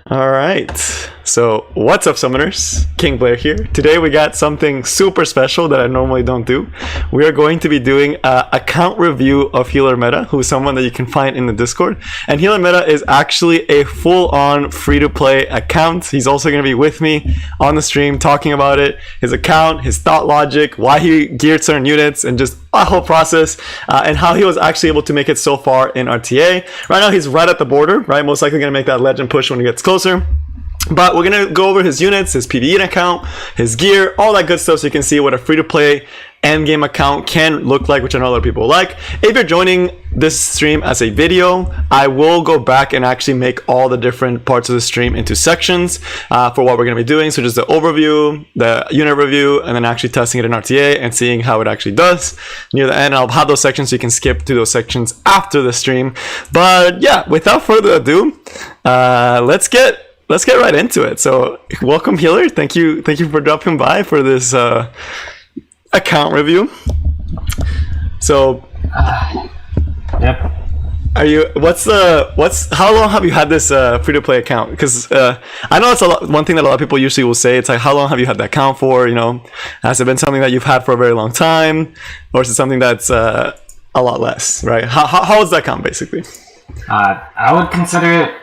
All right. So, what's up, summoners? King Blair here. Today we got something super special that I normally don't do. We are going to be doing an account review of HealerM3ta, who is someone that you can find in the Discord. And HealerM3ta is actually a full-on free-to-play account. He's also going to be with me on the stream talking about it, his account, his thought logic, why he geared certain units, and just a whole process, and how he was actually able to make it so far in RTA. Right now he's right at the border, right? Most likely going to make that legend push when he gets closer. But we're going to go over his units, his PvE account, his gear, all that good stuff, so you can see what a free-to-play endgame account can look like, which I know a lot of people like. If you're joining this stream as a video, I will go back and actually make all the different parts of the stream into sections for what we're going to be doing. So just the overview, the unit review, and then actually testing it in RTA and seeing how it actually does. Near the end, I'll have those sections so you can skip to those sections after the stream. But yeah, without further ado, let's get right into it. So welcome, Healer. Thank you for dropping by for this account review. So yep. How long have you had this free-to-play account? Because I know it's one thing that a lot of people usually will say. It's like, how long have you had that account for? You know, has it been something that you've had for a very long time, or is it something that's a lot less, right? How is that account basically? I would consider it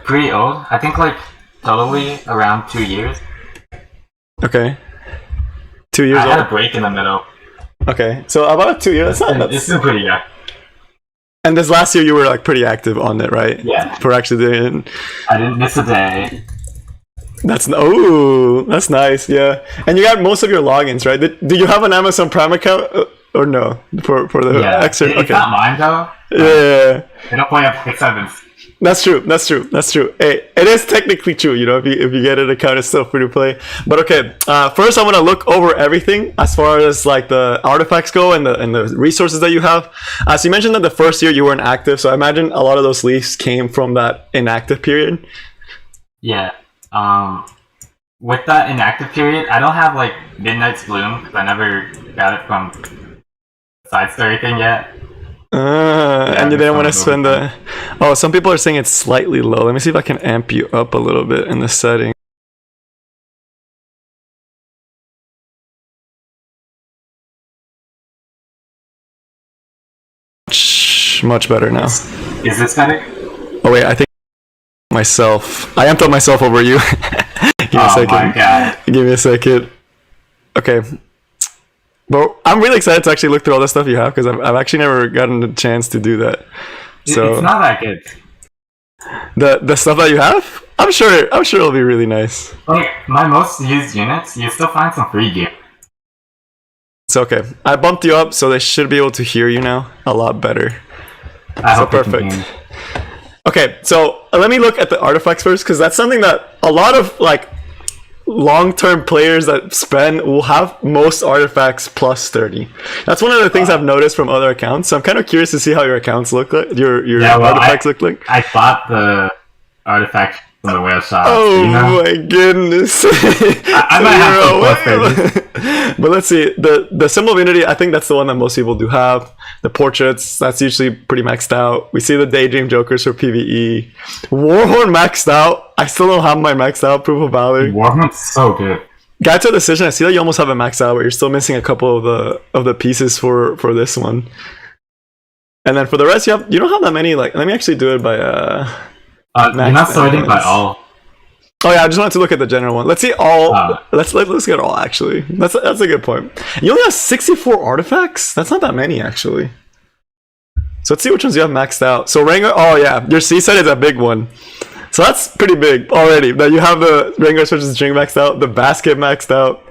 pretty old. I think like totally around 2 years. Okay. 2 years old? I had a break in the middle. Okay, so about 2 years. It's been pretty young. And this last year you were like pretty active on it, right? Yeah. For actually doing it. I didn't miss a day. That's nice, yeah. And you got most of your logins, right? Do you have an Amazon Prime account or no? For the extra? It's not mine though. Yeah. They don't play up X7s. That's true. Hey, it is technically true. You know, if you get an account, it's still free to play. But okay, first I want to look over everything as far as like the artifacts go and the resources that you have. So you mentioned that the first year you weren't active, so I imagine a lot of those leaks came from that inactive period. Yeah. With that inactive period, I don't have like Midnight's Bloom because I never got it from side story thing yet. And you didn't want to spend the... Oh, some people are saying it's slightly low. Let me see if I can amp you up a little bit in the setting. Much better now. Is this better? Oh wait, I think myself. I amped up myself over you. Give me a second. My God. Give me a second. Okay. But I'm really excited to actually look through all the stuff you have because I've actually never gotten a chance to do that. So it's not that good. The stuff that you have, I'm sure it'll be really nice. Like my most used units, you still find some free gear. It's okay. I bumped you up, so they should be able to hear you now a lot better. I hope perfect. Okay, so let me look at the artifacts first because that's something that a lot of like long-term players that spend will have most artifacts plus 30. That's one of the things I've noticed from other accounts. So I'm kind of curious to see how your accounts look like, your artifacts look like. I bought the artifact from the whale shop. Oh, you know? My goodness. I might have some plus 30. But let's see, the symbol of unity, I think that's the one that most people do have. The portraits, that's usually pretty maxed out. We see the Daydream Jokers for PvE. Warhorn maxed out. I still don't have my maxed out Proof of Valor. Warhorn's so good. Guide to Decision, I see that you almost have it maxed out, but you're still missing a couple of the pieces for this one. And then for the rest, you don't have that many. Like, let me actually do it by you're not sorting by all. Oh yeah, I just wanted to look at the general one. Let's see all. Let's get all actually. That's a good point. You only have 64 artifacts. That's not that many actually. So let's see which ones you have maxed out. So Rengar. Oh yeah, your C set is a big one. So that's pretty big already. That you have the Rengar Switch's String maxed out, the basket maxed out,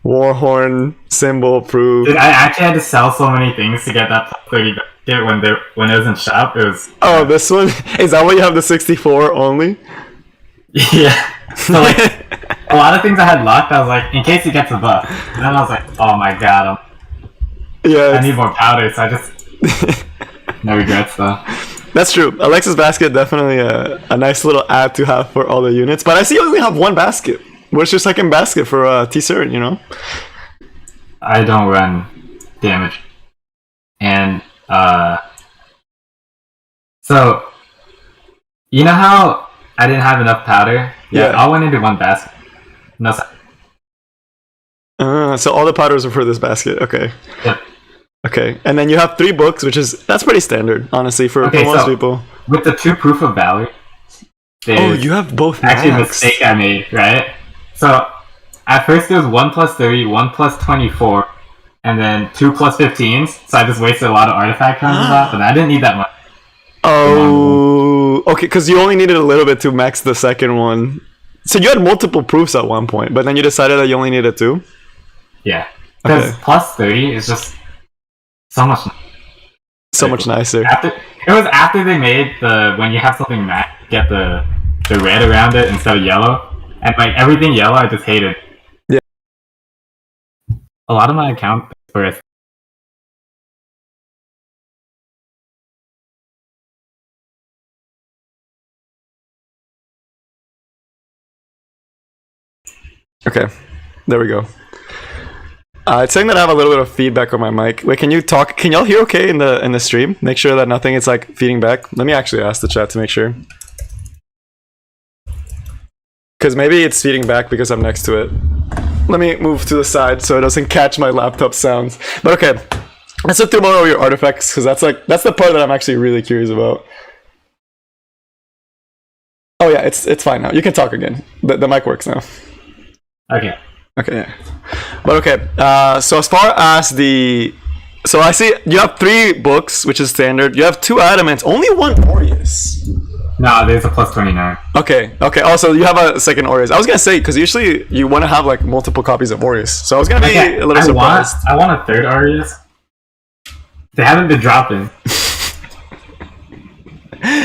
Warhorn symbol proof. Dude, I actually had to sell so many things to get that top 30 basket when it was in shop. It was. Oh, this one is that why you have the 64 only? Yeah. So like a lot of things I had locked, I was like, in case he gets a buff. And then I was like, oh my god, I need more powder, so I just no regrets though. That's true. Alexa's basket definitely a nice little add to have for all the units. But I see you only have one basket. What's your second basket for T-Cert, you know? I don't run damage. And so You know how I didn't have enough powder? Yeah, all went into one basket. No. So all the powders are for this basket. Okay. Yep. Okay, and then you have 3 books, that's pretty standard, honestly, for most people. With the 2 proof of value. Oh, you have both. Actually, a mistake I made, right? So at first it was 1 plus 30, 1 plus 24, and then 2 plus 15s. So I just wasted a lot of artifact rounds of that, but I didn't need that much. Oh, okay, because you only needed a little bit to max the second one. So you had multiple proofs at one point, but then you decided that you only needed 2? Yeah. Because plus 30 is just so much nicer. It was after they made when you have something max, get the red around it instead of yellow. And like everything yellow, I just hated. Yeah. A lot of my account for Okay, there we go. It's saying that I have a little bit of feedback on my mic. Wait, can you talk? Can y'all hear okay in the stream? Make sure that nothing is like feeding back. Let me actually ask the chat to make sure. Because maybe it's feeding back because I'm next to it. Let me move to the side so it doesn't catch my laptop sounds. But okay, let's look through more of your artifacts because that's the part that I'm actually really curious about. Oh yeah, it's fine now. You can talk again. The mic works now. Okay. Okay. But okay, so as far as so I see you have 3 books, which is standard. You have 2 adamants, only 1 Aureus. No, there's a plus 29. Okay. Also, you have a second Aureus. I was gonna say, because usually you want to have like multiple copies of Aureus. So I was gonna be a little surprised. I want a 3rd Aureus. They haven't been dropping.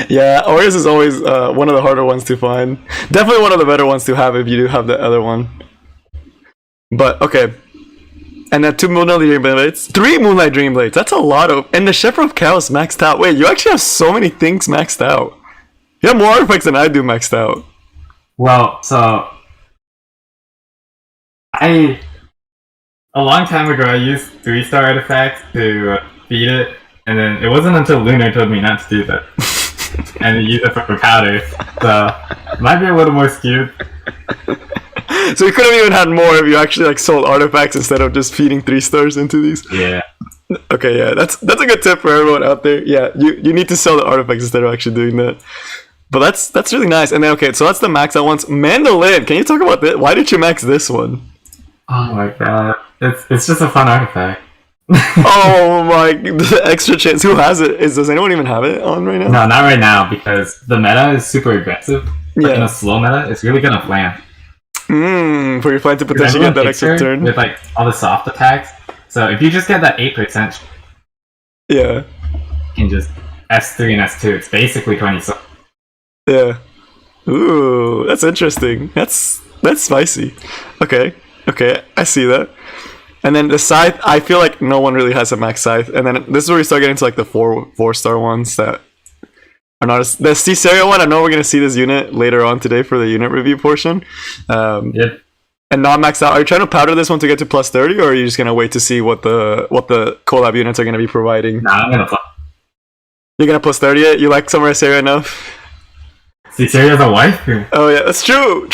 Yeah, Aureus is always one of the harder ones to find. Definitely one of the better ones to have if you do have the other one. But okay, and then 2 Moonlight Dream Blades, 3 Moonlight Dream Blades. That's a lot of. And the Shepherd of Chaos maxed out. Wait, you actually have so many things maxed out. You have more artifacts than I do maxed out. Well, so a long time ago I used 3-star artifacts to feed it, and then it wasn't until Lunar told me not to do that, and use it for powders. So it might be a little more skewed. So you could have even had more if you actually like sold artifacts instead of just feeding 3 stars into these. Yeah. Okay, yeah, that's a good tip for everyone out there. Yeah, you need to sell the artifacts instead of actually doing that. But that's really nice. And then okay, so that's the max out ones. Mandolin, can you talk about this? Why did you max this one? Oh my god, it's just a fun artifact. Oh my, the extra chance. Who has it? Does anyone even have it on right now? No, not right now because the meta is super aggressive. But in a slow meta, it's really gonna flan. For your flan to potentially get that extra turn with like all the soft attacks. So if you just get that 8%, yeah, you can just S3 and S2. It's basically 20. Yeah. Ooh, that's interesting. That's spicy. Okay, I see that. And then the scythe, I feel like no one really has a max scythe. And then this is where we start getting to like the 4-star ones that are not as... The Caesarea one, I know we're going to see this unit later on today for the unit review portion. Yep. And not max out. Are you trying to powder this one to get to plus 30, or are you just going to wait to see what the collab units are going to be providing? Nah, I'm going to... You're going to plus 30 it? You like Summer Caesarea enough? Caesaria's a wife? Oh yeah, that's true.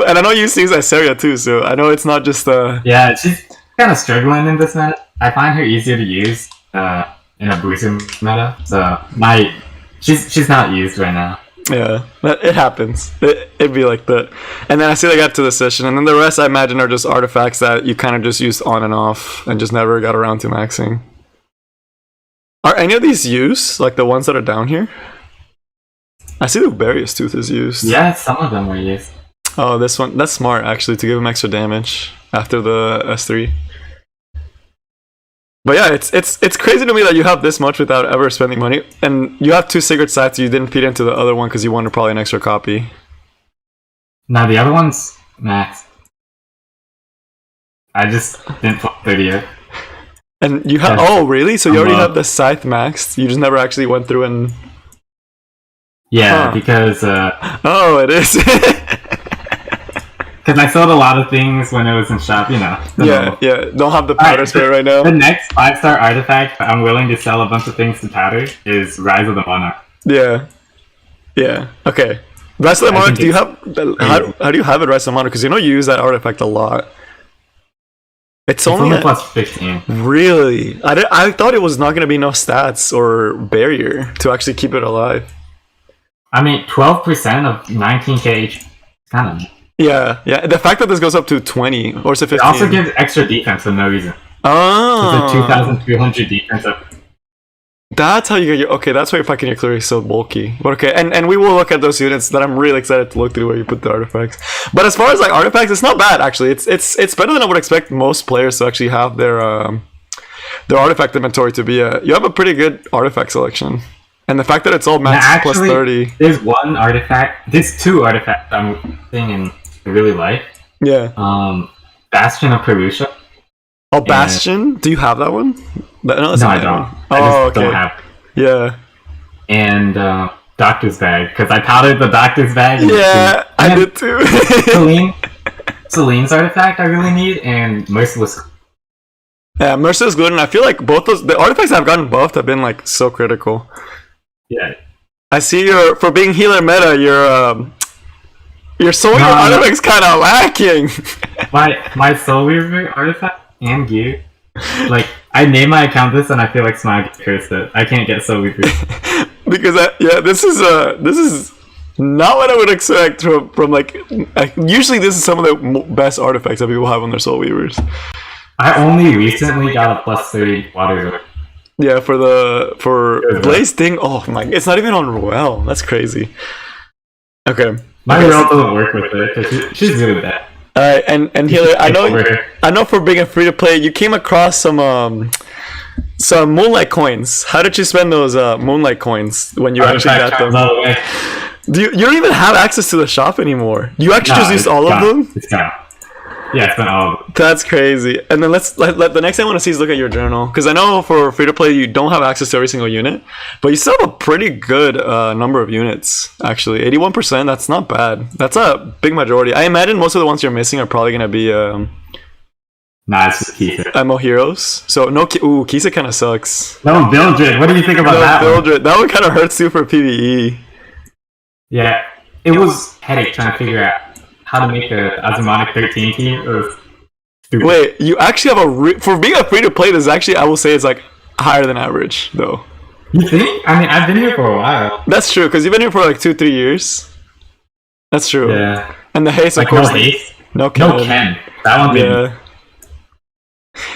And I know you use Caesarea too, so I know it's not just Yeah, she's kind of struggling in this meta. I find her easier to use in a booster meta, so she's not used right now. Yeah, it happens. It'd be like that. And then I see they got to the session, and then the rest I imagine are just artifacts that you kind of just used on and off and just never got around to maxing. Are any of these used? Like the ones that are down here? I see the Barious Tooth is used. Yeah, some of them were used. Oh, this one. That's smart, actually, to give him extra damage after the S3. But yeah, it's crazy to me that you have this much without ever spending money. And you have 2 Sacred Sites you didn't feed into the other one because you wanted probably an extra copy. No, the other one's max. I just didn't put 30 yet. And you have... Oh, really? So you already have the Scythe maxed? You just never actually went through and... Yeah, because... Oh, it is. Because I sold a lot of things when it was in shop, you know. Yeah. Don't have the powder spray right now. The next 5-star artifact I'm willing to sell a bunch of things to powder is Rise of the Monarch. Yeah. Yeah. Okay. Rest of the monarch. Do you have how do you have it rest of the monarch? Because you use that artifact a lot. It's only plus 15. Really? I thought it was not going to be no stats or barrier to actually keep it alive. I mean, 12% of 19k kind of. Yeah. The fact that this goes up to 20 or so 15. It also gives extra defense for no reason. Oh. It's a 2,300 defense. That's how you get your... Okay, that's why you're packing your clear is so bulky. But okay, and we will look at those units that I'm really excited to look through where you put the artifacts. But as far as like artifacts, it's not bad actually. It's better than I would expect most players to actually have their artifact inventory to be. You have a pretty good artifact selection. And the fact that it's all max plus 30. There's one artifact. There's two artifacts I'm thinking I really like. Yeah. Bastion of Perusha. Oh, Bastion? Do you have that one? No, I don't. I just don't have it. Yeah. And Doctor's Bag, because I powdered the Doctor's Bag. Yeah, I did too. Celine's artifact I really need, and Merciless. Yeah, Merciless Gluten. I feel like both the artifacts I've gotten buffed have been like so critical. Yeah. I see for being HealerM3ta, your Soul Weaver artifact's kind of lacking. my Soul Weaver artifact and gear, like I name my account this, and I feel like Smile cursed it. I can't get Soul Weaver because this is not what I would expect from like. Usually, this is some of the best artifacts that people have on their Soul Weavers. I only recently got a plus 30 water. Yeah, for Blaze Sting. Oh my! It's not even on Ruel. That's crazy. Okay. My Ruel doesn't work with it because she's really bad. Alright, and Healer, I know for being a free to play, you came across some Moonlight coins. How did you spend those Moonlight coins when you actually got them? You don't even have access to the shop anymore. You actually just used all of them? It's gone. Yeah, it's been all of them. That's crazy. And then the next thing I want to see is look at your journal, because I know for free to play you don't have access to every single unit, but you still have a pretty good number of units. Actually, 81%. That's not bad. That's a big majority. I imagine most of the ones you're missing are probably gonna be it's Kisa. MO heroes. So no, Kisa kind of sucks. No, Vildred. What do you think about that Vildred. That one kind of hurts too for PvE. Yeah, it was headache trying to figure out how to make a Asmonic 13 team. Wait, you actually have for being a free to play. This is actually, I will say, it's like higher than average though. You think? I mean, I've been here for a while. That's true, because you've been here for like 2-3 years. That's true. Yeah. And the haste, like, of course. No haste. No Ken. That one. Yeah.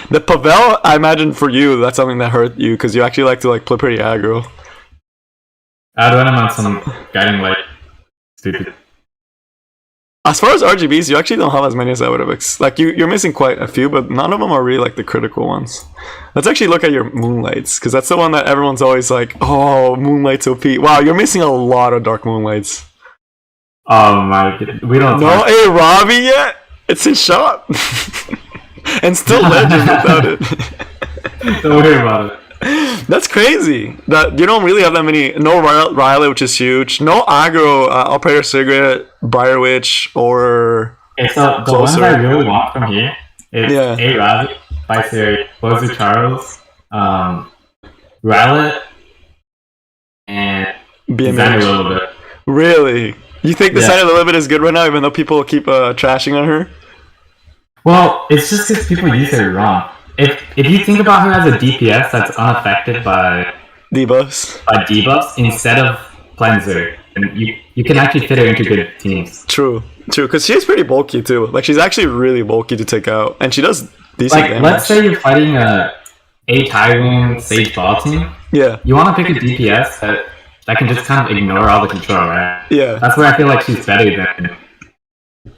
The Pavel, I imagine for you, that's something that hurt you because you actually like to like play pretty aggro. I'd run him on some guiding light. Stupid. As far as RGBs, you actually don't have as many as I would have you're missing quite a few, but none of them are really like the critical ones. Let's actually look at your Moonlights, because that's the one that everyone's always like, oh, Moonlight's OP. Wow, you're missing a lot of Dark Moonlights. Oh my god. We don't know a Robbie yet? It's in shop. And still legend without it. Don't worry about it. That's crazy. That you don't really have that many. No Riley, which is huge. No aggro Operator Cigarette, Briar Witch, or so the ones I really want from here is A Riley, Viceroy, Bozu Charles, Riley, and Designer a little bit. Really? You think Designer a little bit is good right now, even though people keep trashing on her? Well, it's just because people use her wrong. If you think about her as a DPS that's unaffected by debuffs instead of cleanser, and you can actually fit her into good teams. True, because she's pretty bulky too. Like she's actually really bulky to take out, and she does decent damage. Let's say you're fighting a Tyrant Sage Ball team. Yeah. You want to pick a DPS that can just kind of ignore all the control, right? Yeah. That's where I feel like she's better than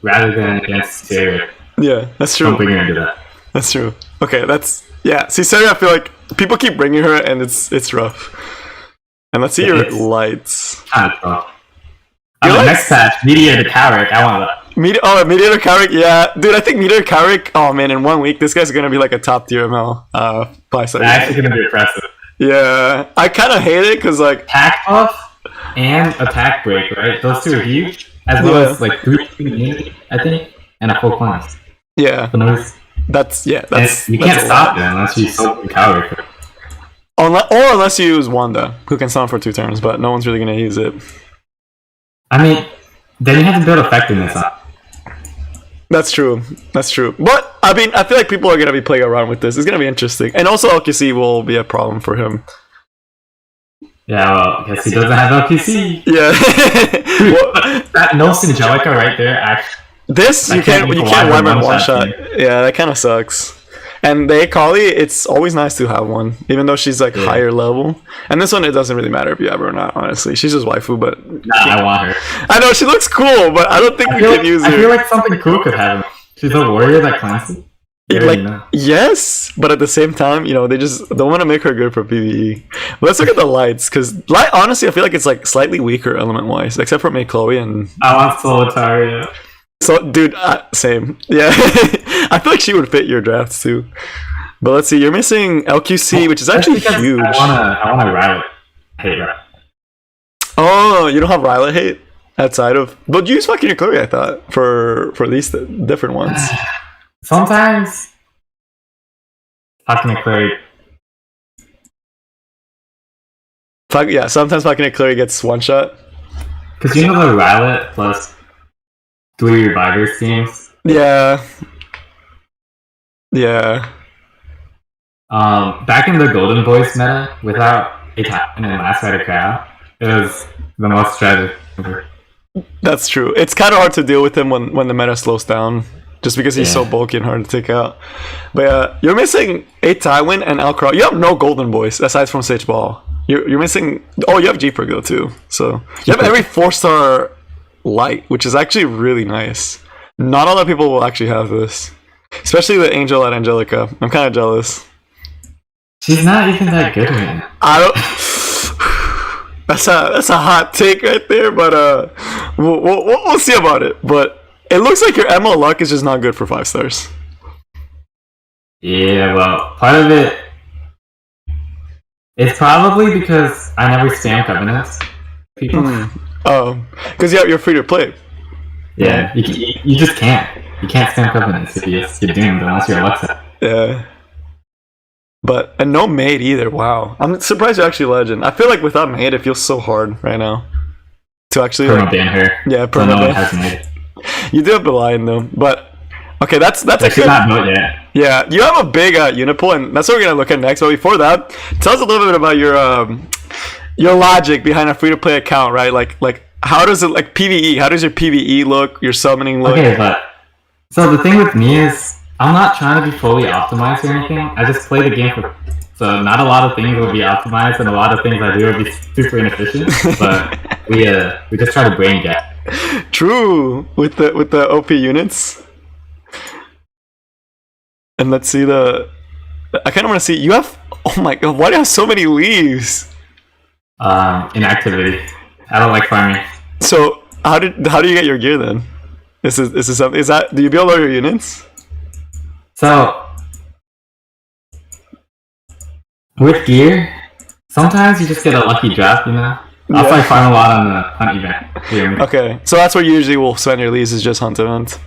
rather than against Sarah. Yeah, that's true. Don't bring her into that. That's true. Okay, see, Sarah, I feel like people keep bringing her, and it's rough. And let's see your lights. Kind of tough. Next patch, Mediator Carrick. I want that. Mediator Carrick, yeah. Dude, I think Mediator Carrick, oh man, in 1 week, this guy's gonna be like a top tier ML. That's actually gonna be impressive. Yeah, I kind of hate it, because like... Attack buff and attack break, right? Those two are huge. As well as like 3 immunity, I think, and a full class. Yeah. That's you can't stop it unless you so coward. Unless you use Wanda, who can stun for 2 turns, but no one's really gonna use it. I mean, then you have to build effectiveness on. That's true. That's true. But I mean, I feel like people are gonna be playing around with this. It's gonna be interesting, and also LQC will be a problem for him. Yeah, well, I guess he doesn't have LQC. Yeah. Well, that no Angelica right there, actually. This you can't Wyvern one shot. Yeah, that kind of sucks. And the Akali, it's always nice to have one, even though she's like higher level. And this one, it doesn't really matter if you have her or not. Honestly, she's just waifu, but I want her. I know she looks cool, but I don't think we can use her. I feel like something cool could happen. She's a warrior that cleanses. Like yes, but at the same time, you know, they just don't want to make her good for PvE. But let's look at the lights, because light, honestly, I feel like it's like slightly weaker element wise, except for May Chloe and. I want Solitaria. So, dude, same. Yeah, I feel like she would fit your drafts too. But let's see, you're missing LQC, which is actually huge. I want to Rylot. Hate Rylot. Oh, you don't have Rylot hate outside of, but you use fucking Chloe, I thought, for these different ones. Sometimes fucking Clary. Yeah, sometimes fucking Clary gets one shot. Because you know the Rylot plus 3 revivers teams? Yeah. Yeah. Back in the Golden Boys meta, without a tap and last fight crowd, it was the most tragic. That's true. It's kind of hard to deal with him when the meta slows down. Just because he's so bulky and hard to take out. But you're missing a Tywin and Alcrow. You have no Golden Boys aside from Sage Ball. You're missing. Oh, you have G-Perk though too. So you have every 4-star light, which is actually really nice. Not a lot of people will actually have this, especially the Angel at Angelica. I'm kind of jealous. She's not even that good right now. I don't. That's a hot take right there, but we'll see about it. But. It looks like your ML luck is just not good for 5 stars. Yeah, well, part of it's probably because I never spam covenants. People. Oh, because you're free to play. Yeah, you just can't. You can't spam covenants if you're doomed unless you're Alexa. Yeah. And no maid either. Wow, I'm surprised you're actually legend. I feel like without maid, it feels so hard right now to actually ban her. Yeah, so no one has maid. You do have the line though, but okay, that's a good. Not built yet. Yeah, you have a big unit pool, and that's what we're gonna look at next. But before that, tell us a little bit about your logic behind a free-to-play account, right? Like how does it like PVE? How does your PVE look? Your summoning look? Okay, but so the thing with me is I'm not trying to be fully optimized or anything. I just play the game for. So not a lot of things will be optimized, and a lot of things I do will be super inefficient. But we just try to brain gap. True, with the OP units. And let's see I kind of want to see. You have. Oh my god! Why do you have so many leaves? Inactivity. I don't like farming. So how do you get your gear then? Is that do you build all your units? So with gear, sometimes you just get a lucky drop, you know. I'll probably farm a lot on the hunt event. Okay, so that's where you usually will spend your leaves, is just hunt event.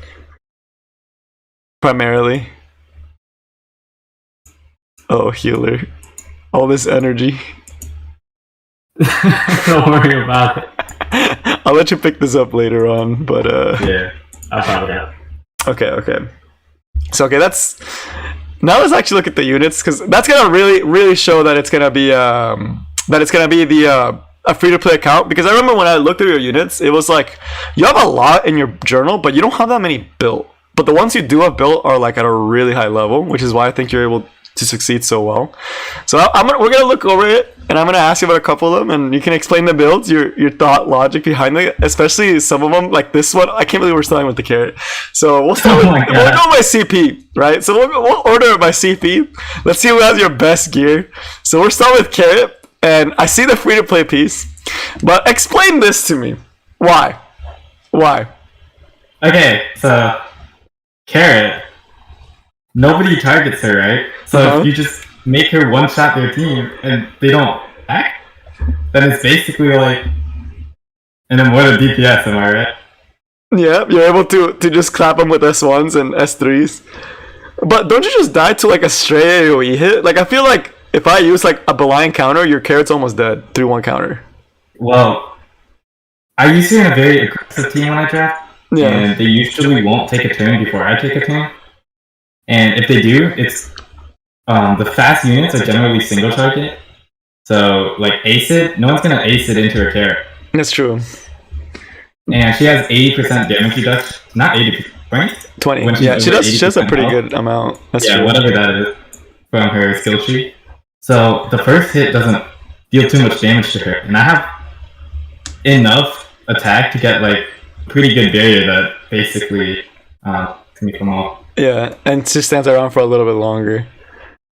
Primarily. Oh, healer. All this energy. Don't worry about it. I'll let you pick this up later on, but yeah, I'll probably have. Okay. So that's. Now let's actually look at the units, because that's gonna really show that it's gonna be a free-to-play account. Because I remember when I looked through your units, it was like you have a lot in your journal, but you don't have that many built. But the ones you do have built are like at a really high level, which is why I think you're able to succeed so well. So we're gonna look over it, and I'm gonna ask you about a couple of them, and you can explain the builds, your thought logic behind it, especially some of them like this one. I can't believe we're starting with the carrot. So we'll start we'll go by CP, right? So we'll order it by CP. Let's see who has your best gear. So we'll start with carrot. And I see the free-to-play piece, but explain this to me. Why? Okay, so Carrot, nobody targets her, right? So if you just make her one-shot their team and they don't act, then it's basically like an immortal DPS, am I right? Yeah, you're able to just clap them with S1s and S3s. But don't you just die to like a stray AoE hit? Like I feel like if I use like a Belian counter, your carrot's almost dead through one counter. Well, I used to be in a very aggressive team when I draft, Yeah. and they usually won't take a turn before I take a turn. And if they do, it's the fast units are generally single target. So like acid, no one's gonna acid into her carrot. That's true. And she has 80% damage reduction. Not 80%, right? 20. Yeah, she does a pretty good amount. That's true. Whatever that is from her skill tree. So the first hit doesn't deal too much damage to her, and I have enough attack to get like pretty good barrier that basically can be from all. Yeah, and she stands around for a little bit longer.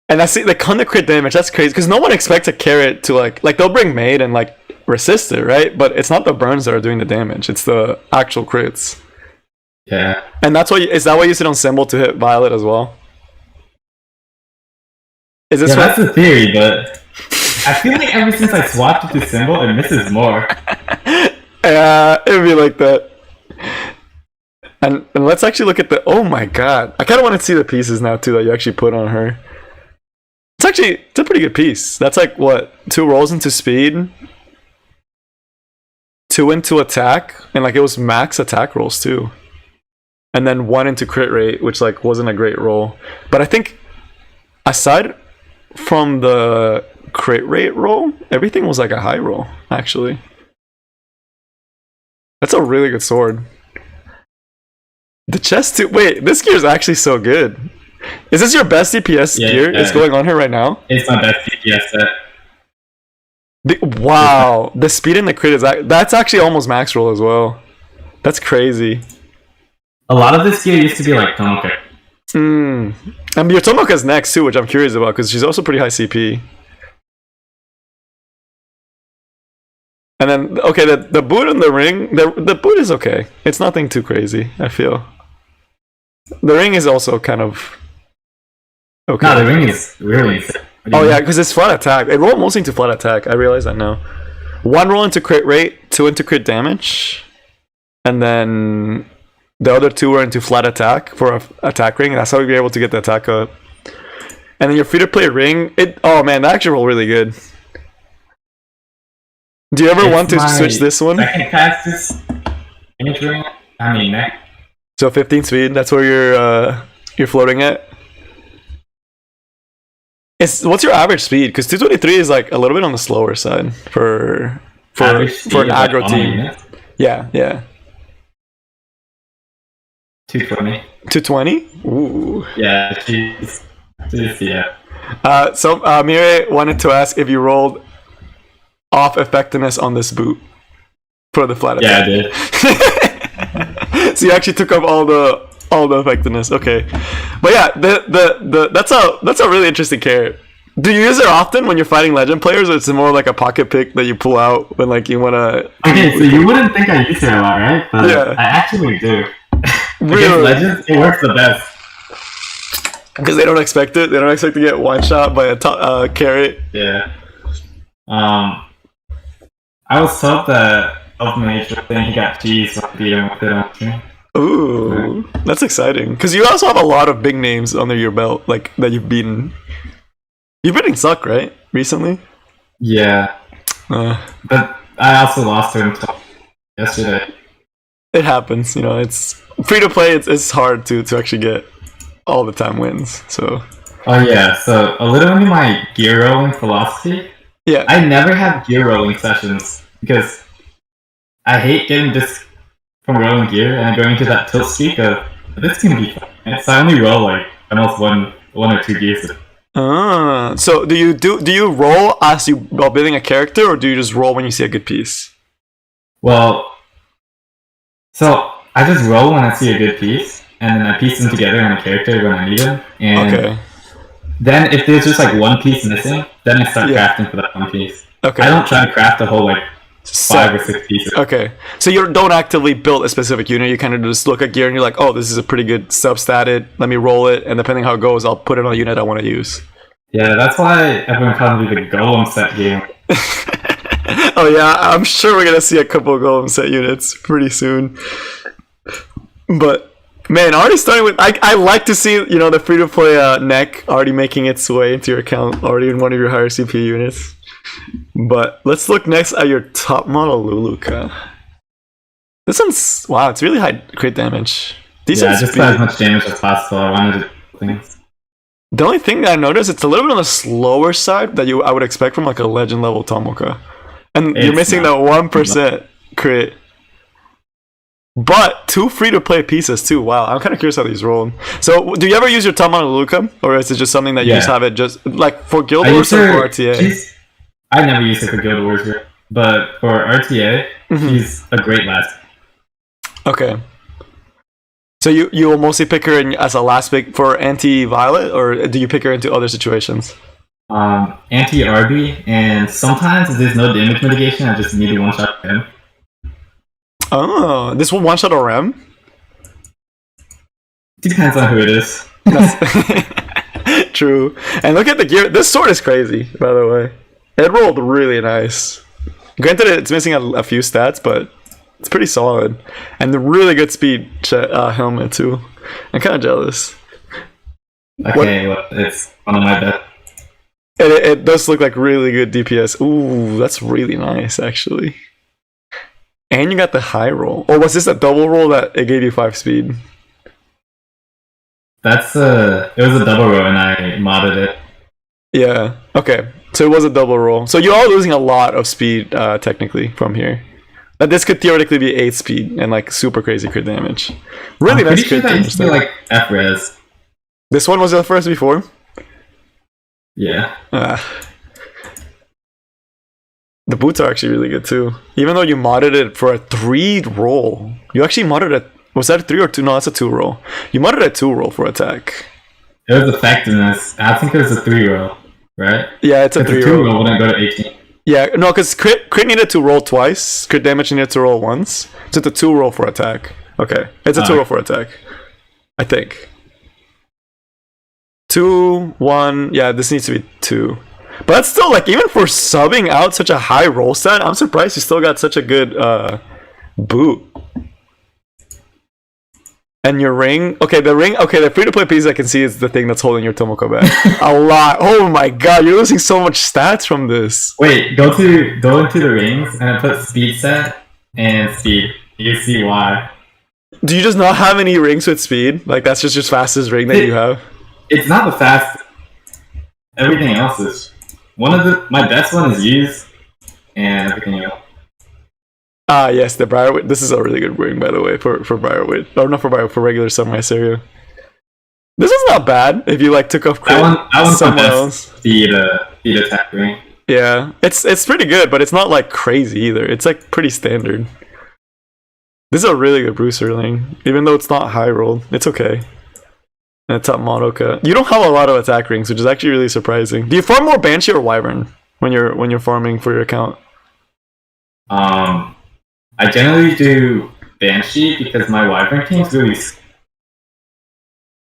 And I see the kind of crit damage. That's crazy because no one expects a carrot to like they'll bring maid and like resist it, right? But it's not the burns that are doing the damage; it's the actual crits. Yeah. And that's why is that why you sit on symbol to hit Violet as well? Is this that's the theory, but I feel like ever since I swapped it to symbol, it misses more. Yeah, it'd be like that. And let's actually look at the. Oh my god, I kind of want to see the pieces now too that you actually put on her. It's a pretty good piece. That's like what 2 rolls into speed, 2 into attack, and like it was max attack rolls too, and then 1 into crit rate, which like wasn't a great roll. But I think aside from the crit rate roll, everything was like a high roll actually. That's a really good sword. The chest too. Wait, this gear is actually so good. Is this your best DPS gear? It's going on here right now? It's my best DPS set. Wow, the speed and the crit is that's actually almost max roll as well. That's crazy. A lot of this gear used to be like Tomoka. And your Tomoka's next too, which I'm curious about because she's also pretty high CP. And then okay, the boot and the ring, the boot is okay. It's nothing too crazy, I feel. The ring is also kind of okay. No, the ring is really sick. Oh yeah, because it's flat attack. It rolled mostly into flat attack. I realize that now. 1 roll into crit rate, 2 into crit damage, and then the other 2 were into flat attack for a attack ring. That's how you're able to get the attack up. And then your free to play ring. Oh man, that actually rolled really good. Do you ever want to switch this one? Second fastest image ring. I mean, neck. So 15 speed. That's where you're floating at. What's your average speed? Because 223 is like a little bit on the slower side for an aggro team. Yeah. 220. 220? Ooh. Yeah, she's yeah. So Mire wanted to ask if you rolled off effectiveness on this boot for the flat attack. Yeah, I did. So you actually took up all the effectiveness. Okay, but yeah, that's a really interesting carrot. Do you use it often when you're fighting legend players, or it's more like a pocket pick that you pull out when like you wanna? Okay, so you wouldn't think I use it a lot, right? But yeah, I actually do. Really? Legends, it works the best. Because they don't expect it. They don't expect to get one shot by a carrot. Yeah. I was told that Ultimate thing he got cheese, so I beat him with it on stream. Ooh, that's exciting. Because you also have a lot of big names under your belt, like that you've beaten. You've beaten Suck, right? Recently? Yeah. But I also lost to him yesterday. It happens, you know. It's free to play. It's hard to actually get all the time wins. So. Oh yeah. So a little into my gear rolling philosophy. Yeah. I never have gear rolling sessions because I hate getting this from rolling gear and going into that tilt streak of this can be fun. So I only roll like almost one or two gears. So do you roll as you while building a character, or do you just roll when you see a good piece? Well, so I just roll when I see a good piece, and then I piece them together in a character when I need them. And then if there's just like one piece missing, then I start crafting for that one piece. Okay. I don't try to craft a whole like 5 or 6 pieces. Okay. So you don't actively build a specific unit. You kind of just look at gear and you're like, oh, this is a pretty good substatted. Let me roll it, and depending how it goes, I'll put it on a unit I want to use. Yeah, that's why everyone calls me the Golem set game. Oh yeah, I'm sure we're gonna see a couple of Golem set units pretty soon. But man, already starting with I like to see, you know, the free to play neck already making its way into your account, already in one of your higher CP units. But let's look next at your top model Luluka. This one's wow. It's really high crit damage. Decent just speed. as much damage as possible. I wanted to things. The only thing that I noticed, it's a little bit on the slower side that I would expect from like a legend level Tomoka, and you're missing that 1% crit. But 2 free-to-play pieces too. Wow, I'm kind of curious how these roll. So, do you ever use your Tamana Luca, or is it just something that you just have it just like for Guild Wars or for RTA? I never used it for Guild Wars, but for RTA, she's a great last. Okay. So you will mostly pick her in as a last pick for anti-Violet, or do you pick her into other situations? Anti-RB, and sometimes if there's no damage mitigation, I just immediately one-shot him. Oh, this will one-shot a Rem? It depends on who it is. True. And look at the gear. This sword is crazy, by the way. It rolled really nice. Granted, it's missing a few stats, but it's pretty solid. And the really good speed helmet, too. I'm kind of jealous. Okay, well, it's one of my best. It does look like really good DPS. Ooh, that's really nice, actually. And you got the high roll. Or was this a double roll that it gave you 5 speed? It was a double roll and I modded it. Yeah, okay. So it was a double roll. So you are losing a lot of speed, technically, from here. This could theoretically be 8 speed and like super crazy crit damage. Really nice crit damage. Used to be like F-res. This one was the first before? Yeah. The boots are actually really good too. Even though you modded it for a 3 roll. You actually modded it. Was that a 3 or 2? No, that's a 2 roll. You modded a 2 roll for attack. It was effectiveness. I think it was a 3 roll, right? Yeah, it's a 3 roll. 2 roll wouldn't go to 18. Yeah, no, because crit needed to roll twice. Crit damage needed to roll once. So it's a 2 roll for attack. Okay, it's a 2 roll for attack. I think. 2, 1. Yeah, this needs to be 2. But that's still, like, even for subbing out such a high roll stat, I'm surprised you still got such a good boot. And your ring, the free-to-play piece I can see is the thing that's holding your Tomoko back. A lot. Oh my god, you're losing so much stats from this. Wait, go into the rings and put speed set and speed. You see why. Do you just not have any rings with speed? Like, that's just your fastest ring that you have? It's not the fastest. Everything else is. My best one is used, and everything else. Yes, the Briarwood. This is a really good ring, by the way, for Briarwood. Or not for Briarwood, for regular Samurai Serio. This is not bad if you like took off crit somewhere else. Speed attack ring. Yeah, it's pretty good, but it's not like crazy either. It's like pretty standard. This is a really good Bruiser ring, even though it's not high rolled. It's okay. And it's at Madoka. You don't have a lot of attack rings, which is actually really surprising. Do you farm more Banshee or Wyvern when you're farming for your account? I generally do Banshee because my Wyvern team is really.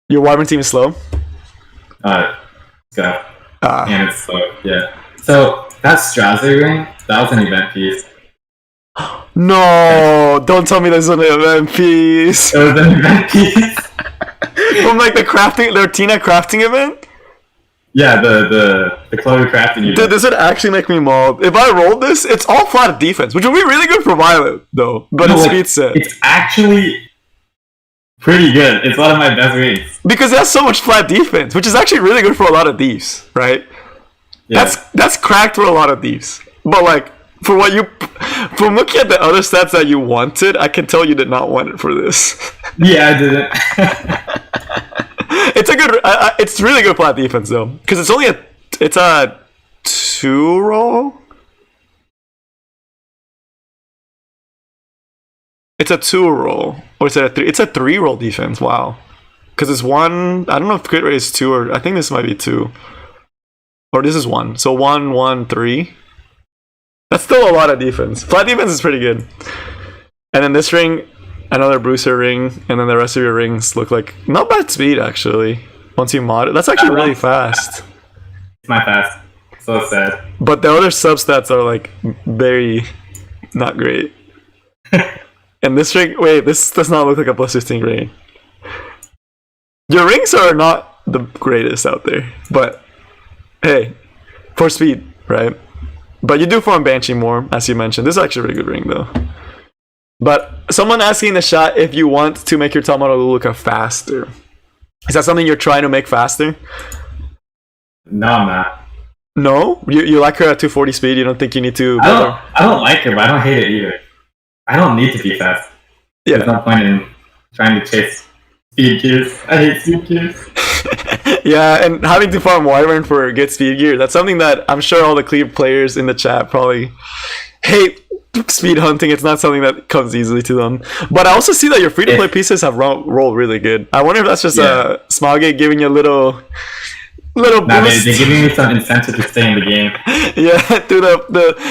Your Wyvern team is slow. And it's slow. Yeah. So that Straze ring, that was an event piece. No, don't tell me there's an event piece. It was an event piece. From like the RTA crafting event? Yeah, the Chloe crafting event. Dude, this would actually make me mauled. If I rolled this, it's all flat defense, which would be really good for Violet, though. But it's speed set. It's actually pretty good. It's one of my best rings. Because it has so much flat defense, which is actually really good for a lot of thieves, right? Yeah. That's cracked for a lot of thieves. But like, from looking at the other stats that you wanted, I can tell you did not want it for this. Yeah, I didn't. It's a good. It's really good flat defense though, because it's a 2 roll. It's a 2 roll, or is it a 3? It's a 3 roll defense. Wow, because it's 1. I don't know if crit rate is 2 or I think this might be 2, or this is 1. So 1, 1, 3. That's still a lot of defense. Flat defense is pretty good. And then this ring, another Bruiser ring, and then the rest of your rings look like not bad speed actually. Once you mod it, that's actually really fast. It's my fast. So sad. But the other substats are like very not great. And this ring, wait, this does not look like a plus 15 ring. Your rings are not the greatest out there, but hey, for speed, right? But you do farm Banshee more, as you mentioned. This is actually a really good ring, though. But someone asking in the chat if you want to make your Tamaru Luluka faster. Is that something you're trying to make faster? No, I'm not. No? You like her at 240 speed? You don't think you need to... I don't like her, but I don't hate it either. I don't need to be fast. Yeah. There's no point in trying to chase speed gears. I hate speed gears. Yeah, and having to farm Wyvern for good speed gear, that's something that I'm sure all the Cleave players in the chat probably hate. Speed hunting, it's not something that comes easily to them. But I also see that your free-to-play pieces have rolled really good. I wonder if that's just a Smallgate giving you a little boost. They're giving me some incentive to stay in the game. Yeah, through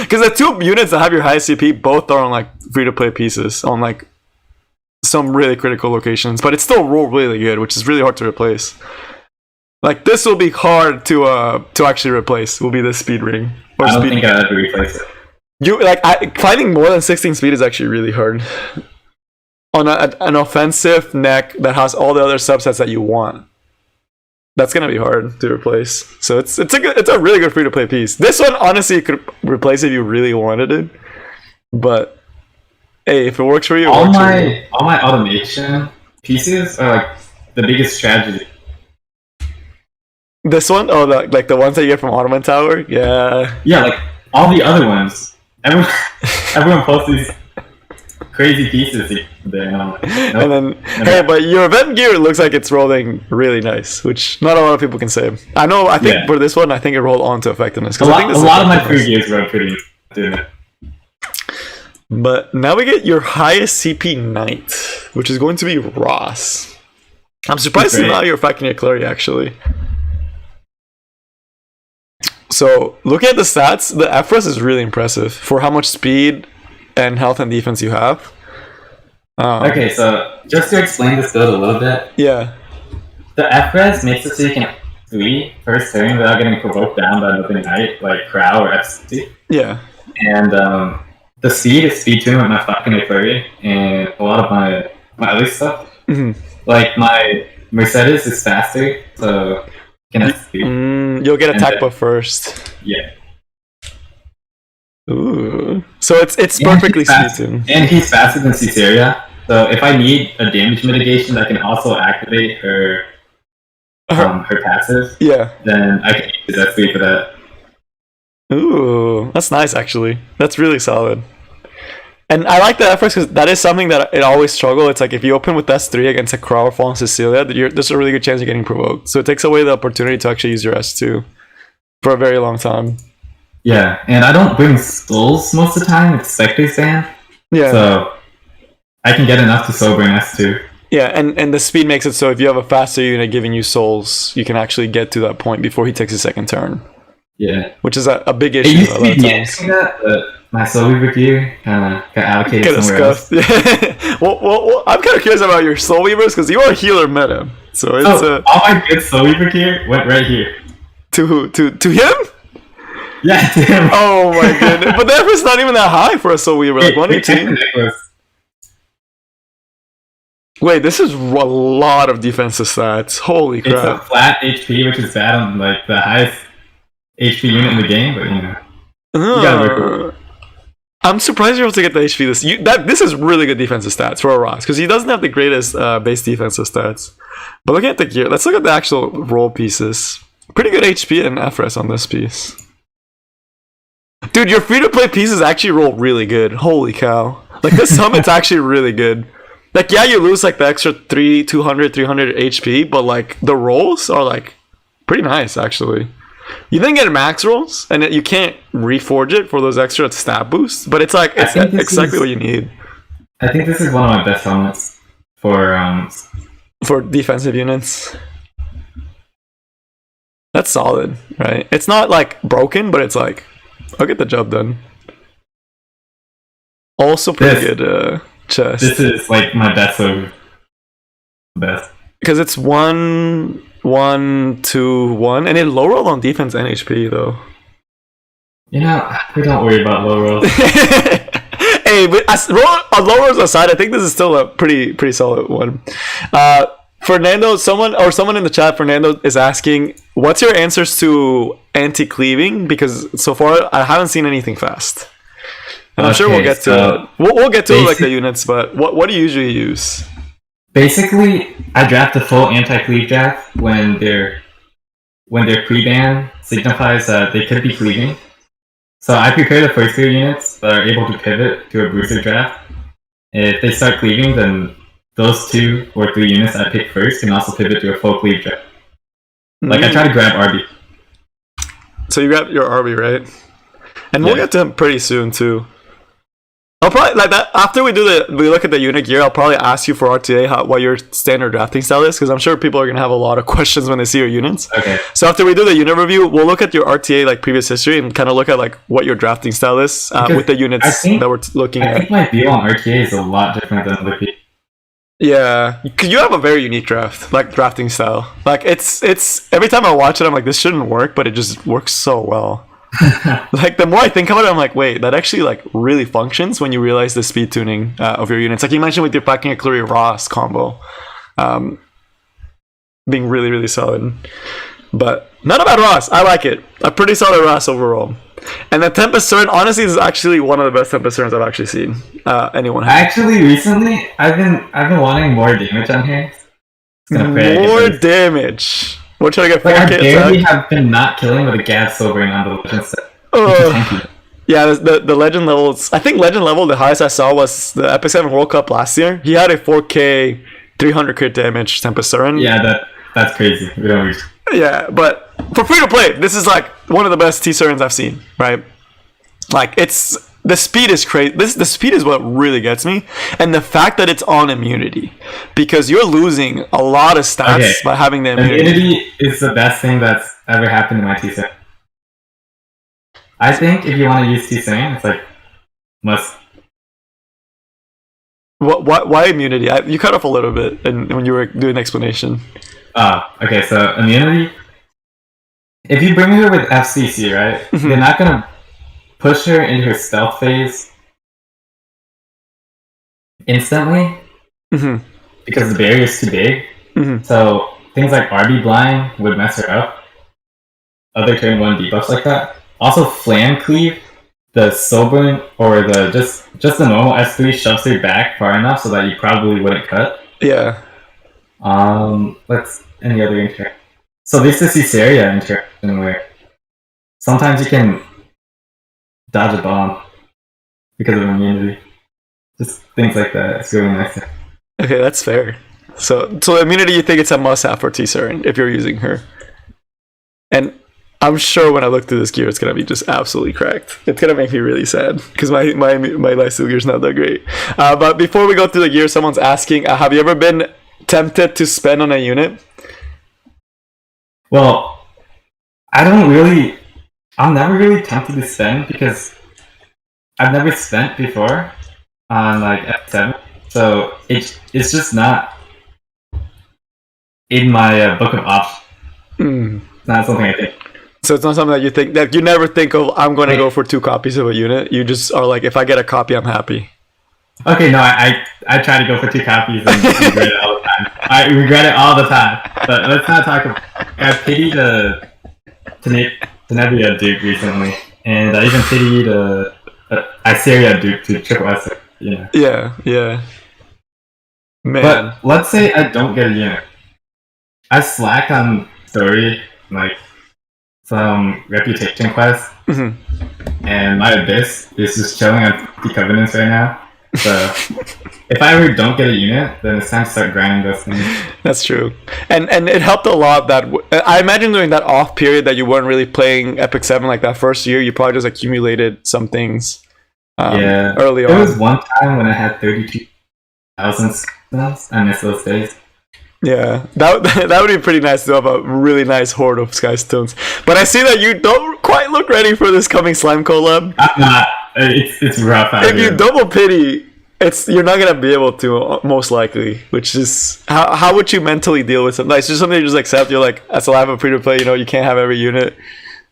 because the two units that have your highest CP both are on like free-to-play pieces on like some really critical locations, but it's still rolled really good, which is really hard to replace. Like this will be hard to actually replace. Will be the speed ring. Or I don't think I'll ever replace it. Finding more than 16 speed is actually really hard on an offensive neck that has all the other subsets that you want. That's gonna be hard to replace. So it's a really good free to play piece. This one honestly you could replace if you really wanted it, but hey, if it works for you, all my automation pieces are like the biggest tragedy. This one, oh, like the ones that you get from Ottoman Tower, yeah. Yeah, like all the other ones. Everyone posts these crazy pieces there. Nope. And then, hey, but your event gear looks like it's rolling really nice, which not a lot of people can say. I think for this one, I think it rolled onto effectiveness. A lot of my free gears roll pretty good. But now we get your highest CP Knight, which is going to be Ross. I'm surprised it's not your Falconeer Clary, actually. So, looking at the stats, the F-Res is really impressive for how much speed and health and defense you have. Okay, so just to explain this build a little bit. Yeah. The F-Res makes it so you can 3 first turn without getting provoked down by another knight, like Crow or FC. Yeah. And the speed is speed 2 with my Falconeer Clary and a lot of my other stuff. Mm-hmm. Like my Mercedes is faster, so you'll get attack buff first. Yeah. Ooh. So it's perfectly suited. And he's faster than Caesarea. So if I need a damage mitigation that can also activate her passive, then I can use that speed for that. Ooh, that's nice actually. That's really solid. And I like the efforts because that is something that it always struggle. It's like if you open with S3 against a Crow or Fallen Cecilia, there's a really good chance you're getting provoked. So it takes away the opportunity to actually use your S2 for a very long time. Yeah, and I don't bring Skulls most of the time. It's Spectre's ban. Yeah. So I can get enough to sober an S2. Yeah, and the speed makes it so if you have a faster unit giving you souls, you can actually get to that point before he takes his second turn. Yeah. Which is a big issue. It used to be that, but my Soul Weaver gear kind of got allocated somewhere else. well, I'm kind of curious about your Soul Weavers because you are HealerM3ta. So it's all my good Soul Weaver gear went right here. To who? To him? Yeah, to him. Oh my goodness. But the effort's not even that high for a Soul Weaver, like 118. Wait, this is a lot of defensive stats. Holy crap. It's a flat HP, which is bad on like the highest HP unit in the game, but you know. You gotta work. I'm surprised you're able to get the HP this is really good defensive stats for a Ross, because he doesn't have the greatest base defensive stats. But looking at the gear, let's look at the actual roll pieces. Pretty good HP and FRS on this piece. Dude, your free-to-play pieces actually roll really good. Holy cow. Like, this summit's actually really good. Like, yeah, you lose, like, the extra 200 HP, but, like, the rolls are, like, pretty nice, actually. You then get max rolls, and you can't reforge it for those extra stat boosts, but it's, like, it's exactly what you need. I think this is one of my best helmets for defensive units. That's solid, right? It's not, like, broken, but it's, like, I'll get the job done. Also pretty good chest. This is like my best of best. Because it's 1, 1, 2, 1, and it low roll on defense and HP though. You know, we don't worry about low rolls. Hey, but low rolls aside, I think this is still a pretty solid one. Fernando, someone in the chat, Fernando is asking, what's your answers to anti-cleaving? Because so far I haven't seen anything fast. And I'm sure we'll get to it. We'll get to like the units, but what do you usually use? Basically, I draft the full anti-cleave draft when their pre-ban signifies that they could be cleaving. So I prepare the first 3 units that are able to pivot to a bruiser draft. If they start cleaving, then those 2 or 3 units I pick first can also pivot to a full cleave draft. Like I try to grab RB. So you grab your RB, right? And we'll get to him pretty soon too. I'll probably like that after we look at the unit gear. I'll probably ask you for RTA what your standard drafting style is, because I'm sure people are gonna have a lot of questions when they see your units. Okay. So after we do the unit review, we'll look at your RTA like previous history and kind of look at like what your drafting style is with the units that we're looking at. I think my view on RTA is a lot different than Lippy. Yeah, because you have a very unique drafting style. Like it's every time I watch it, I'm like, this shouldn't work, but it just works so well. Like the more I think about it, I'm like, wait, that actually like really functions when you realize the speed tuning of your units. Like you mentioned with your packing a Clury Ross combo, being really, really solid. But not a bad Ross. I like it. A pretty solid Ross overall. And the Tempest Turn, honestly, is actually one of the best Tempest Turns I've actually seen anyone have. Actually, recently, I've been wanting more damage on here. More damage. We're trying to get 4K attack. I barely have been not killing with a Gad Sobering on the legend set. Yeah, the legend levels. I think legend level, the highest I saw was the Epic 7 World Cup last year. He had a 4K 300 crit damage Tempest Turn. Yeah, that's crazy. We don't reach. Yeah, but for free to play, this is like one of the best T-Serons I've seen, right? Like the speed is crazy. The speed is what really gets me, and the fact that it's on immunity, because you're losing a lot of stats by having the immunity. Immunity is the best thing that's ever happened to my T-Seron. I think if you want to use T-Seron, it's like must. Why immunity? You cut off a little bit when you were doing the explanation. Okay, so immunity. If you bring her with FCC, right, you're not gonna push her into her stealth phase instantly because the barrier is too big. So things like RB blind would mess her up. Other turn 1 debuffs like that. Also, Flam Cleave, the Sobering or the just the normal S3 shoves her back far enough so that you probably wouldn't cut. Yeah. Let's any other interaction. So this is Caesarea interaction where sometimes you can dodge a bomb because of immunity. Just things like that. It's really nice. Okay, that's fair. So immunity, you think it's a must-have for T-Seron if you're using her. And I'm sure when I look through this gear, it's gonna be just absolutely cracked. It's gonna make me really sad because my lifesteal gear is not that great. But before we go through the gear, someone's asking, have you ever been tempted to spend on a unit? Well, I'm never really tempted to spend because I've never spent before on like F7, so it's just not in my book of options. It's not something I think. So it's not something that you think, that you never think of, I'm going to go for 2 copies of a unit. You just are like, if I get a copy, I'm happy. Okay, no, I try to go for 2 copies and regret it all the time. I regret it all the time. But let's not talk about. I pitied Tenebria Duke recently, and I even pitied Iseria Duke to triple S. Yeah. Man. But let's say I don't get a unit. I slack on story, like some reputation quest, and my Abyss is just chilling on 50 Covenants right now. So if I ever don't get a unit, then it's time to start grinding those things. That's true, and it helped a lot that I imagine during that off period that you weren't really playing Epic 7 like that first year, you probably just accumulated some things. Early on. There was one time when I had 32,000 spells. I miss those days. Yeah, that would be pretty nice to have a really nice horde of Skystones. But I see that you don't quite look ready for this coming Slime collab. I'm not. It's rough. If you double pity, you're not gonna be able to, most likely. Which is how would you mentally deal with something? Like, it's just something you just accept. You're like, that's a life of free to play. You can't have every unit,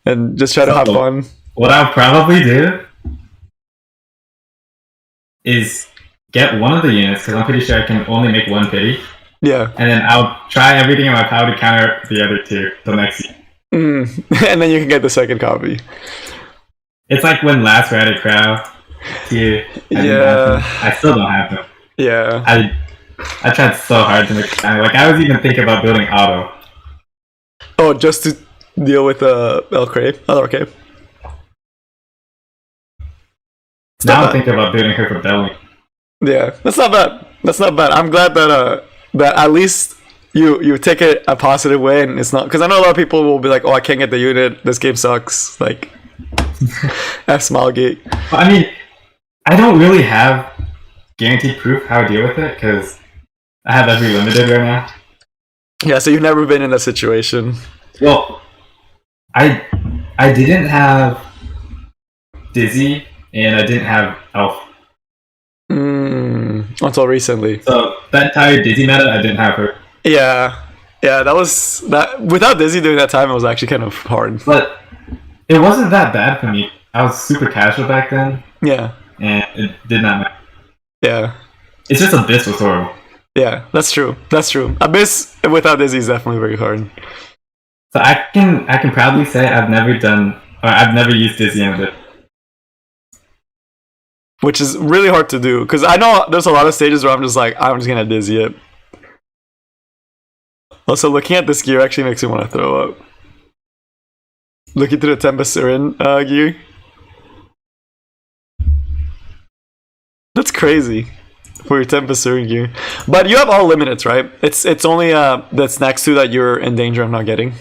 and just try to have fun. What I'll probably do is get one of the units, because I'm pretty sure I can only make 1 pity. Yeah. And then I'll try everything in my power to counter the other 2 till next year. And then you can get the second copy. It's like when last we're at a crowd Q. Yeah. I still don't have them. Yeah. I tried so hard to make it shiny. Like, I was even thinking about building auto. Oh, just to deal with LRK. Now I'm thinking about building her for belly. Yeah, that's not bad. That's not bad. I'm glad that that at least you take it a positive way, and it's not, because I know a lot of people will be like, "Oh, I can't get the unit. This game sucks." Like, F Smilegate. I mean, I don't really have guaranteed proof how to deal with it because I have every limited right now. Yeah, so you've never been in that situation. Well, I didn't have Dizzy and I didn't have Elf. Until recently. So that entire Dizzy meta, I didn't have her. Yeah, that was that. Without Dizzy during that time, it was actually kind of hard. But it wasn't that bad for me. I was super casual back then. Yeah. And it did not matter. Yeah. It's just Abyss was horrible. Yeah, that's true. That's true. Abyss without Dizzy is definitely very hard. So I can proudly say I've never used Dizzy in Abyss. Which is really hard to do, because I know there's a lot of stages where I'm just gonna Dizzy it. Also, looking at this gear actually makes me want to throw up. Looking through the Tempest Siren gear. That's crazy for your Tempest Siren gear. But you have all limits, right? It's only that's next to that you're in danger of not getting.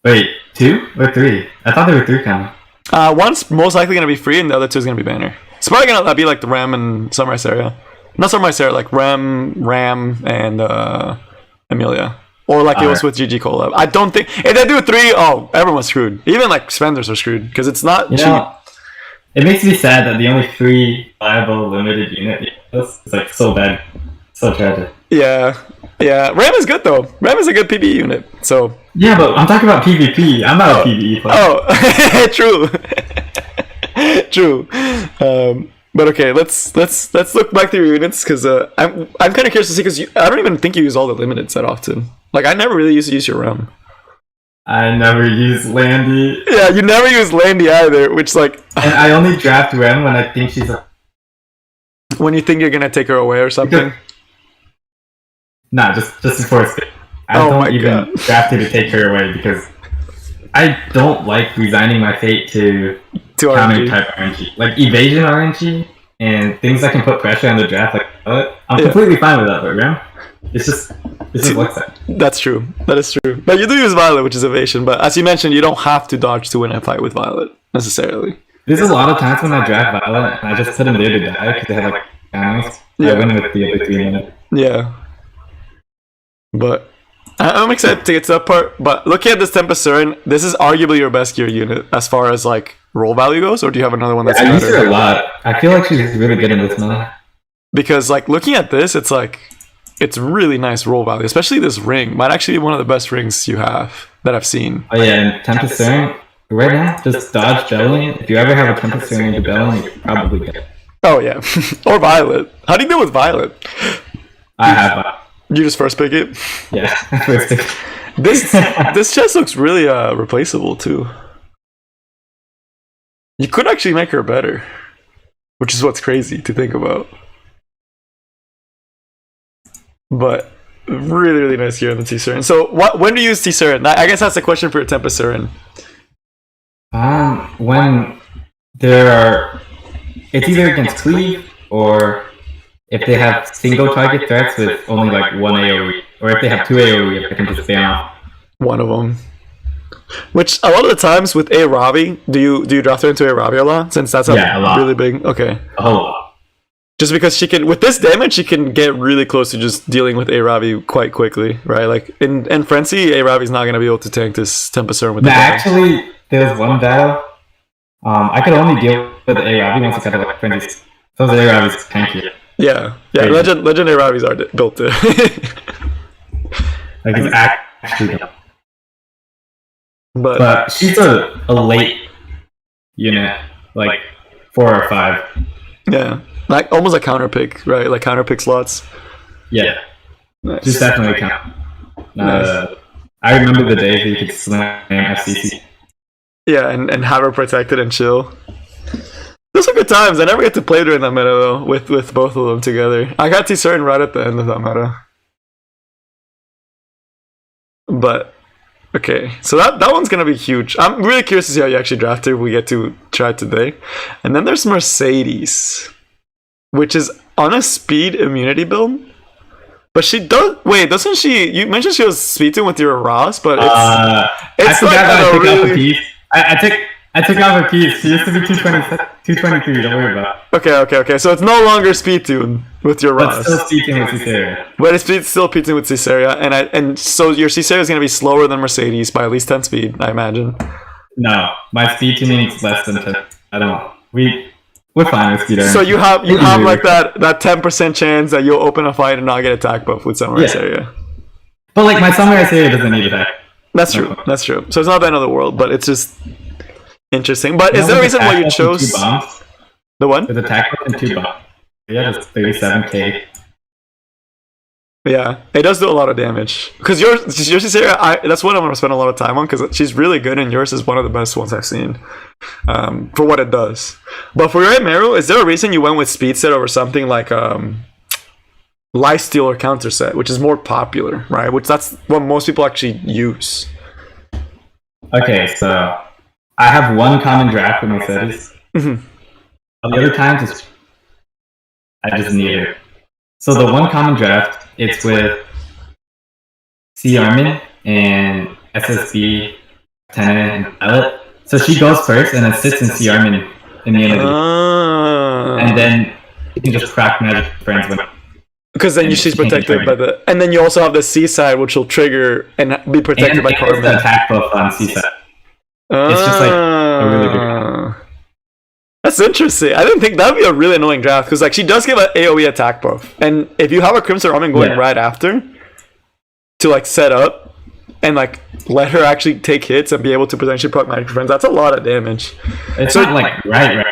Wait, 2 or 3? I thought there were 3 coming. One's most likely going to be free, and the other 2 is going to be banner. It's probably going to be like the Ram and Sunrise area. Not Sunrise area, like Ram, and Amelia. Or like it was with GG Collab. I don't think... If they do 3, everyone's screwed. Even like spenders are screwed, because it's not cheap. It makes me sad that the only 3 viable limited unit is like so bad. So tragic. Yeah. Ram is good, though. Ram is a good PvE unit, so... Yeah, but I'm talking about PvP. I'm not a PvE player. Oh, true. But okay, let's look back through your units, because I'm kind of curious to see, because I don't even think you use all the limiteds that often. Like, I never really used to use your Ram. I never use Landy. Yeah, you never use Landy either, which like... And I only draft Ram when I think she's a... When you think you're gonna take her away or something? Nah, just before it's... I don't even draft her to take her away, because I don't like resigning my fate to counter-type RNG. Like, evasion RNG and things that can put pressure on the draft, like, I'm completely fine with that, but Ram, it's just looks like. That's true. That is true. But you do use Violet, which is evasion, but as you mentioned, you don't have to dodge to win a fight with Violet, necessarily. There's a lot of times when I draft Violet, and I just put them there to die, because they have, like, counters. I win with the other 3 minutes. Yeah. But... I'm excited to get to that part, but looking at this Tempest Siren, this is arguably your best gear unit as far as like roll value goes, or do you have another one that's better? I use her a lot. I feel like she's really good in this meta. Because like looking at this, it's really nice roll value, especially this ring. Might actually be one of the best rings you have that I've seen. Oh yeah, and Tempest Siren, right now, just dodge Belling. If you ever have a Tempest Siren into Belling, you probably get it. Oh yeah, or Violet. How do you deal with Violet? I have Violet. You just first pick it? Yeah, first pick. This chest looks really replaceable too. You could actually make her better, which is what's crazy to think about. But really, really nice gear on the T-Siren. So when do you use T-Siren? I guess that's a question for your Tempest Siren. When there are... It's either against Cleave or... If they have single target threats with only like 1 AoE, or if they have 2 AoE, if they can just spam off one of them. Which a lot of the times with A Ravi, do you draft her into A Ravi a lot? Since that's a lot. Really big. Okay. A whole lot. Just because she can, with this damage, she can get really close to just dealing with A Ravi quite quickly, right? Like in Frenzy, A Ravi's not gonna be able to tank this Tempest Siren with. Actually, there was one battle. I could only deal with A Ravi once I got like Frenzy. So the A Ravi's tanky. Yeah. Legend Ravis are built to. Like it's actually dumb. But she's a late unit, like 4 or 5. Yeah, like almost a counter pick, right? Like counter pick slots. Yeah, nice. Just definitely count. Nice. I remember the days that you could slam FCC. Yeah, and have her protected and chill. Those are good times. I never get to play during that meta though, with both of them together. I got T-Certain right at the end of that meta. But okay, so that one's gonna be huge. I'm really curious to see how you actually draft her. We get to try it today. And then there's Mercedes, which is on a speed immunity build. But she does. Wait, doesn't she? You mentioned she was speed tuned with your Ross, but it's like I took off a piece. I took off a piece. She used to be 223. Don't worry about it. Okay. So it's no longer speed tuned with your Ross. But still speed tuned with Caesarea. But it's still speed tuned with Caesarea, and so your Caesarea is going to be slower than Mercedes by at least 10 speed, I imagine. No, my speed tuning is less than 10. I don't. We're fine with speed. So you have like that 10% chance that you'll open a fight and not get attack buff with Samurai Area. But like my Samurai Area doesn't need attack. That's true. That's true. So it's not the end of the world, but it's just interesting. But is there a reason why you chose the one? With attack buff and 2 buffs. Yeah, just 37k. Yeah, it does do a lot of damage. Because yours, that's what I'm going to spend a lot of time on, because she's really good, and yours is one of the best ones I've seen for what it does. But for your Meru, is there a reason you went with Speed Set over something like Lifesteal or Counter Set, which is more popular, right? Which that's what most people actually use. Okay, so I have one common draft with Mercedes. The other times, I just need it. So the one common draft, it's with C. Armin and SSB, Tenant, and Pilot. So she goes first and then sits in C. Armin in the end of the game. And then you can just crack magic friends with. Because then she's protected by the... And then you also have the C side, which will trigger and be protected by Carmen. And the attack buff on C side. It's just like a really good... That's interesting. I didn't think that would be a really annoying draft, because like she does give an AoE attack buff, and if you have a Crimson Armin going right after to like set up and like let her actually take hits and be able to potentially proc magic friends, that's a lot of damage. It's not like right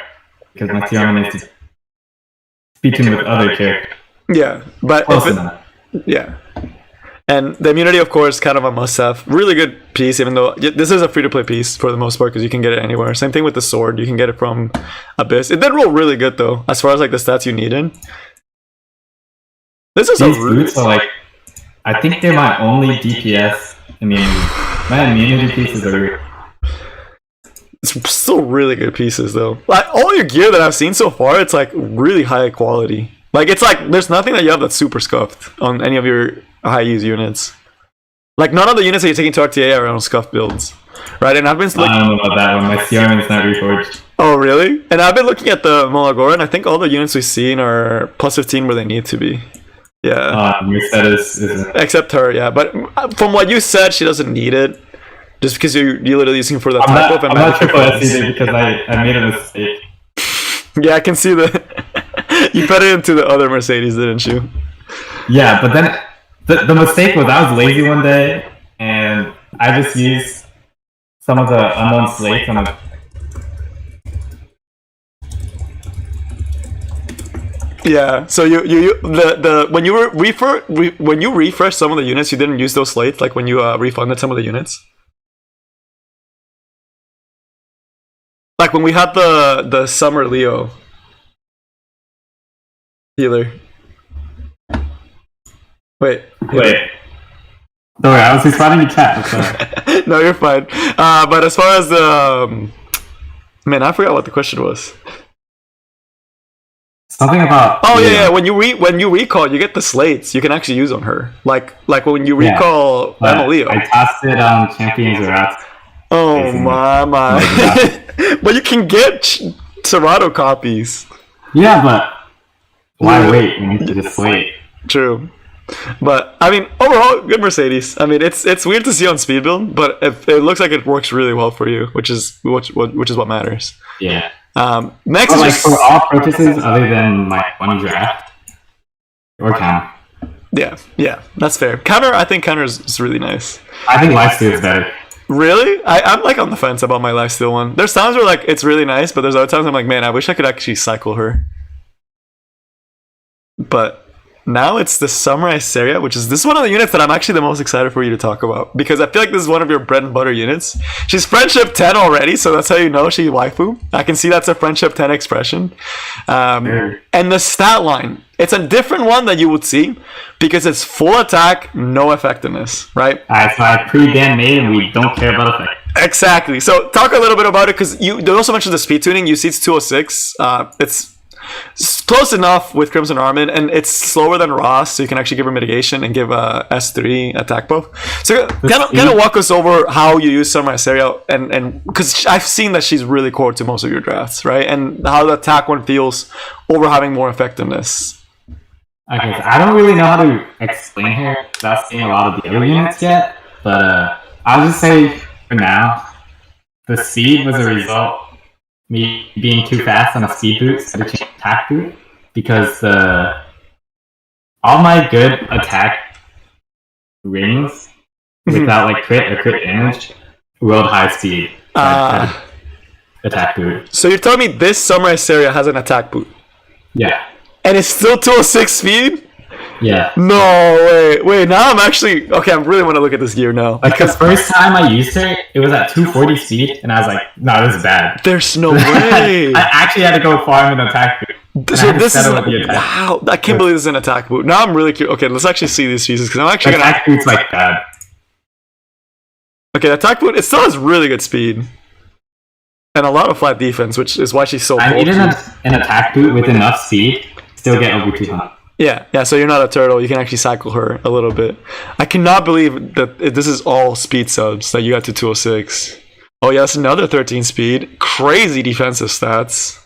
because my Armin is to speak to me with other characters. Yeah, but and the immunity, of course, kind of a must-have. Really good piece, even though this is a free-to-play piece for the most part, because you can get it anywhere. Same thing with the sword. You can get it from Abyss. It did roll really good, though, as far as like the stats you needed. This is These boots are like... I think they're my only DPS immunity. My immunity pieces are weird. It's still really good pieces, though. Like, all your gear that I've seen so far, it's like really high quality. Like, it's like, there's nothing that you have that's super scuffed on any of your high-use units. Like, none of the units that you're taking to RTA are on scuffed builds. Right? And I've been looking... I don't know about that one. My CRM is not reforged. Oh, really? And I've been looking at the Molagora, and I think all the units we've seen are plus 15 where they need to be. Yeah. Mercedes isn't. Except her, yeah. But from what you said, she doesn't need it. Just because you're literally using for the type of... I'm not triple SC because I made a mistake. Yeah, I can see that. You put it into the other Mercedes, didn't you? Yeah, but then the mistake was I was lazy one day and I just used some of the unknown slates on a... Yeah, so when you refresh some of the units, you didn't use those slates, like when you refunded some of the units. Like when we had the Summer Leo healer. Wait. Don't worry, I was responding to chat. No, you're fine. But as far as the... man, I forgot what the question was. Something about... Oh, yeah. When you recall, you get the slates you can actually use on her. Like when you recall Leo. I tossed it on Champions Wrath. Oh, my. But you can get Serato copies. Yeah, but... why wait when you can just wait? True. But I mean, overall, good Mercedes. I mean, it's weird to see on speed build, but it looks like it works really well for you, which is what matters. Yeah. Next, but like for all purposes other than my one draft or counter. Yeah, that's fair. Counter, I think counter is really nice. I think lifesteal is better. Really? I'm like on the fence about my lifesteal one. There's times where like it's really nice, but there's other times I'm like, man, I wish I could actually cycle her. But now it's the Samurai Seria, which is this is one of the units that I'm actually the most excited for you to talk about because I feel like this is one of your bread and butter units. She's friendship 10 already, so that's how you know she's waifu. I can see that's a friendship 10 expression. And the stat line, it's a different one that you would see because it's full attack, no effectiveness, right? Alright, so I pre-ban made and we don't care about effect. Exactly. So talk a little bit about it because you also mentioned the speed tuning. You see it's 206. It's close enough with Crimson Armin, and it's slower than Ross, so you can actually give her mitigation and give S3 attack buff. So kind of walk us over how you use Samurai Seria, and because I've seen that she's really core to most of your drafts, right? And how the attack one feels over having more effectiveness. Okay, so I don't really know how to explain her without seeing a lot of the other units yet, but I'll just say for now, the speed was a result me being too fast on a speed boot instead of attack boot, because all my good attack rings without like crit or crit damage rolled high speed attack boot. So you're telling me this Samurai Seria has an attack boot? Yeah. And it's still 206 speed? Yeah. No, wait. Now I'm actually okay. I really want to look at this gear now. Like the first time I used her, it was at 240 speed, and I was like, "No, this is bad." There's no way. I actually had to go farm an attack boot. So this is wow. I can't believe this is an attack boot. Now I'm really curious. Okay, let's actually see these pieces because I'm actually gonna. Attack boot's like bad. Okay, attack boot. It still has really good speed and a lot of flat defense, which is why she's so. I needed an attack boot with enough speed to still get over 200. Yeah, so you're not a turtle. You can actually cycle her a little bit. I cannot believe that this is all speed subs that you got to 206. Oh, yeah, that's another 13 speed. Crazy defensive stats.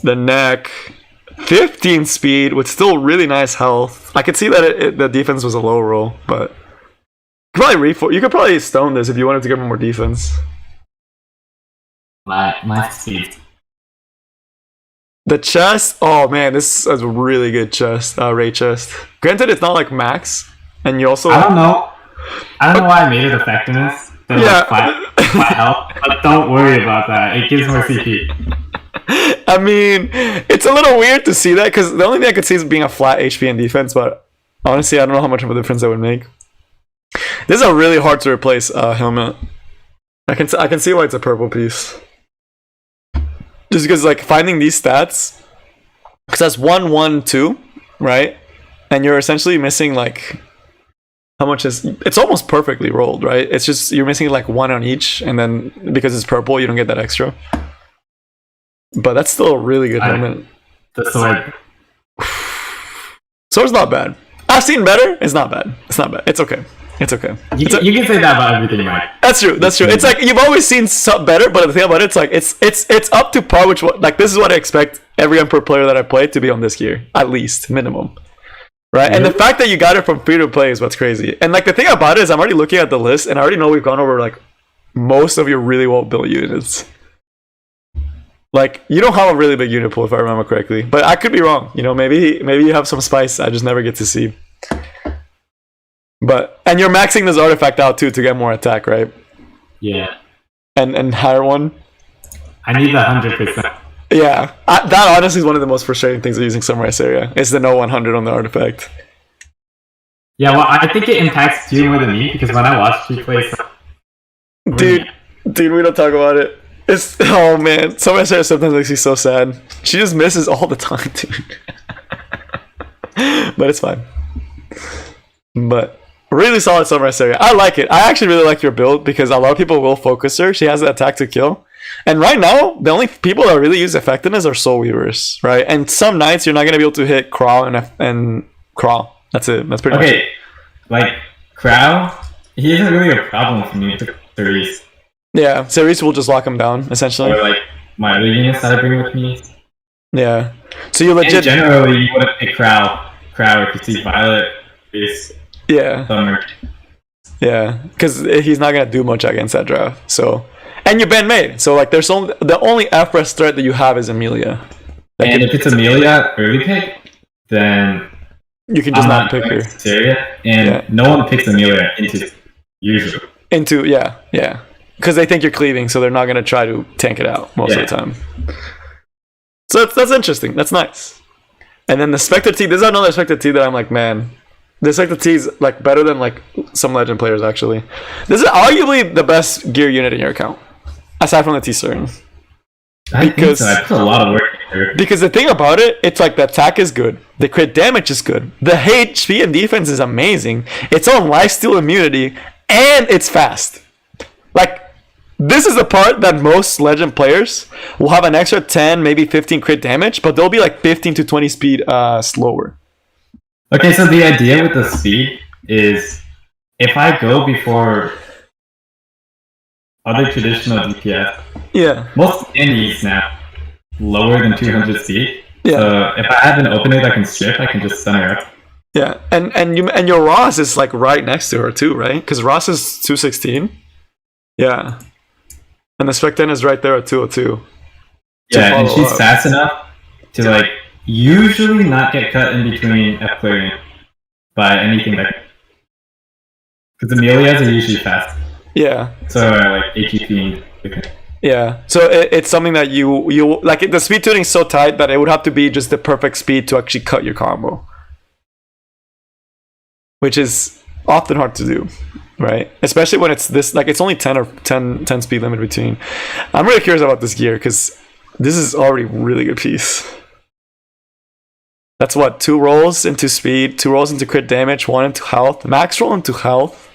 The neck, 15 speed with still really nice health. I could see that the defense was a low roll, but you could probably stone this if you wanted to give him more defense. My speed. The chest, oh man, this is a really good chest, Ray chest. Granted, it's not like max, and you also. I don't know why I made it effectiveness. Yeah. Flat health, but don't worry about that. It gives more CP. I mean, it's a little weird to see that because the only thing I could see is being a flat HP and defense, but honestly, I don't know how much of a difference that would make. This is a really hard to replace helmet. I can see why it's a purple piece. Just because, like, finding these stats, because that's 1, 1, 2, right? And you're essentially missing, like, how much is... It's almost perfectly rolled, right? It's just, you're missing, like, 1 on each, and then, because it's purple, you don't get that extra. But that's still a really good helmet. The sword. Sword's not bad. I've seen better. It's not bad. It's not bad. It's okay. It's okay. You can say that about everything, Mike. That's true. It's like you've always seen some better, but the thing about it's like it's up to par. Like this is what I expect every Emperor player that I play to be on this gear, at least minimum, right? Mm-hmm. And the fact that you got it from free to play is what's crazy. And like the thing about it is, I'm already looking at the list, and I already know we've gone over like most of your really well built units. Like you don't have a really big unit pool if I remember correctly, but I could be wrong. You know, maybe you have some spice I just never get to see. And you're maxing this artifact out too to get more attack, right? Yeah. And higher one. I need the 100%. Yeah, that honestly is one of the most frustrating things of using Samurai Seria. Is the no 100 on the artifact. Yeah, well, I think it impacts you more than me because when I watch you play, dude, we don't talk about it. Oh man, Samurai Seria sometimes makes me so sad. She just misses all the time, dude. But it's fine. But really solid Samurai Seria. I like it. I actually really like your build because a lot of people will focus her. She has the attack to kill. And right now, the only people that really use effectiveness are Soul Weavers, right? And some nights you're not going to be able to hit Crow and Crow. That's it. That's pretty much it. Like, Crow, he isn't really a problem for me to Cerise. Yeah, Cerise will just lock him down, essentially. Or like, my other units that I bring with me. Yeah. So you legit... And generally, you wouldn't pick Crow if you see Violet is... Yeah. Summer. Yeah, because he's not gonna do much against that draft. So, and you're bandmade. So like, the only FRS threat that you have is Amelia. And if it's Amelia early pick, then you can just not pick her. Seria, and no one picks Amelia usually. Yeah, because they think you're cleaving, so they're not gonna try to tank it out most of the time. So that's interesting. That's nice. And then the Spectre T, this is another Spectre T that I'm like, man, this Spectre T is like better than like some Legend players actually. This is arguably the best gear unit in your account, aside from the T-Certain. I think so. I put a lot of work here. Because the thing about it, it's like the attack is good, the crit damage is good, the HP and defense is amazing, it's on lifesteal immunity, and it's fast. Like, this is the part that most Legend players will have an extra 10, maybe 15 crit damage, but they'll be like 15 to 20 speed slower. Okay, so the idea with the speed is if I go before other traditional DPS, most indies now lower than 200 speed. Yeah. So if I have an opener that can strip, I can just stun her up. Yeah, and your Ross is like right next to her too, right? Because Ross is 216. Yeah. And the Spectre is right there at 202. Yeah, and she's fast enough to like usually not get cut in between F clearing by anything that. Because Amelia's are usually fast. Yeah. So like HEP. Yeah. So it's something that you like. The speed tuning is so tight that it would have to be just the perfect speed to actually cut your combo, which is often hard to do. Right, especially when it's this, like it's only 10 speed limit between. I'm really curious about this gear because this is already a really good piece. That's what, 2 rolls into speed, 2 rolls into crit damage, 1 into health, max roll into health.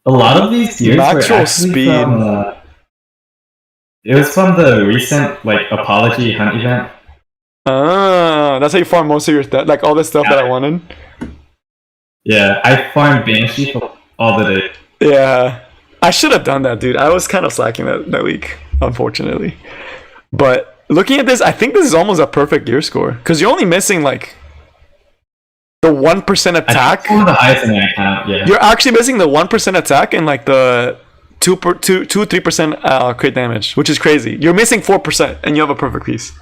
A lot of these gears max roll speed. It was from the recent like Apology Hunt event. That's how you farm most of your stuff, like all the stuff that I wanted. Yeah, I farmed Banshee for all the day. Yeah, I should have done that, dude. I was kind of slacking that week, unfortunately. But looking at this, I think this is almost a perfect gear score because you're only missing like the 1% attack. I think the highest in my account. Yeah, you're actually missing the 1% attack and like the 3% crit damage, which is crazy. You're missing 4%, and you have a perfect piece.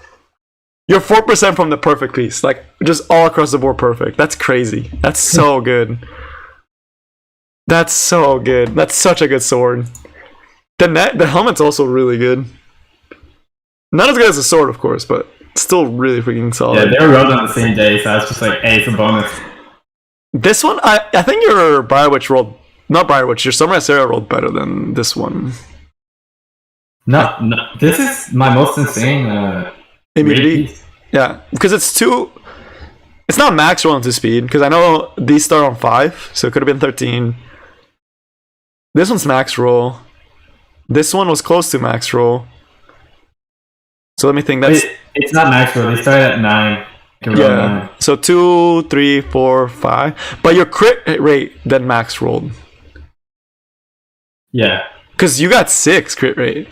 You're 4% from the perfect piece, like just all across the board perfect. That's crazy. That's so good. That's so good. That's such a good sword. The helmet's also really good. Not as good as the sword, of course, but still really freaking solid. Yeah, they were rolled on the same day, so I was just like, hey, it's a bonus. This one, I think your Briar Witch rolled, not Briar Witch, your Samurai Sarah rolled better than this one. No, this is my most insane immunity. Yeah, because it's not max roll into speed, because I know these start on 5, so it could have been 13. This one's max roll. This one was close to max roll. So let me think. It's not max roll. They start at 9. Yeah. 9. So 2, 3, 4, 5. But your crit rate then max rolled. Yeah. Because you got 6 crit rate.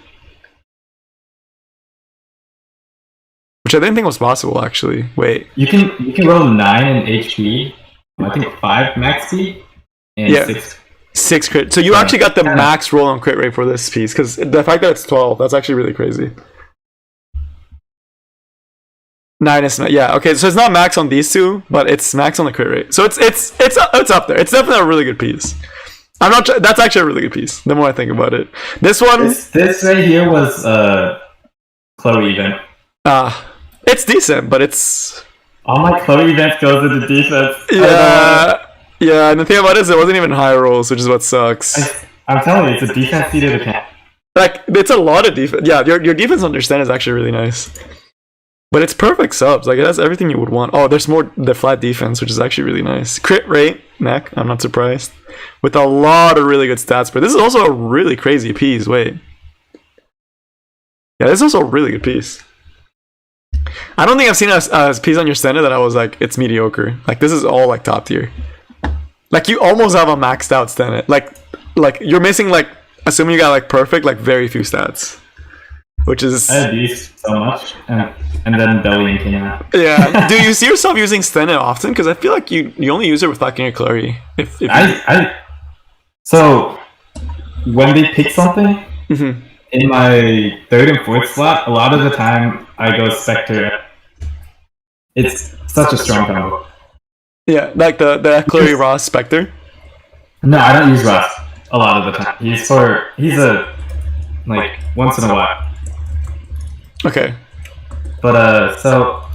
Which I didn't think was possible, actually. Wait. You can roll 9 in HP. I think 5 max speed. And 6 crit. So you actually got the max roll on crit rate for this piece. Because the fact that it's 12, that's actually really crazy. 9 is not, yeah, okay, so it's not max on these two, but it's max on the crit rate. So it's up there. It's definitely a really good piece. That's actually a really good piece, the more I think about it. This one... This right here was Chloe event. It's decent, but it's... All my Chloe events go to the defense. Yeah, and the thing about it is it wasn't even high rolls, which is what sucks. I'm telling you, it's a defense seated account. Like, it's a lot of defense. Yeah, your defense on understand is actually really nice. But it's perfect subs. Like, it has everything you would want. Oh, there's more the flat defense, which is actually really nice. Crit rate, neck, I'm not surprised. With a lot of really good stats. But this is also a really crazy piece. Wait. Yeah, this is also a really good piece. I don't think I've seen a piece on your standard that I was like, it's mediocre. Like, this is all like top tier. Like, you almost have a maxed out standard. Like you're missing like, assuming you got like perfect, like very few stats. Which is... I had these so much, and then Belly came out. Yeah. Do you see yourself using Stennet often? Because I feel like you only use it with fucking your Clary. So, when they pick something, in my 3rd and 4th slot, a lot of the time I go Spectre. It's such a strong combo. Yeah, like the Clary Ross Spectre? No, I don't use Ross a lot of the time. He's a, like, once in a while. Okay. But, so,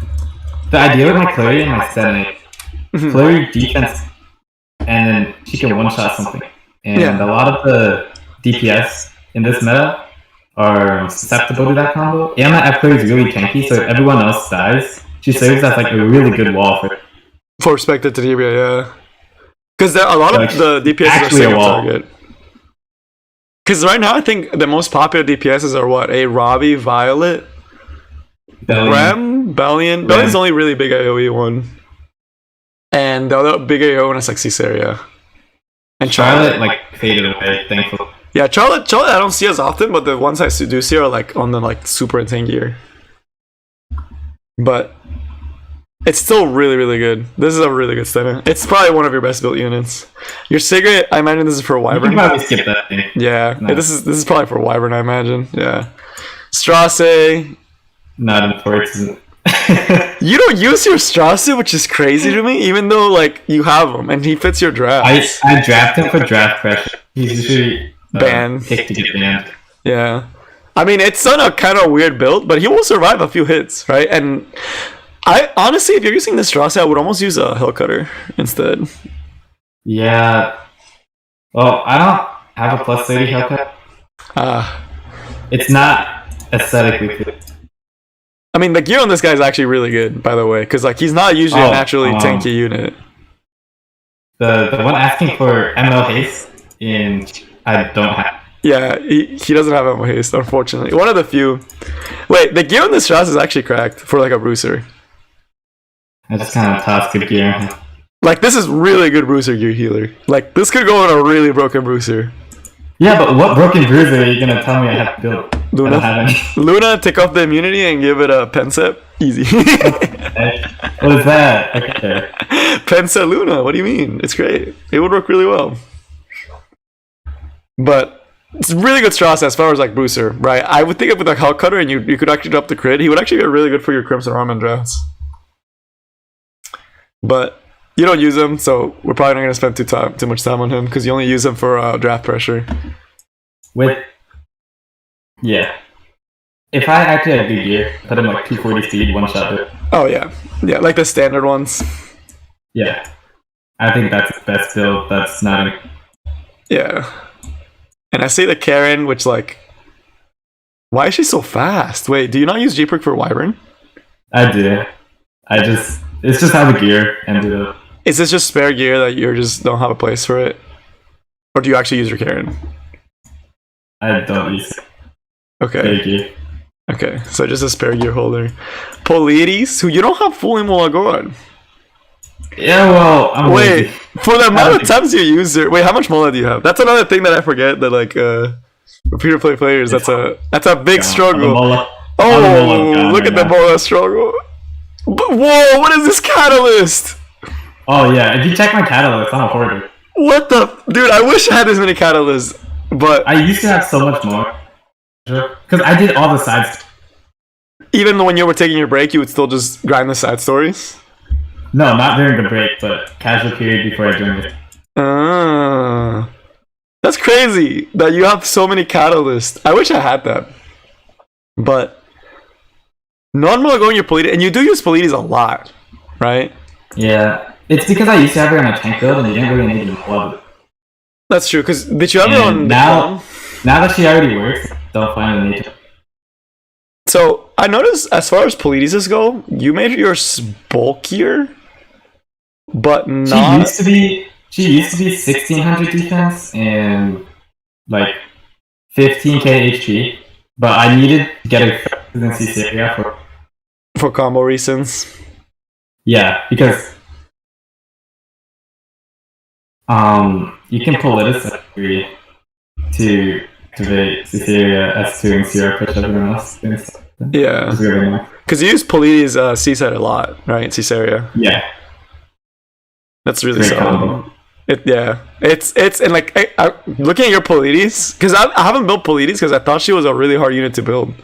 the idea with my Clary and my setting, Clary defense, and then she can one-shot something. And a lot of the DPS in this meta are susceptible to that combo. And my F Clary is really tanky, so if everyone else dies, she serves as like a really good wall for Spectre to Tibia, yeah. Because there are a lot of the DPS are single target. Because right now I think the most popular DPSs are what? A Robbie, Violet, Rem, Bellion. Bellion's the only really big AoE one. And the other big AoE one is like Caesarea. And Charlotte like faded away, thankfully. Yeah, Charlotte I don't see as often, but the ones I do see are like on the like super insane gear. But it's still really, really good. This is a really good stunner. It's probably one of your best built units. Your Sigrid, I imagine this is for Wyvern. You can probably skip that thing. Yeah, no. This is probably for Wyvern, I imagine. Yeah. Strasse. Not important. You don't use your Strasse, which is crazy to me, even though like you have him and he fits your draft. I draft him for draft pressure. He's usually banned. Picked to get banned. Yeah. I mean, it's on a kind of weird build, but he will survive a few hits, right? And I honestly, if you're using the Strasse, I would almost use a Hill Cutter instead. Yeah. Well, I don't have a plus 30 Hill Cutter. It's not aesthetically good. I mean, the gear on this guy is actually really good, by the way, because like he's not usually a naturally tanky unit. The one asking for ML haste I don't have. Yeah, he doesn't have ML haste, unfortunately. One of the few. Wait, the gear on this Strasse is actually cracked for like a Bruiser. I just kind of tossed good gear. Like this is really good Bruiser gear healer. Like this could go in a really broken Bruiser. Yeah, but what broken Bruiser are you gonna tell me I have to build? Luna, I don't have any. Luna, take off the immunity and give it a Pensep. Easy. What is that? Okay. Pensa Luna, what do you mean? It's great. It would work really well. But it's really good Strasse as far as like Bruiser, right? I would think of with a Hell Cutter and you could actually drop the crit. He would actually get really good for your Crimson Armament drafts. But you don't use him, so we're probably not going to spend too much time on him because you only use him for draft pressure. Yeah. If I actually had good gear, put him like 240 speed, one shot. Oh yeah. Yeah, like the standard ones. Yeah. I think that's the best build. That's not a... Yeah. And I see the Karen, which like... Why is she so fast? Wait, do you not use G-Perk for Wyvern? I do. It's just how the gear ended up. Is this just spare gear that you just don't have a place for it? Or do you actually use your Karen? I don't use it. Okay. Okay, so just a spare gear holder. Polides, who you don't have full Imolagor. Yeah, well, I'm wait, lazy. For the amount of times you use it, wait, how much Mola do you have? That's another thing that I forget. That like for free-to-play players, that's a big struggle. Oh, look at the Mola struggle. But, whoa, what is this catalyst? Oh yeah, if you check my catalyst, I'm a hoarder. What the dude? I wish I had this many catalysts, but I used to have so much more. Because I did all the sides. Even when you were taking your break, you would still just grind the side stories? No, not during the break, but casual period before I joined it. That's crazy that you have so many catalysts. I wish I had that. But normally going your Polides, and you do use Polides a lot, right? Yeah. It's because I used to have her on a tank build and you didn't really need to love it. That's true, because did you have it on now that she already works, don't find the need to. So I noticed as far as Polides go, you made yours bulkier, but not. She used to be 1600 defense and like 15k HP, but I needed to get her in Caesarea for combo reasons. Yeah, because you can pull it as free to activate Caesarea S2 and CR push everyone else. Yeah, because you use Polides C-side a lot, right? Caesarea. Yeah, that's really solid. It's and like I looking at your Polides, because I haven't built Polides because I thought she was a really hard unit to build.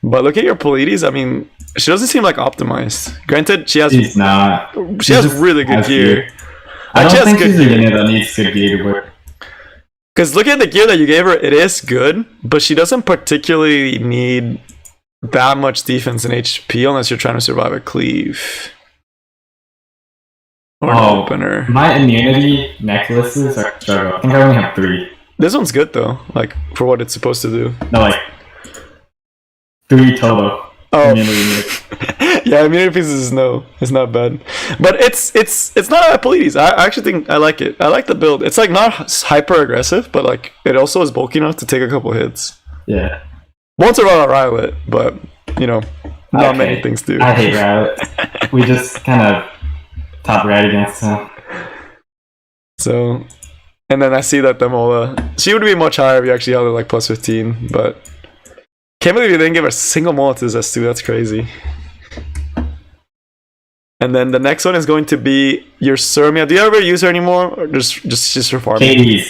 But look at your Polides. I mean, she doesn't seem like optimized. Granted, she has. She's not. She has really good gear. I don't think she's a unit that needs good gear to work. Because look at the gear that you gave her, it is good, but she doesn't particularly need that much defense and HP unless you're trying to survive a cleave. Or an opener. My immunity necklaces are struggle. I think I only have 3. This one's good though, like for what it's supposed to do. No, like 3 total. Oh, yeah, immunity pieces it's not bad, but it's not a Polides. I actually think I like it. I like the build. It's like not hyper aggressive, but like it also is bulky enough to take a couple hits. Yeah. Won't survive a Riot, but you know, not many things do. I hate Riot. We just kind of top right against him. So, and then I see that Demola, she would be much higher if you actually held it like plus 15, but can't believe you didn't give her a single mullet to this S2. That's crazy. And then the next one is going to be your Surmia. Do you ever use her anymore, or just for farming?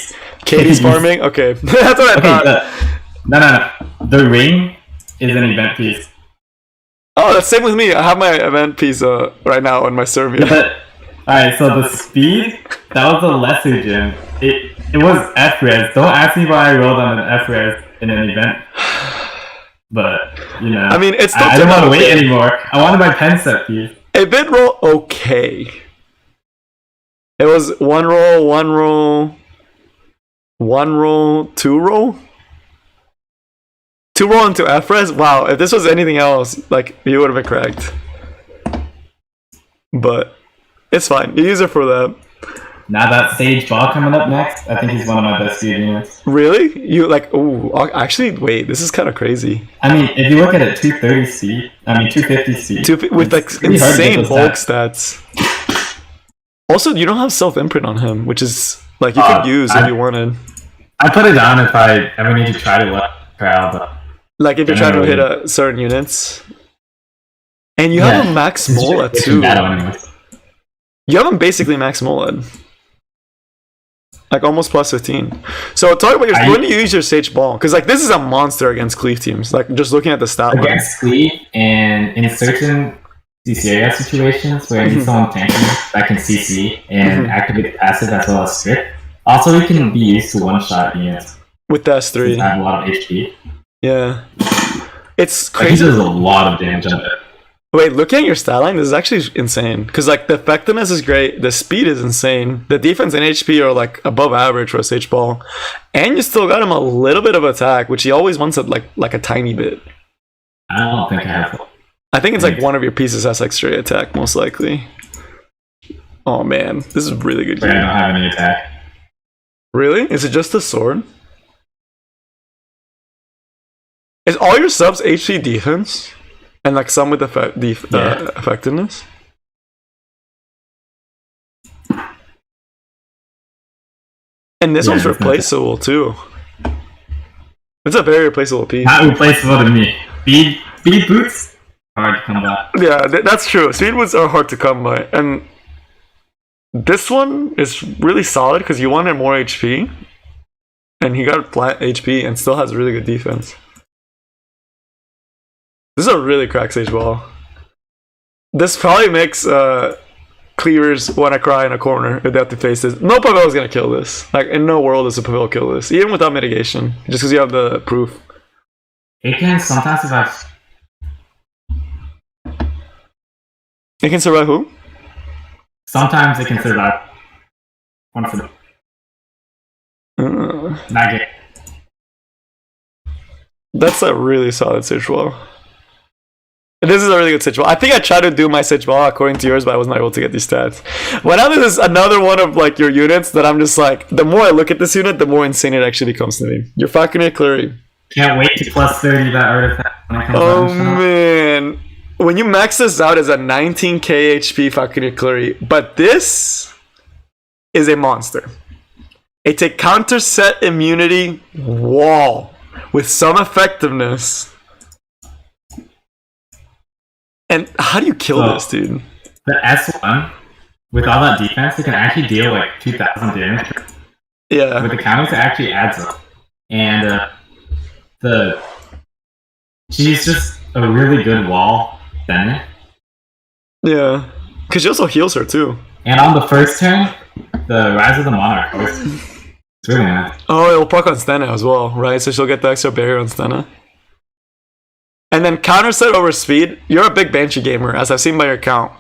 Katie's farming. Okay, that's what I thought. No. The ring is an event piece. Oh, that's same with me. I have my event piece right now on my Surmia. Yeah, alright, so the speed, that was a lesser gem. It was F-res. Don't ask me why I rolled on an F-res in an event. But, you know, I mean, it's I don't want to wait anymore. I wanted my pen set piece. It did roll okay. It was 1 roll, 1 roll, 1 roll, 2 roll? 2 roll into F-res? Wow, if this was anything else, like, you would have been correct. But it's fine. You use it for that. Now that Sage Ball coming up next, I think he's one of my best speed units. Really? You like? Oh, actually, wait. This is kind of crazy. I mean, if you look at it, 230 speed. I mean, 250 speed. With like insane bulk stats. Also, you don't have self imprint on him, which is like you could use if you wanted. I put it on if I ever need to try to let crowd. Like if you're trying to hit a certain units. And you have a max mullet too. You have him basically max mullet. Like almost plus 15. So talk about when do you use your Sage Ball? Because like this is a monster against cleave teams. Like just looking at the stat line. Against cleave and in certain CCAS situations where you need someone tanky that can CC and activate the passive as well as strip. Also, we can be used to one-shot units. With the S3. I have a lot of HP. Yeah. It's crazy. Like, he does a lot of damage on it. Wait, looking at your stat line, this is actually insane. Because like the effectiveness is great, the speed is insane, the defense and HP are like above average for a Sage Ball, and you still got him a little bit of attack, which he always wants at like a tiny bit. I don't think I have. I think it's like one of your pieces has like straight attack, most likely. Oh man, this is really good. I don't have any attack. Really? Is it just a sword? Is all your subs HP defense? And like some with effectiveness? And this one's replaceable too. It's a very replaceable piece. Not replaceable to me. Speed boots? Hard to come by. Yeah, that's true. Speed boots are hard to come by. And this one is really solid because you wanted more HP. And he got flat HP and still has really good defense. This is a really cracked Sage Ball. This probably makes cleavers want to cry in a corner if they have to face this. No Pavel is going to kill this. Like, in no world does a Pavel kill this. Even without mitigation. Just because you have the proof. It can sometimes survive. It can survive who? Sometimes it can survive. One for them. Not good. That's a really solid Sage Ball. This is a really good Sage Ball. I think I tried to do my Sage Ball according to yours, but I was not able to get these stats. But now this is another one of like your units that I'm just like, the more I look at this unit, the more insane it actually becomes to me. You're Falconeer Clary. Can't wait to plus 30 that artifact when it comes out. Oh man. When you max this out as a 19k HP Falconeer Clary, but this is a monster. It take counter set immunity wall with some effectiveness. And how do you kill this, dude? The S1, with all that defense, it can actually deal like 2,000 damage. Yeah. With the counters, it actually adds up. And she's just a really good wall defender. Yeah. Because she also heals her, too. And on the first turn, the Rise of the Monarch. It's really nice. Oh, it'll proc on Stena as well, right? So she'll get the extra barrier on Stena. And then counter set over speed. You're a big Banshee gamer, as I've seen by your account.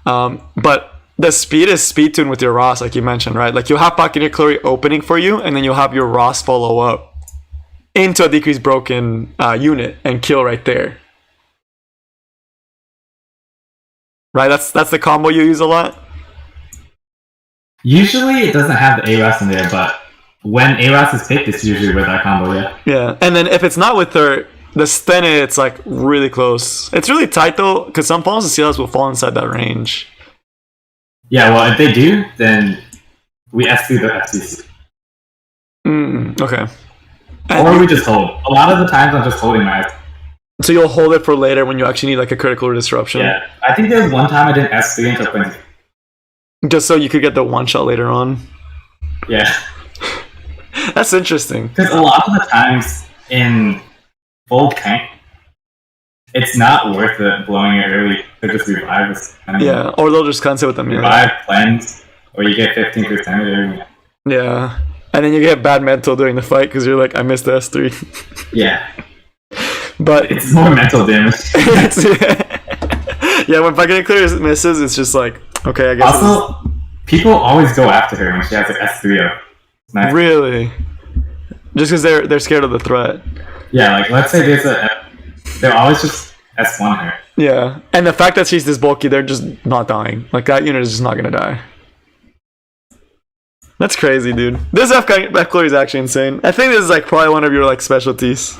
But the speed is speed tuned with your Ross, like you mentioned, right? Like you'll have Buccaneer Cleary opening for you, and then you'll have your Ross follow up into a decreased broken unit and kill right there. Right, that's the combo you use a lot. Usually it doesn't have the ARAS in there, but when ARAS is picked, it's usually with that combo, yeah. Yeah, and then if it's not with her, the Stene, it's like really close. It's really tight though, because some pawns and CLS will fall inside that range. Yeah, well, if they do, then we S2 the FCC. Okay. Or we just hold. A lot of the times I'm just holding my... So you'll hold it for later when you actually need like a critical disruption? Yeah. I think there was one time I didn't S3 until 20. Just so you could get the one shot later on? Yeah. That's interesting. Because a lot of the times in full tank, it's not worth it blowing it early to just revive us. Yeah, or they'll just cancel with them. Revive, cleanse, or you get 15% of it. Yeah, and then you get bad mental during the fight because you're like, I missed the S3. Yeah. But it's more mental damage. Yeah, when Buccaneer Cleary misses, it's just like, okay, I guess. Also, people always go after her when she has an S3. Nice. Really? Just because they're scared of the threat. Yeah, like let's say they're always just S1 her. Yeah, and the fact that she's this bulky, they're just not dying. Like that unit is just not gonna die. That's crazy, dude. This F Cleary is actually insane. I think this is like probably one of your like specialties.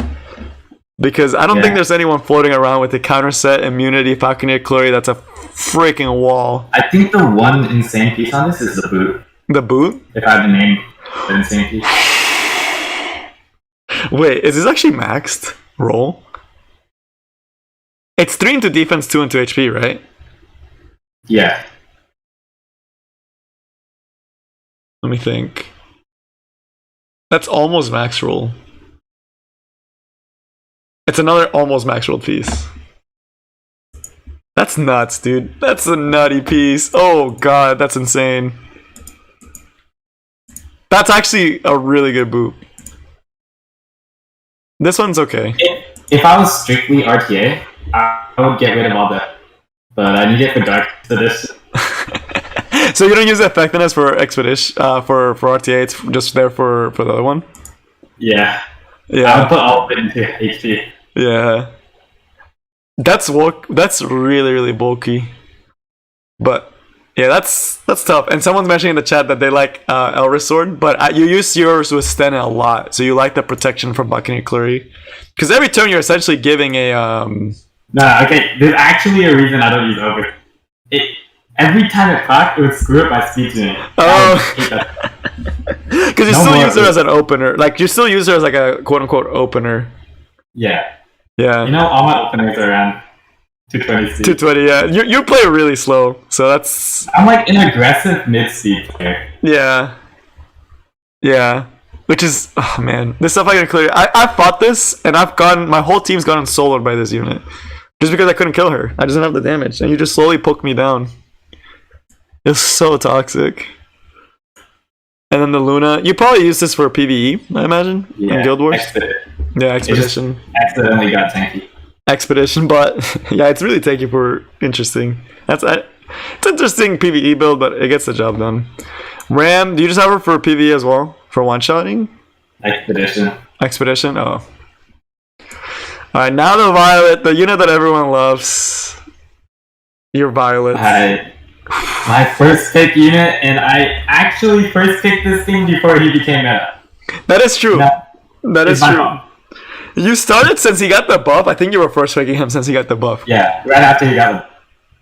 Because I don't think there's anyone floating around with the counter set immunity Buccaneer Cleary that's a freaking wall. I think the one insane piece on this is the boot. The boot? If I had to name the insane piece. Wait, is this actually maxed roll? It's 3 into defense, 2 into HP, right? Yeah. Let me think. That's almost max roll. It's another almost max roll piece. That's nuts, dude. That's a nutty piece. Oh god, that's insane. That's actually a really good boot. This one's okay. If I was strictly RTA, I would get rid of all that. But I need it for Dark to this. So you don't use effectiveness for Expedition, for RTA, it's just there for the other one? Yeah. Yeah. I would put all of it into HP. Yeah. That's really, really bulky. But yeah, that's tough. And someone's mentioning in the chat that they like Elris Sword, but you use yours with Stena a lot, so you like the protection from Buccaneer Cleary. Because every turn you're essentially giving a No, okay, there's actually a reason I don't use Over. Every time it proc, it would screw up my speed tuning. Oh. Because you still use her as an opener. Like, you still use her as like a quote-unquote opener. Yeah. Yeah. You know, all my openers are around 220 speed. 220, yeah. You play really slow, so that's... I'm like an aggressive mid-speed player. Yeah. Yeah. Which is... Oh, man. This stuff I can clear... I fought this, and my whole team's gotten soloed by this unit. Just because I couldn't kill her. I didn't have the damage. And you just slowly poke me down. It's so toxic. And then the Luna... You probably use this for PvE, I imagine? Yeah, in Guild Wars? Yeah, Expedition. Accidentally got tanky. Expedition, but yeah, it's really tanky for interesting. It's interesting PvE build, but it gets the job done. Ram, do you just have her for PvE as well? For one-shotting? Expedition? Oh. Alright, now the Violet, the unit that everyone loves. Your Violet. My first pick unit, and I actually first picked this thing before he became meta. That is true. That is true. Mom. You started since he got the buff. I think you were first picking him since he got the buff. Yeah, right after he got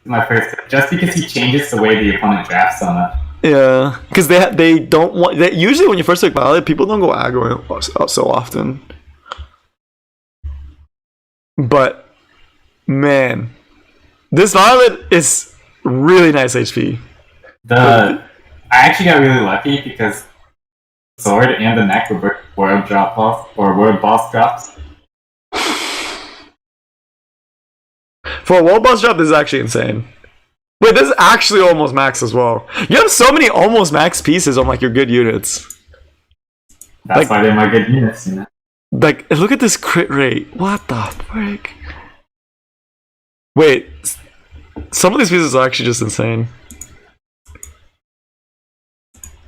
my first pick. Just because he changes the way the opponent drafts on that. Yeah, because they don't want... usually when you first pick Violet, people don't go aggro so often. But, man, this Violet is really nice HP. I actually got really lucky because sword and the neck were world drop off or world boss drops. For a world boss drop, this is actually insane. Wait, this is actually almost max as well. You have so many almost max pieces on like your good units. That's why they're my good units, you know. Like, look at this crit rate. What the frick? Wait, some of these pieces are actually just insane.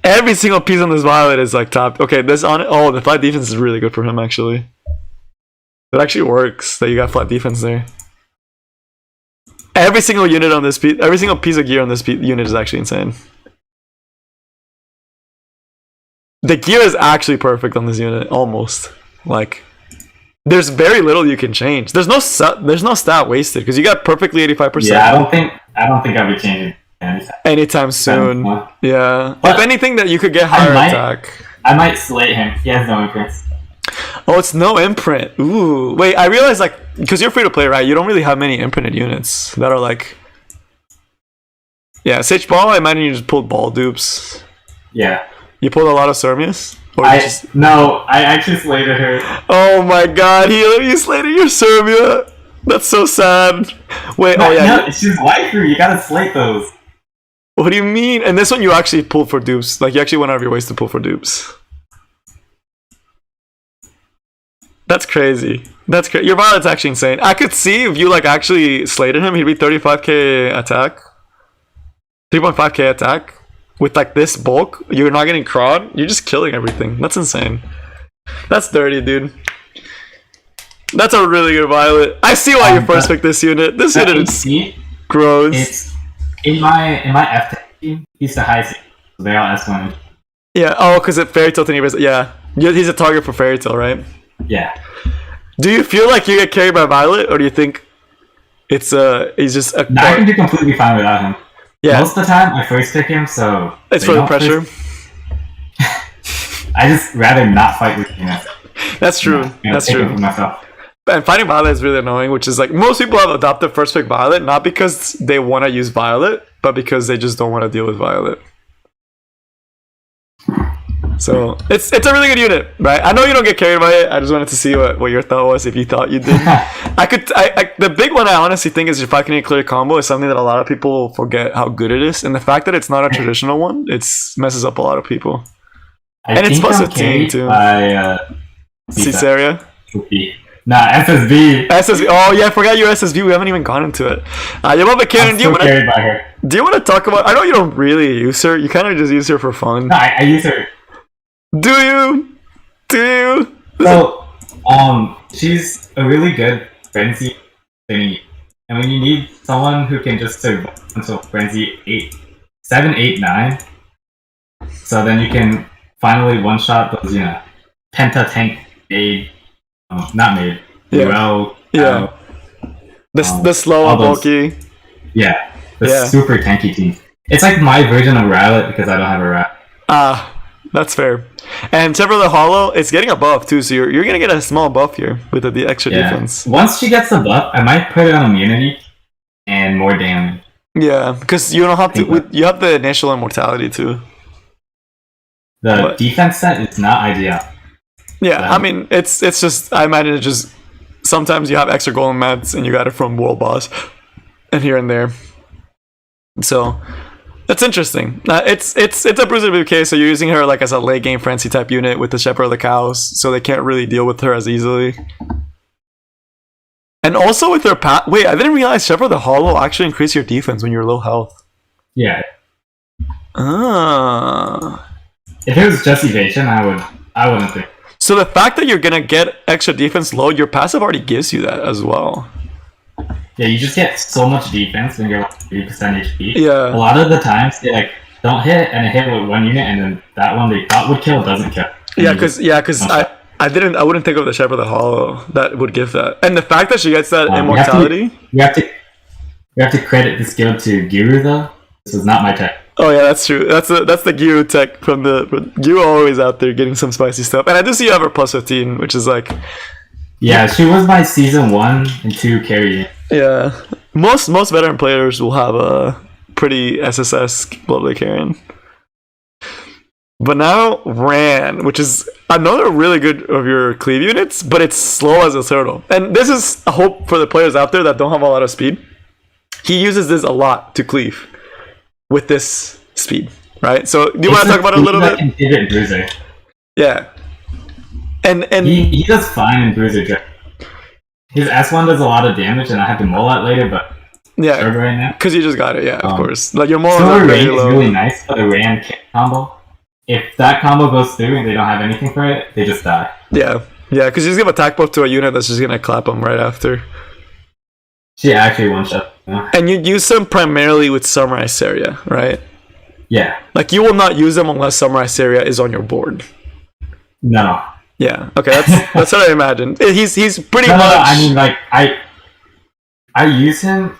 Every single piece on this Violet is like top. Okay, this on it. Oh, the flat defense is really good for him actually. It actually works that you got flat defense there. Every single unit on this piece, every single piece of gear on this unit is actually insane. The gear is actually perfect on this unit, almost. Like, there's very little you can change. There's no stat wasted because you got perfectly 85%. Yeah, I don't think I'll be changing anytime soon. Yeah. But if anything, that you could get higher attack. I might slate him. He has no imprints. Oh, it's no imprint. Ooh. Wait, I realized, like, because you're free to play, right? You don't really have many imprinted units that are like... Yeah, Sage Ball, I imagine you just pulled ball dupes. Yeah. You pulled a lot of Sermius? No, I actually slated her. Oh my god, Healer, you slated your Sermia. That's so sad. Wait, no, oh yeah. No, she's waifu. You gotta slate those. What do you mean? And this one you actually pulled for dupes. Like, you actually went out of your ways to pull for dupes. That's crazy. That's crazy. Your Violet's actually insane. I could see if you, like, actually slated him, he'd be 35k attack. 3.5k attack. With, like, this bulk, you're not getting crawled. You're just killing everything. That's insane. That's dirty, dude. That's a really good Violet. I see why you first picked this unit. This unit is gross. It's in my F2P team. He's the highest. So they all S1. Yeah. Oh, because it Fairy Tail to yeah. He's a target for Fairy Tail, right? Yeah. Do you feel like you get carried by Violet, or do you think it's he's just a? No, I can be completely fine without him. Yeah. Most of the time, I first pick him, so it's for the pressure. I just rather not fight with you. That's true. That's true. And fighting Violet is really annoying, which is like most people have adopted first pick Violet not because they want to use Violet, but because they just don't want to deal with Violet. So it's a really good unit, right? I know you don't get carried by it. I just wanted to see what your thought was, if you thought you did. The big one I honestly think is your 5k clear combo is something that a lot of people forget how good it is, and the fact that it's not a traditional one, it messes up a lot of people. And it's plus a team too. Caesarea. Nah, SSB. SSB. Oh yeah, I forgot your SSB. We haven't even gone into it. You love it, Karen. Do you want to talk about? I know you don't really use her. You kind of just use her for fun. No, I use her. Do you? So, she's a really good frenzy thingy, and when you need someone who can just survive until frenzy 7, 8, 9, so then you can finally one shot those, penta tank made, not made, well, the slow and bulky, super tanky team. It's like my version of Rowlet because I don't have a Rowlet. That's fair. And Several the Hollow, it's getting a buff too, so you're gonna get a small buff here with the extra defense. Once she gets the buff, I might put it on immunity and more damage. Yeah, because you don't have to. You have the initial immortality too. The defense set is not ideal. Yeah, I mean it's just, I imagine it's just sometimes you have extra golden mats and you got it from World Boss and here and there. So that's interesting. It's a Bruiser case, so you're using her like as a late game frenzy type unit with the Shepherd of the Cows, so they can't really deal with her as easily. And also with her wait, I didn't realize Shepherd of the Hollow actually increase your defense when you're low health. Yeah. If it was just evasion, I wouldn't think. So the fact that you're gonna get extra defense load, your passive already gives you that as well. Yeah, you just get so much defense when you're like 3% HP. Yeah. A lot of the times they like don't hit and it hit with one unit, and then that one they thought would kill doesn't kill. Yeah, because I wouldn't think of the Shepherd of the Hollow that would give that, and the fact that she gets that immortality. You have to credit the skill to Giru though. This is not my tech. Oh yeah, that's true. That's the Giru tech from Giru, always out there getting some spicy stuff. And I do see you have her plus 15, which is like. Yeah, she was my season 1 and 2 carry. Yeah, most veteran players will have a pretty SSS Bloodblade carrying. But now Ran, which is another really good of your cleave units, but it's slow as a turtle. And this is a hope for the players out there that don't have a lot of speed. He uses this a lot to cleave with this speed, right? So do you want to talk about it a little bit? Yeah. And he does fine in Bruiser. His S1 does a lot of damage, and I have to mull that later, but yeah, right now because you just got it. Yeah, of course. Like your mull is really nice for the Ran kick combo. if that combo goes through and they don't have anything for it, they just die. Yeah, because you just give attack buff to a unit that's just gonna clap them right after. She actually one-shot. And you use them primarily with Samurai Seria, right? Yeah. Like, you will not use them unless Samurai Seria is on your board. No. Yeah, okay, that's what I imagined. He's pretty much... No, I mean, like, I use him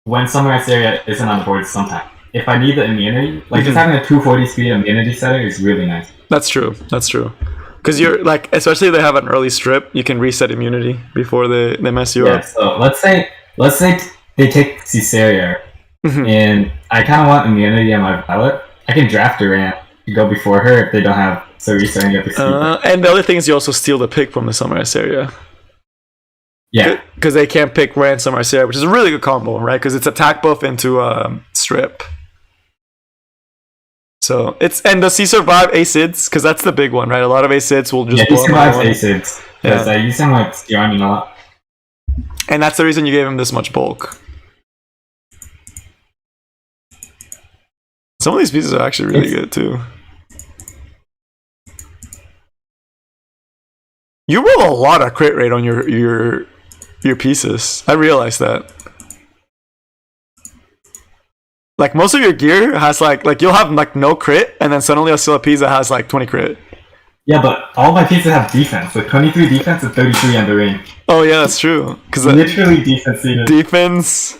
when Samurai Seria isn't on the board sometimes. If I need the immunity, like, just having a 240 speed immunity setter is really nice. That's true. Because you're, like, especially if they have an early strip, you can reset immunity before they mess you up. Yeah, so let's say they take Caesarea, and I kind of want immunity on my pilot. I can draft a ramp to go before her if they don't have Cerise or any other speed. And the other thing is you also steal the pick from the Samurai Seria. Yeah. Because they can't pick Rand Samurai Seria, which is a really good combo, right? Because it's attack buff into strip. So and does he survive Acids? Because that's the big one, right? A lot of Acids will just he survives Acids. Because I use him like stealing a lot. And that's the reason you gave him this much bulk. Some of these pieces are actually really good too. You roll a lot of crit rate on your pieces. I realized that. Like, most of your gear has like you'll have like no crit, and then suddenly you'll see a piece that has like 20 crit. Yeah, but all my pieces have defense. Like 23 defense and 33 on the range. Oh yeah, that's true. Because literally defense.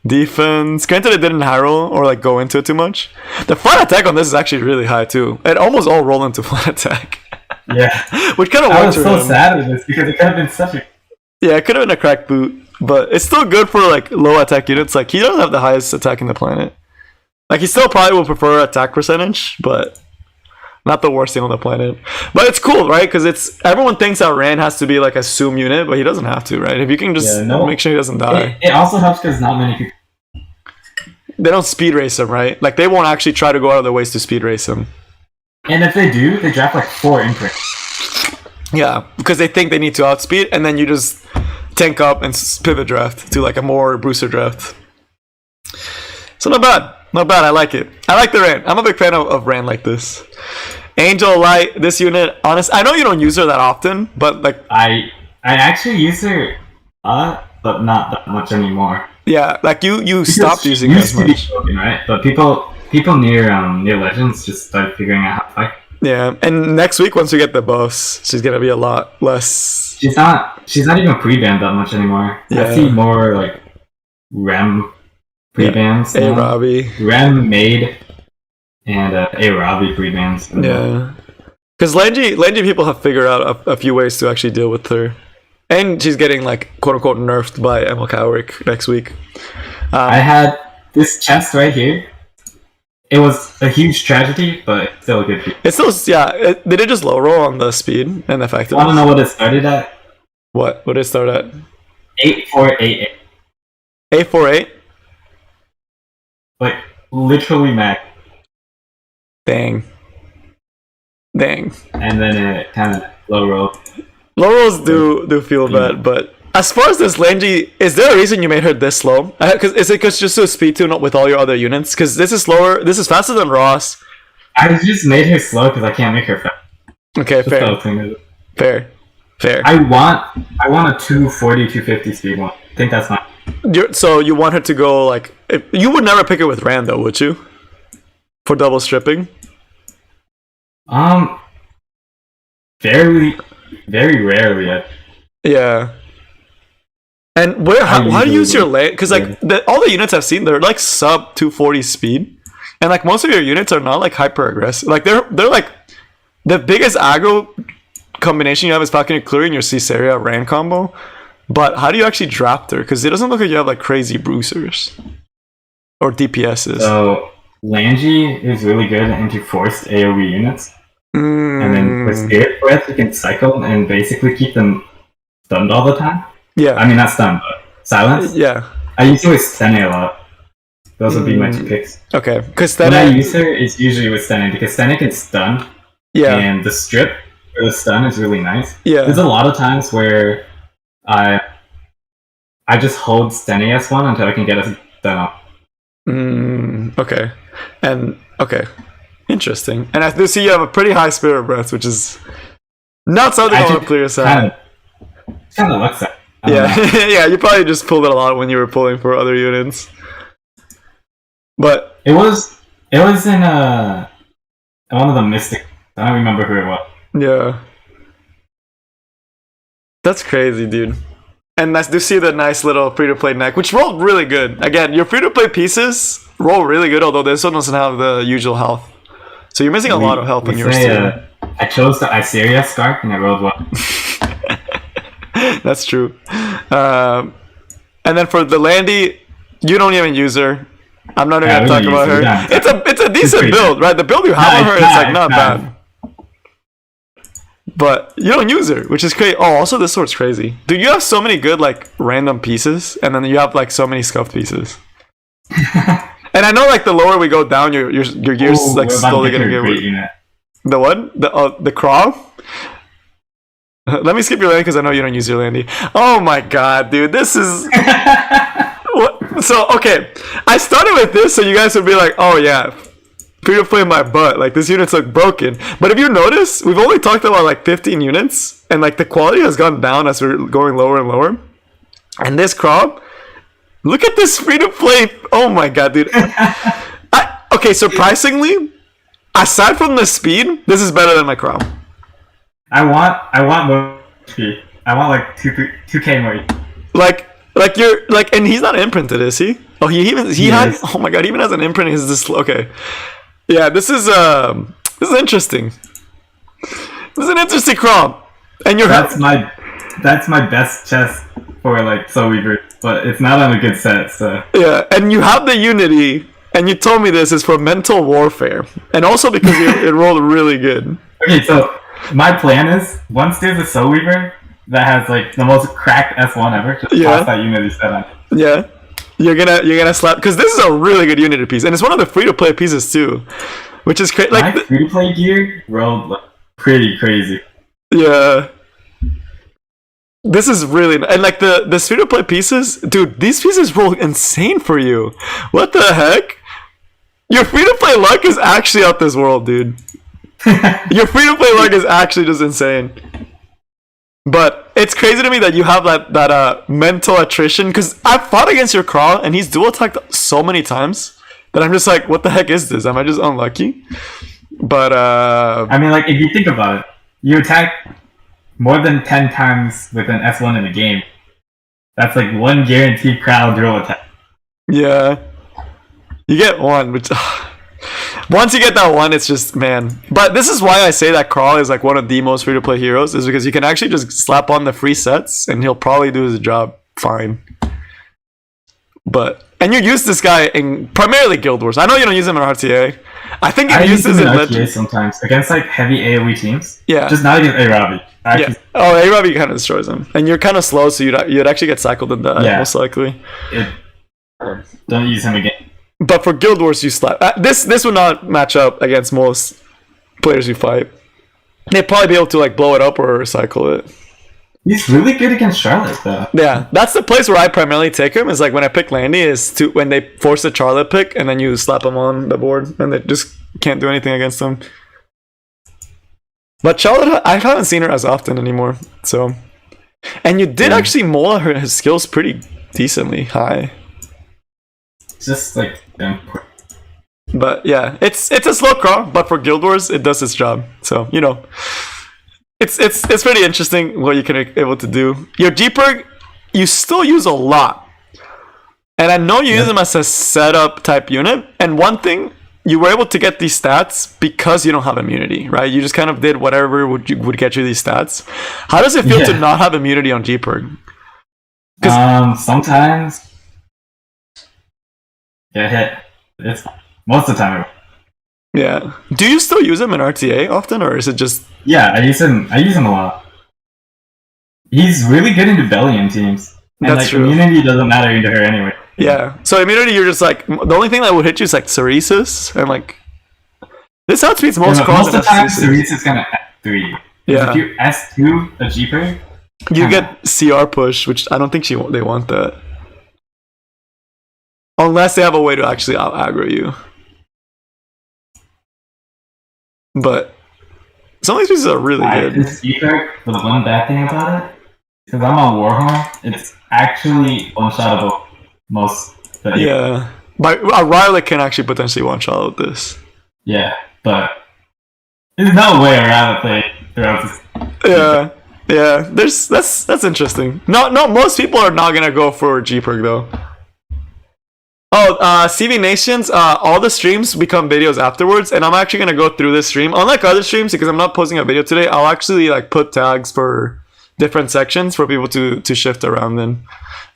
Defense. Granted, it didn't high roll or like go into it too much. The flat attack on this is actually really high too. It almost all roll into flat attack. Yeah. Which kind of I was so sad with this because it could have been such a... Yeah, it could have been a crack boot, but it's still good for like low attack units. Like, he doesn't have the highest attack in the planet. Like, he still probably will prefer attack percentage, but not the worst thing on the planet. But it's cool, right? Because everyone thinks that Rand has to be like a Zoom unit, but he doesn't have to, right? If you can just make sure he doesn't die. It also helps because not many people... They don't speed race him, right? Like, they won't actually try to go out of their ways to speed race him. And if they do, they draft like 4 imprints. Yeah, because they think they need to outspeed, and then you just tank up and pivot draft to like a more Bruiser draft. So not bad. Not bad, I like it. I like the Rand. I'm a big fan of Rand like this. Angel Light, this unit, honest. I know you don't use her that often, but like... I actually use her but not that much anymore. Yeah, like you stopped using her as much. Broken, right? But people near Legends just started figuring out how to fight. Yeah, and next week once we get the buffs, she's gonna be a lot less... She's not even pre-banned that much anymore. Yeah. I see more like Rem pre-bans. A Robbie. Rem made and A Robbie pre-bans. Yeah. Because Langy people have figured out a few ways to actually deal with her. And she's getting like quote unquote nerfed by Emil Cowick next week. I had this chest right here. It was a huge tragedy, but it's still a good piece. It's still, did it just low roll on the speed and effectiveness? I don't know what it started at. What did it start at? 8488. 848? Like, literally max. Dang. And then it kind of low rolled. Low rolls do feel bad, but as far as this Langy, is there a reason you made her this slow? Is it just to speed tune up with all your other units? Because this is slower. This is faster than Ross. I just made her slow because I can't make her fast. Okay, fair. I want a 240, 250 speed one. I think that's not. So you want her to go like... You would never pick her with Rand though, would you? For double stripping? Very rarely. Yeah. And how do you use your lane? Because like all the units I've seen, they're like sub 240 speed, and like most of your units are not like hyper aggressive. Like they're like the biggest aggro combination you have is Falcon clearing your Caesarea Rand combo. But how do you actually draft her? Because it doesn't look like you have like crazy bruisers or DPSs. So Langy is really good into forced AoE units. And then with Spirit Breath, you can cycle and basically keep them stunned all the time. Yeah. I mean, not stunned, but silenced. Yeah. I use her with Stene a lot. Those would be my 2 picks. Okay. Because when I use her, it's usually with Stene because Stene can stun. Yeah. And the strip for the stun is really nice. Yeah. There's a lot of times where I just hold Stene S1 until I can get a stun off. Okay. And okay. Interesting. And I do see you have a pretty high spirit breath, which is not something I want to clear aside. Kind of looks like. Yeah, yeah. You probably just pulled it a lot when you were pulling for other units. But it was in one of the Mystics. I don't remember who it was. Yeah. That's crazy, dude. And I do see the nice little free-to-play neck, which rolled really good. Again, your free-to-play pieces roll really good, although this one doesn't have the usual health. So you're missing a lot of health on yours too. I chose the Iseria Scarf and I rolled well. That's true. And then for the Landy, you don't even use her. I'm not even gonna talk about her. It's a decent build, right? The build you have on her is like not bad. But you don't use her, which is crazy. Oh, also this sword's crazy. Dude, you have so many good like random pieces, and then you have like so many scuffed pieces. And I know like the lower we go down, your gear's like slowly gonna get weak. The what? The crawl? Let me skip your land because I know you don't use your landy. Oh my god, dude, this is. What? So okay, I started with this so you guys would be like, oh yeah, free to play my butt. Like this unit's look broken. But if you notice, we've only talked about like 15 units, and like the quality has gone down as we're going lower and lower. And this crawl, look at this free to play. Oh my god, dude. Okay, surprisingly, aside from the speed, this is better than my crawl. I want more speed. I want like 2k more. Like you're like, and he's not imprinted, is he? Oh, he had. Oh my god, he even has an imprint. Is this okay? Yeah, this is interesting. This is an interesting crawl, and you're that's my best chest for like Soul Weaver, but it's not on a good set. So yeah, and you have the Unity, and you told me this is for mental warfare, and also because it rolled really good. Okay, so my plan is once there's a Soul Weaver that has like the most cracked S1 ever, just toss that Unity set on. Yeah. You're gonna slap, because this is a really good Unity piece, and it's one of the free to play pieces too, which is crazy. Like my free to play gear rolled like pretty crazy. Yeah, this is really, and like the free to play pieces, dude. These pieces roll insane for you. What the heck? Your free to play luck is actually out this world, dude. Your free to play luck is actually just insane. But it's crazy to me that you have that mental attrition, because I've fought against your crawl and he's dual attacked so many times that I'm just like, what the heck is this? Am I just unlucky? But I mean, like if you think about it, you attack more than 10 times with an S1 in a game. That's like one guaranteed crowd dual attack. Yeah, you get one, which once you get that one, it's just, man. But this is why I say that Crawl is like one of the most free-to-play heroes, is because you can actually just slap on the free sets and he'll probably do his job fine. And you use this guy in primarily Guild Wars. I know you don't use him in RTA. I think you use him in RTA sometimes against like heavy AoE teams. Yeah, just not against A-Robbie. Yeah. Oh, A-Robbie kind of destroys him, and you're kind of slow, so you'd actually get cycled in that most likely. Don't use him again. But for Guild Wars, you slap. This would not match up against most players you fight. They'd probably be able to like blow it up or recycle it. He's really good against Charlotte, though. Yeah, that's the place where I primarily take him. Is like when I pick Landy, is to when they force the Charlotte pick, and then you slap him on the board, and they just can't do anything against him. But Charlotte, I haven't seen her as often anymore. So, and you did actually mull his skills pretty decently high. Just like. But yeah, it's a slow crawl, but for Guild Wars, it does its job. So you know, it's pretty interesting what you can able to do. Your G-Perk, you still use a lot, and I know you use them as a setup type unit. And one thing, you were able to get these stats because you don't have immunity, right? You just kind of did whatever would get you these stats. How does it feel to not have immunity on G-Perk? Sometimes. Get hit. It's most of the time. Yeah. Do you still use him in RTA often, or is it just? Yeah, I use him a lot. He's really good in Rebellion teams. And That's true. Immunity doesn't matter into her anyway. Yeah. So immunity, you're just like the only thing that would hit you is like Ceresis, and like this outspeeds most crawls. Most of the time, Ceresis is gonna S3. Yeah. If you S2 a G-Perk, you get CR push, which I don't think they want that. Unless they have a way to actually out-aggro you. But some of these pieces are really good. This G-Perk, the one bad thing about it, because I'm on Warhorn, it's actually one-shottable most. Yeah. But a Rylaic can actually potentially one-shot with this. Yeah, but there's no way around it play throughout this. Yeah. That's interesting. No, most people are not gonna go for G-Perk though. Oh, CV Nations, all the streams become videos afterwards, and I'm actually gonna go through this stream. Unlike other streams, because I'm not posting a video today, I'll actually like put tags for different sections for people to shift around in.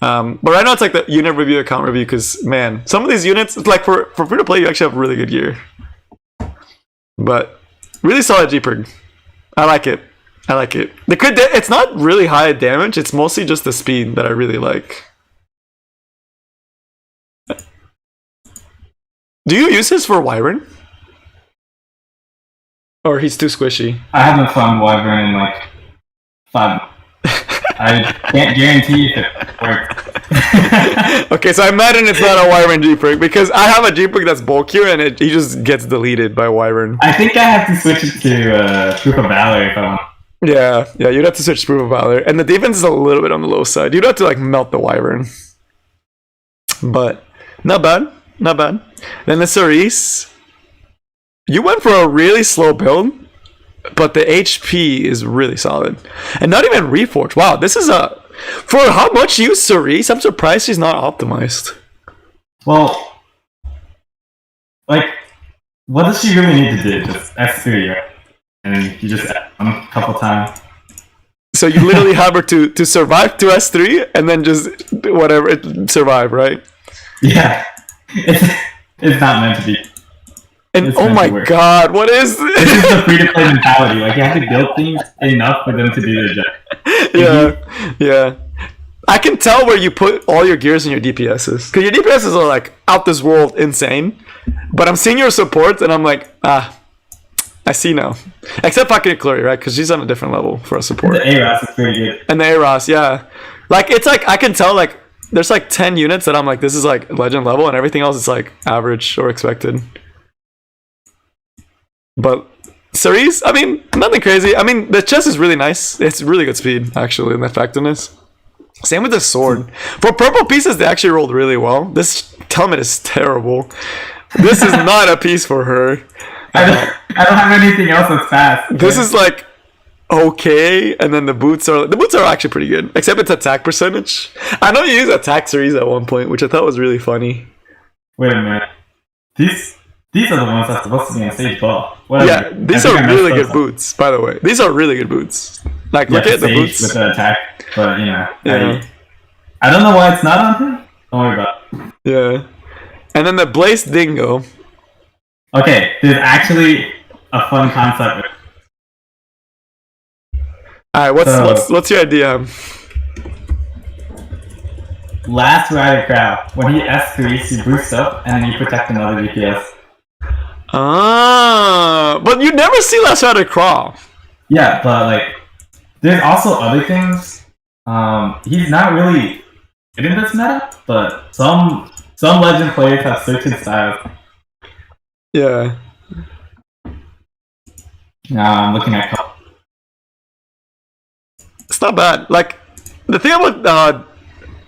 But right now it's like the unit review, account review, because man, some of these units, it's like for free to play, you actually have really good gear. But really solid G-Perk. I like it. It's not really high damage, it's mostly just the speed that I really like. Do you use his for Wyvern? Or he's too squishy? I haven't found Wyvern in like 5 months. I can't guarantee if it works. Okay, so I imagine it's not a Wyvern G-Perk, because I have a G-Perk that's bulkier and he just gets deleted by Wyvern. I think I have to switch it to Proof of Valor if I want. Yeah, you'd have to switch to Proof of Valor. And the defense is a little bit on the low side. You'd have to like melt the Wyvern. But not bad. Then the Cerise. You went for a really slow build, but the HP is really solid. And not even Reforged. Wow, this is a... For how much you use Cerise, I'm surprised she's not optimized. Well, like, what does she really need to do? Just S3, right? And you just add them a couple times. So you literally have her to survive to S3 and then just whatever, survive, right? Yeah. It's not meant to be. And oh my god, what is this? This is the free-to-play mentality. Like, you have to build things enough for them to do their job. Yeah. I can tell where you put all your gears and your DPSs. Because your DPSs are like out this world insane. But I'm seeing your supports and I'm like, I see now. Except fucking Chloe, right? Because she's on a different level for a support. The ARAS is pretty good. And the ARAS, yeah. Like, it's like, I can tell, like, there's like 10 units that I'm like, this is like legend level, and everything else is like average or expected. But Cerise, I mean, nothing crazy. I mean, the chest is really nice. It's really good speed, actually, and effectiveness. Same with the sword. For purple pieces, they actually rolled really well. This helmet is terrible. This is not a piece for her. I don't have anything else that's fast. This is like okay, and then the boots are actually pretty good, except it's attack percentage. I know you used attack series at one point, which I thought was really funny. Wait a minute. These are the ones that's supposed to be on stage 12. Yeah, these are really good boots, by the way. These are really good boots. Like, look at the boots. With the attack, but, you know, I don't know why it's not on here. Don't worry about it. Yeah. And then the Blaze Dingo. Okay, there's actually a fun concept. Alright, what's your idea? Last Rider Crowd. When he S3s, you boost up, and then you protect another DPS. But you never see Last Rider crawl. Yeah, but like, there's also other things. He's not really good in this meta, but some legend players have certain styles. Yeah. I'm looking at. It's not bad. Like, the thing about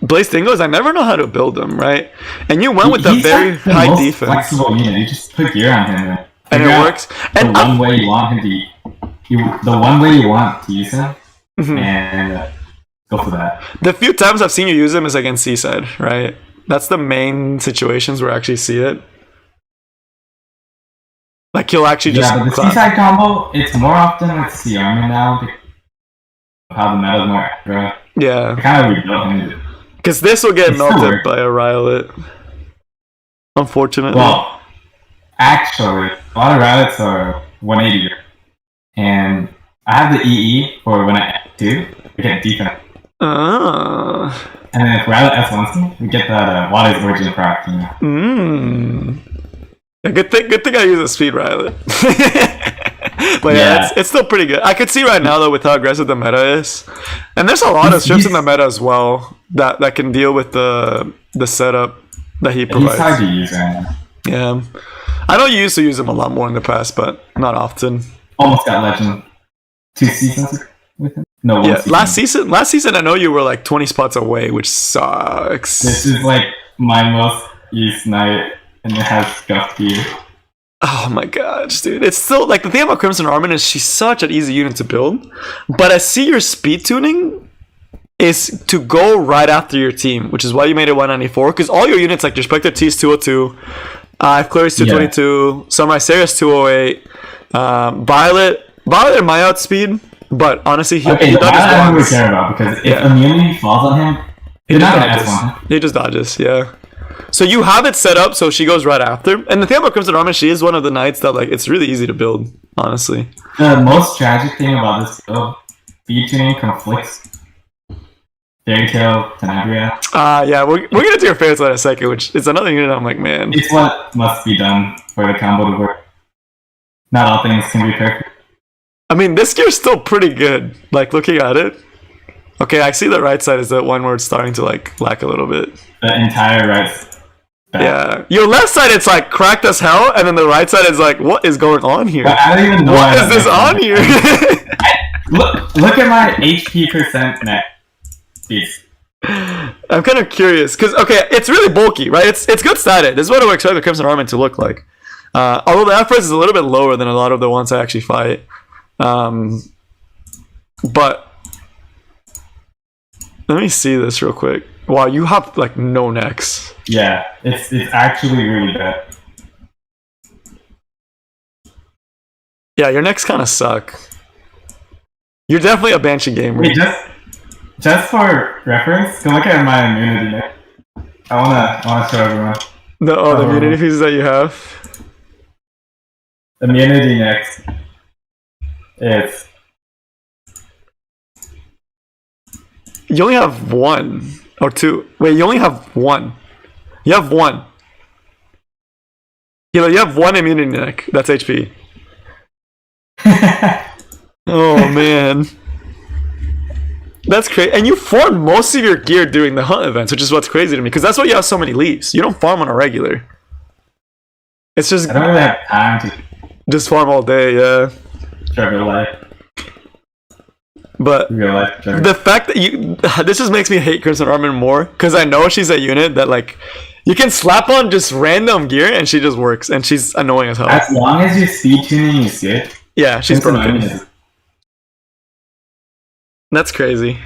Blaze Dingo is I never know how to build them, right? And you went with a very high defense. Flexible unit. You just put gear on him, and it works. And the one way you want him to use him, and go for that. The few times I've seen you use him is against Seaside, right? That's the main situations where I actually see it. Like, he'll actually just... Yeah, but the Seaside combo, it's more often with C Army now, because of how the meta's more accurate. Yeah. I kind of rebuilt him. Because this will get melted by a Rylait. Unfortunately. Well, actually, a lot of Rylets are 180. And I have the EE for when I do, we get defense. And then if Rylait S1s me, we get that Water's Origin proc, you know. Yeah, good thing I use a speed Rylait. But yeah, it's still pretty good. I could see right now though with how aggressive the meta is, and there's a lot of strips in the meta as well that can deal with the setup that he provides. He's hard to use right now. Yeah, I know you used to use him a lot more in the past, but not often. Almost got legend 2 seasons with him. No, 1 season. Last season, I know you were like 20 spots away, which sucks. This is like my most used knight, and it has scuffed gear. Oh my gosh, dude. It's still, like, the thing about Crimson Armin is she's such an easy unit to build, but I see your speed tuning is to go right after your team, which is why you made it 194, because all your units, like your Spectre T is 202, Clary's 222, Samurai Sarah's 208, Violet in my outspeed, but honestly, he dodges I don't really care about, because if immunity falls on him, he just dodges, yeah. So you have it set up so she goes right after. And the thing about Crimson Armin, she is one of the knights that, like, it's really easy to build, honestly. The most tragic thing about this build, speed tuning conflicts Fairy Tail Tenebria. Yeah, we're gonna do your Fairy Tail in a second, which is another unit I'm like, man. It's what must be done for the combo to work. Not all things can be perfect. I mean, this gear's still pretty good, like, looking at it. Okay, I see the right side is the one where it's starting to, like, lack a little bit. The entire right side. Yeah. Your left side, it's like cracked as hell, and then the right side is like, what is going on here? But I don't even know what is this on here? Look at my HP percent net speeds. I'm kind of curious, because, okay, it's really bulky, right? It's good static. This is what I would expect the Crimson Armin to look like. Although the F-res is a little bit lower than a lot of the ones I actually fight. But let me see this real quick. Wow, you have, like, no necks. Yeah, it's actually really bad. Yeah, your necks kind of suck. You're definitely a Banshee gamer. Wait, just for reference, go look at my immunity neck. I wanna show everyone. The immunity pieces that you have. Immunity next. It's. You only have 1 or 2. Wait, you only have 1. You have 1. You have 1 immunity neck. That's HP. Oh man, that's crazy. And you farm most of your gear during the hunt events, which is what's crazy to me, because that's why you have so many leaves. You don't farm on a regular. It's just I don't really have time to just farm all day. Yeah. Trevor life. But real life, the fact that this just makes me hate Crimson Armin more, because I know she's a unit that, like, you can slap on just random gear and she just works, and she's annoying as hell. As long as your speed tuning is good. Yeah, she's broken. That's crazy.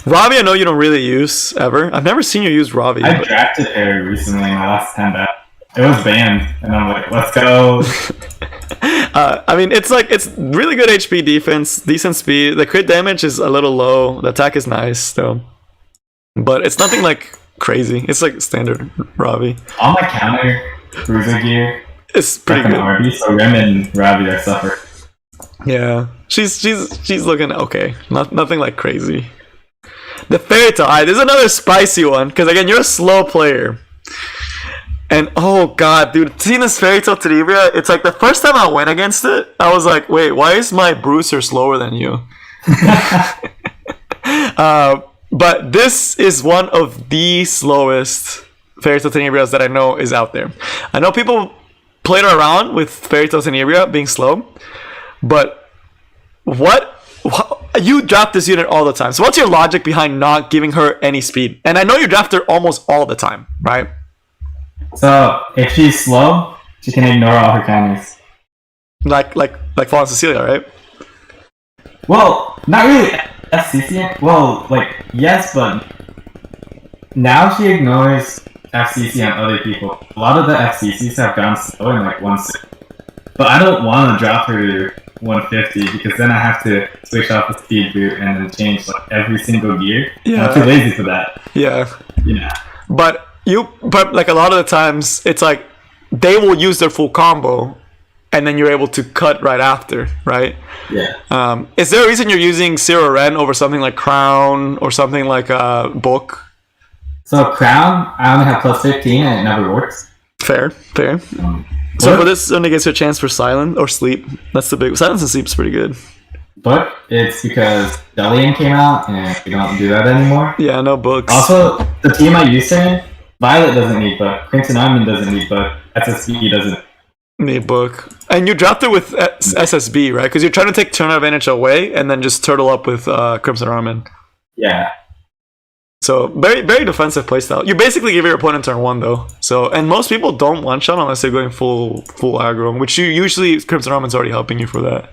Ravi, I know you don't really use ever. I've never seen you use Ravi. I drafted her recently in my last 10 back. It was banned, and I'm like, let's go. I mean, it's really good HP defense, decent speed. The crit damage is a little low. The attack is nice, though. But it's nothing, like, crazy. It's like standard Ravi. All my counter cruiser gear is pretty good. RB, so Rem and Ravi are suffer. Yeah, she's looking okay. Nothing like crazy. The Fairy Tail. There's another spicy one, because again, you're a slow player. And oh god, dude, seeing this Fairy Tail Tenebria, it's like the first time I went against it, I was like, wait, why is my Bruiser slower than you? But this is one of the slowest Fairy Tail Tenebrias that I know is out there. I know people played around with Fairy Tail Tenebria being slow, but you draft this unit all the time. So what's your logic behind not giving her any speed? And I know you draft her almost all the time, right? So if she's slow, she can ignore all her counters. Like Fallen Cecilia, right? Well, not really FCC. Well, like, yes, but now she ignores FCC on other people. A lot of the FCCs have gone slow in like 160. But I don't want to drop her to 150, because then I have to switch off the speed boot and then change like every single gear. Yeah. I'm too lazy for that. Yeah. Yeah. But like a lot of the times, it's like they will use their full combo, and then you're able to cut right after, right? Yeah. Is there a reason you're using Zero Ren over something like Crown or something like Book? So Crown, I only have plus 15 and it never works. Fair. So for this, only gets you a chance for Silent or Sleep. That's the big. Silence and Sleep is pretty good. But it's because Delian came out and we don't do that anymore. Yeah, no books. Also, the team I used to in, Violet doesn't need book, Crimson Armin doesn't need book, SSP doesn't. Neat book. And you dropped it with SSB, right? Because you're trying to take turn advantage away and then just turtle up with Crimson Ramen. Yeah. So very, very defensive playstyle. You basically give your opponent turn 1 though. So, and most people don't one shot unless they're going full aggro, which you usually Crimson Ramen's already helping you for that.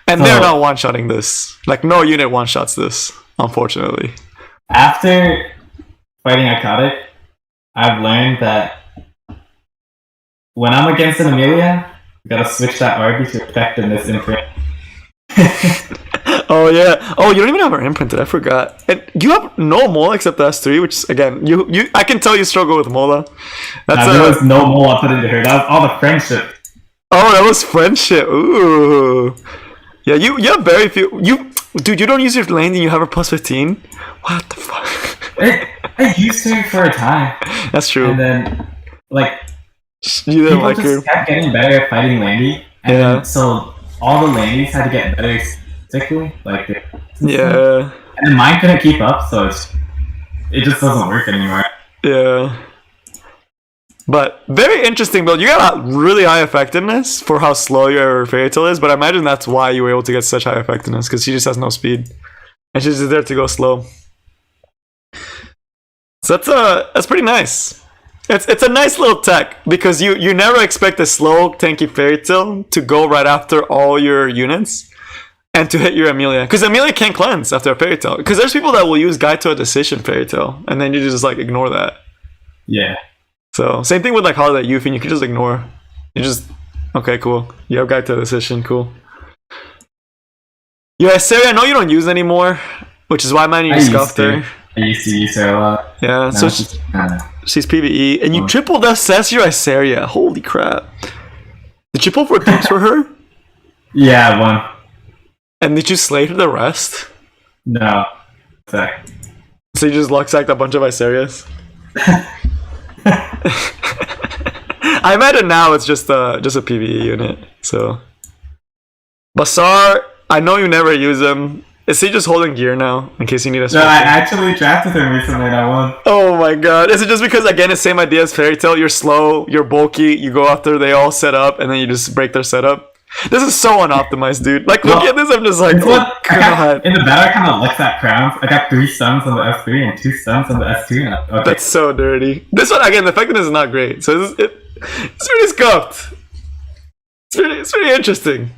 And they're not one shotting this. Like no unit one shots this, unfortunately. After fighting Iconic, I've learned that when I'm against an Amelia, you gotta switch that RB to effectiveness imprint. Oh yeah. Oh, you don't even have her imprinted. I forgot. And you have no Mola except the S3, which again, you I can tell you struggle with Mola. There was no Mola put into her. That was all the friendship. Oh, that was friendship. Ooh. Yeah, you have very few. Dude, you don't use your lane and you have her plus 15. What the fuck? I used her for a time. That's true. And then, like, you didn't like people her. just kept getting better at fighting Landy. And then, so all the Landys had to get better sickly. Like, yeah. And then mine couldn't keep up, so it just doesn't work anymore. Yeah. But very interesting build. You got a really high effectiveness for how slow your Fairy Tail is, but I imagine that's why you were able to get such high effectiveness, because she just has no speed. And she's just there to go slow. So that's pretty nice. It's a nice little tech, because you never expect a slow, tanky Fairy Tail to go right after all your units and to hit your Amelia. Because Amelia can't cleanse after a Fairy Tail. Because there's people that will use Guide to a Decision Fairy Tail, and then you just like ignore that. Yeah. So, same thing with like Holiday Youth, you can just ignore. You just, okay, cool. You have Guide to the Decision, cool. Yeah, Sari, I know you don't use anymore, which is why mine you scuffed her. I used to use her a lot. Yeah, so she's PvE. And you tripled SS your Iseria. Holy crap. Did you pull for dupes for her? Yeah, I won. And did you slay the rest? No. Sorry. So you just luck sacked a bunch of Iserias? I imagine now it's just a PvE unit. So Basar, I know you never use him. Is he just holding gear now in case you need a No, I actually drafted him recently and I won. Oh my god. Is it just because again it's same idea as Fairy Tail? You're slow, you're bulky, you go after they all set up and then you just break their setup? This is so unoptimized, dude. Like look at this, I'm just like, oh god. In the battle I kinda looked at crowns. I got 3 stuns on the F3 and 2 stuns on the S2. Okay. That's so dirty. This one again, the effectiveness is not great. So it's really scuffed. It's really interesting.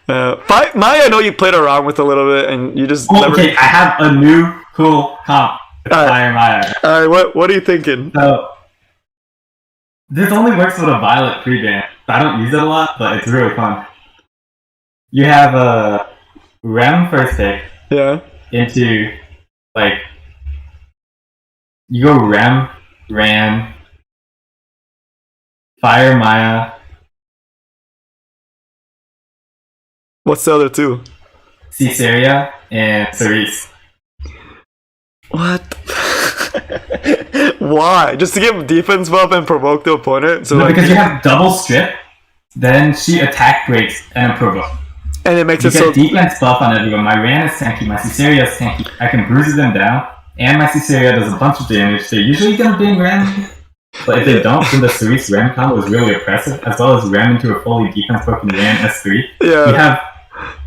Maya, I know you played around with a little bit, and you just never... Okay, I have a new cool comp with Fire Maya. Alright, what are you thinking? So, this only works with a Violet pre-ban. I don't use it a lot, but it's really fun. You have a Rem first pick. Yeah. Into, like... You go Rem, Ran, Fire Maya... What's the other two? Caesarea and Cerise. What? Why? Just to give defense buff and provoke the opponent? So no, like, because you have double strip, then she attack breaks and provoke. And it makes you it so... You get defense buff on everyone. My Ran is tanky, my Caesarea is tanky. I can bruise them down, and my Caesarea does a bunch of damage. They're usually gonna bang Ran, but if they don't, then the Cerise Ran combo is really oppressive, as well as Ram into a fully defense broken Ran S3. Yeah.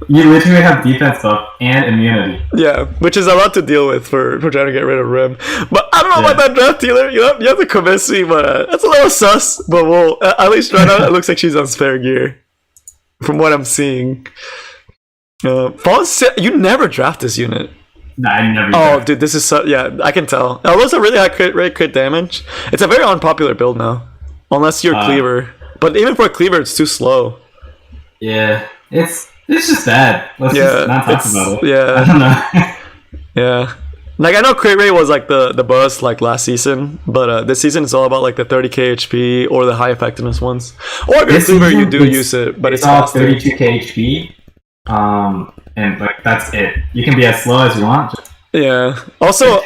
You literally have defense buff and immunity. Yeah, which is a lot to deal with for trying to get rid of Rim. But I don't know about that draft, Healer. You have to convince me, but that's a little sus. But we'll at least right now it looks like she's on spare gear, from what I'm seeing. You never draft this unit. Nah, I never. Oh, dude, this is yeah, I can tell. That was a really high crit damage. It's a very unpopular build now, unless you're Cleaver. But even for a Cleaver, it's too slow. Yeah, it's just bad. Let's just not talk about it. Yeah. I don't know. Yeah. Like, I know crit rate was, like, the buzz, like, last season. But this season, it's all about, like, the 30k HP or the high effectiveness ones. Or if you're Cleaver, you do use it, but it's all faster. 32k HP. And, like, that's it. You can be as slow as you want. Yeah. Also,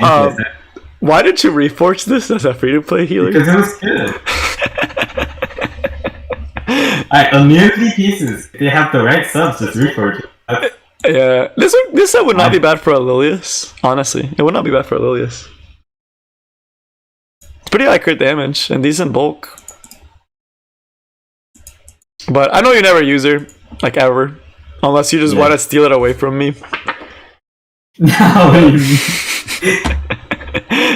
why did you reforge this as a free-to-play Healer? Because it was good. Alright, immunity pieces. If they have the right subs, just reforge it. Yeah, this set would not be bad for a Lilius. Honestly, it would not be bad for a Lilius. It's pretty high crit damage and decent bulk. But I know you never use her, like ever, unless you just want to steal it away from me. No.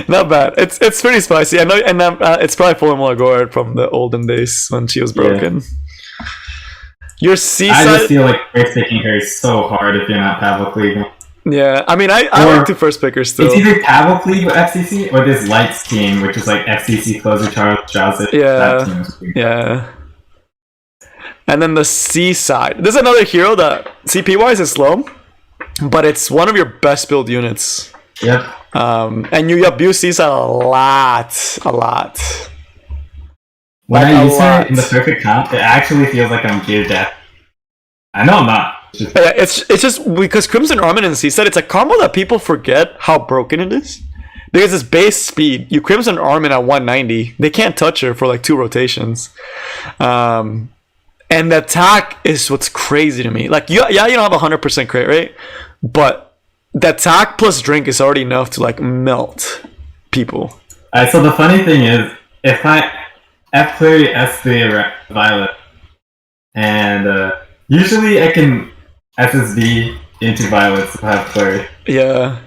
Not bad. It's pretty spicy. I know, and it's probably full of Malagor from the olden days when she was broken. Yeah. Your seaside. I just feel like first picking her is so hard if you're not Pavel Cleave. Yeah, I mean, I like to first pick her still. It's either Pavel Cleave with FCC or this Lights team, which is like FCC closer Charles Joseph. Yeah. And then the seaside. There's another hero that CP wise is slow, but it's one of your best build units. Yep. And you abuse seaside a lot. When I use her in the perfect comp, it actually feels like I'm geared death. I know I'm not. It's just because Crimson Armin and Seaside, it's a combo that people forget how broken it is. Because it's base speed. You Crimson Armin at 190, they can't touch her for like 2 rotations. And the attack is what's crazy to me. Like, you don't have 100% crit rate, but the attack plus drink is already enough to like melt people. So the funny thing is, if I F3 S3 Violet, and usually I can SSD into Violet to have flurry. Yeah.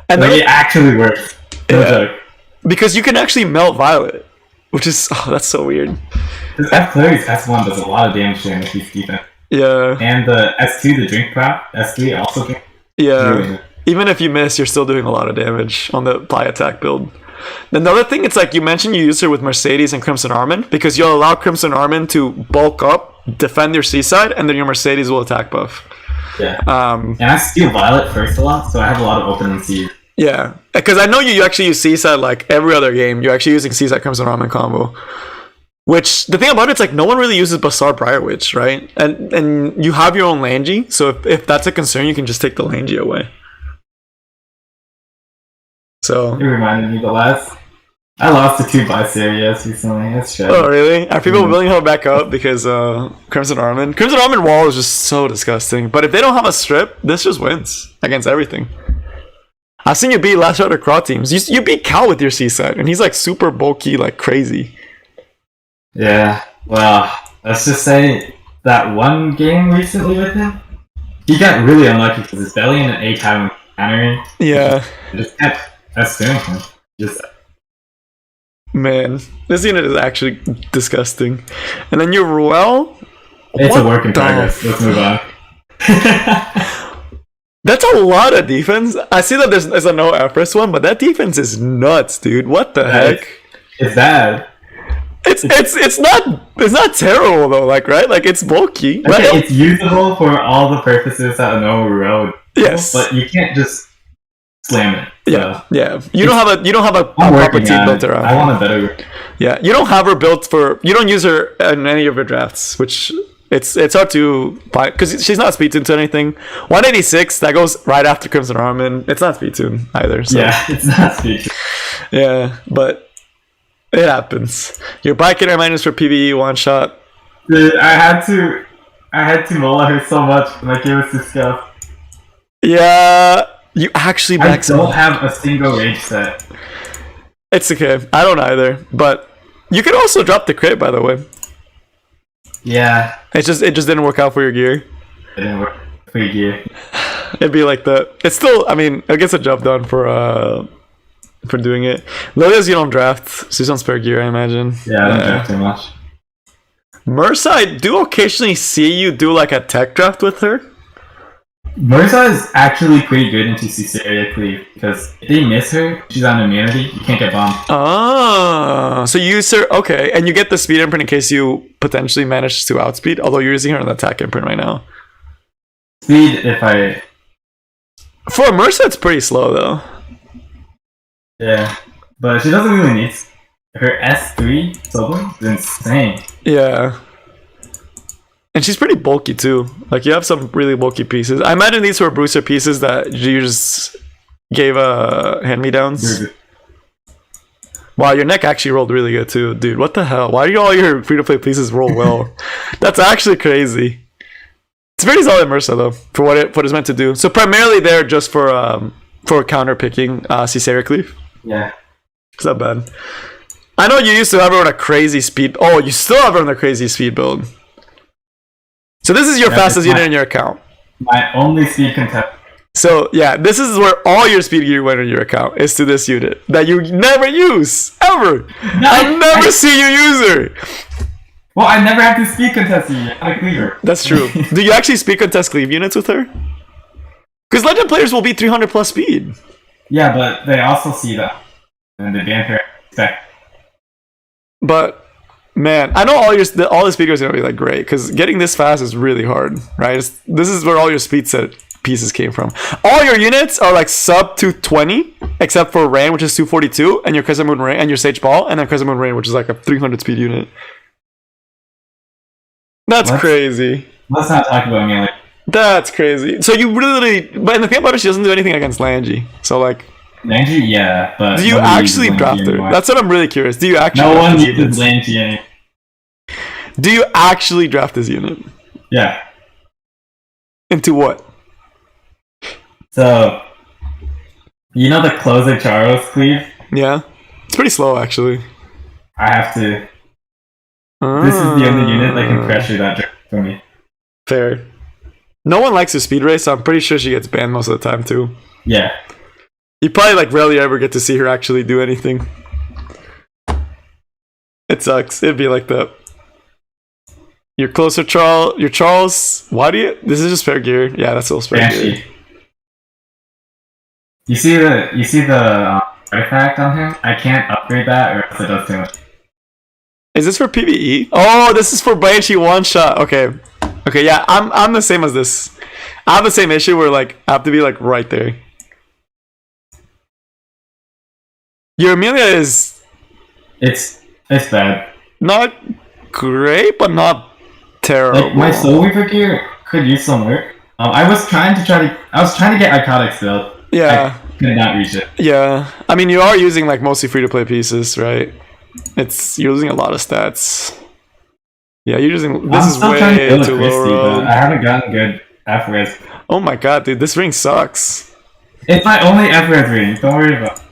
And like, it actually works. No joke. Because you can actually melt Violet, which is that's so weird. Because F Flurry's S1 does a lot of damage during the piece defense. Yeah. And the S2, the drink prop, S3 also can. Yeah. Really, even if you miss, you're still doing a lot of damage on the Ply attack build. Another thing, it's like you mentioned you use her with Mercedes and Crimson Armin because you'll allow Crimson Armin to bulk up, defend your seaside, and then your Mercedes will attack buff. Yeah. And I steal Violet first a lot, so I have a lot of open seas. Yeah, because I know you actually use seaside like every other game. You're actually using seaside Crimson Armin combo. Which, the thing about it, it's like no one really uses Basar Briar Witch, right? And you have your own Langy, so if that's a concern, you can just take the Langy away. So it reminded me I lost to 2 Biserias recently. That's true. Oh really? Are people willing to hold back up because Crimson Armin wall is just so disgusting. But if they don't have a strip, this just wins against everything. I've seen you beat last round Craw teams. You beat Cal with your seaside, and he's like super bulky, like crazy. Yeah. Well, let's just say that one game recently with him, he got really unlucky because his belly and an A-Town countering. Yeah. Just kept doing him. Man, this unit is actually disgusting. And then your Ruel? It's a work in progress. Let's move on. That's a lot of defense. I see that there's a no Everest one, but that defense is nuts, dude. What the heck? It's bad. It's not terrible though, like right? Like it's bulky. Okay, right? It's usable for all the purposes that a no road. Yes. But you can't just slam it. So. Yeah. You don't have a proper team built around. I want a better. Yeah, you don't have her built for. You don't use her in any of your drafts, which it's hard to buy because she's not speed tuned to anything. 186 that goes right after Crimson Armin. It's not speed tuned either. So. Yeah, it's not speed tuned. Yeah, but it happens. Your bike in minus for PvE one shot. Dude, I had to mola her so much. Like it was disgusting. Yeah. You actually I don't have a single rage set. It's okay. I don't either. But you can also drop the crit, by the way. Yeah. It just didn't work out for your gear. It didn't work for your gear. It'd be like that. It's still, I mean, it gets a job done for doing it. Lilia's you don't draft. She's on spare gear, I imagine. Yeah, I don't draft too much. Mersa, I do occasionally see you do like a tech draft with her. Mersa is actually pretty good into Caesarea Cleave because if they miss her, she's on immunity, you can't get bombed. Oh, so you use her, okay, and you get the speed imprint in case you potentially manage to outspeed, although you're using her on the attack imprint right now. Speed if I... For Mersa, it's pretty slow though. Yeah, but she doesn't really need... Her S3 solo is insane. Yeah. And she's pretty bulky too. Like you have some really bulky pieces. I imagine these were Bruiser pieces that you just gave hand-me-downs. Wow, your neck actually rolled really good too, dude. What the hell? Why do all your free-to-play pieces roll well? That's actually crazy. It's pretty solid Mersa though for what it's meant to do. So primarily they're just for counter picking Caesarea Cleave. Yeah, it's not bad. I know you used to have her on a crazy speed. Oh, you still have her on a crazy speed build. So this is your fastest unit in your account. My only speed contest. So yeah, this is where all your speed gear went in your account, is to this unit that you never use ever. No, I've never seen you use her. Well, I never have to speed contest you. I cleave her. That's true. Do you actually speed contest cleave units with her? Because legend players will beat 300 plus speed. Yeah, but they also see that and the damper expect. But man, I know all the speed gears are gonna be like great, because getting this fast is really hard, right? This is where all your speed set pieces came from. All your units are like sub 220, except for Rain, which is 242, and your Crescent Moon Rain, and your Sage Ball, and then Crescent Moon Rain, which is like a 300 speed unit. That's crazy. Let's not talk about melee. That's crazy. So you really, but in the thing about it, she doesn't do anything against Langy. So like, Langy, yeah, but do you actually draft her? That's what I'm really curious. Do you actually? No one uses Langy anymore. Do you actually draft this unit? Yeah. Into what? So, you know the Closer Charos cleave? Yeah. It's pretty slow, actually. I have to. This is the only unit that can pressure that draft for me. Fair. No one likes her speed race, so I'm pretty sure she gets banned most of the time, too. Yeah. You probably like rarely ever get to see her actually do anything. It sucks. It'd be like that. Your Closer Charles. Your Charles. Why do you? This is just spare gear. Yeah, that's all spare gear. You see the artifact on him? I can't upgrade that, or else it does too much. Is this for PvE? Oh, this is for Banshee one shot. Okay. Okay, yeah, I'm the same as this. I have the same issue where like I have to be like right there. Your Amelia is it's bad. Not great, but not terrible. Like my Soul Weaver gear could use some work. I was trying to get Iconics built. Yeah. I could not reach it. Yeah. I mean, you are using like mostly free to play pieces, right? You're losing a lot of stats. Yeah, you're using. This is way too low. I haven't gotten good F-res. Oh my god, dude, this ring sucks. It's my only F-res ring. Don't worry about it.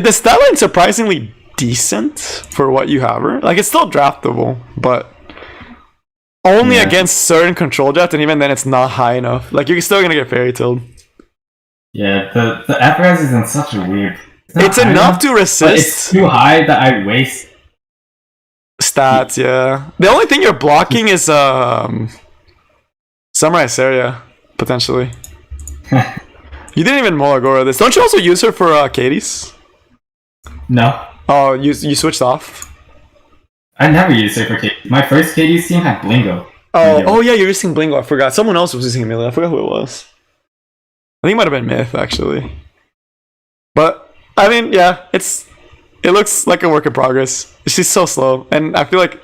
The stat line's surprisingly decent for what you have her. Like, it's still draftable, but only against certain control draft, and even then it's not high enough. Like, you're still gonna get fairy tailed. Yeah, the F-res is in such a weird. It's enough to resist. But it's too high that I waste stats. Yeah, the only thing you're blocking is Samurai Seria potentially. You didn't even Molagora this. Don't you also use her for Katie's? No. Oh, you switched off? I never used her for Katie. My first Katie's team had Blingo. Oh yeah, you're using Blingo. I forgot. Someone else was using Amelia. I forgot who it was. I think it might have been Myth, actually. But, I mean, yeah, it looks like a work in progress. She's so slow. And I feel like,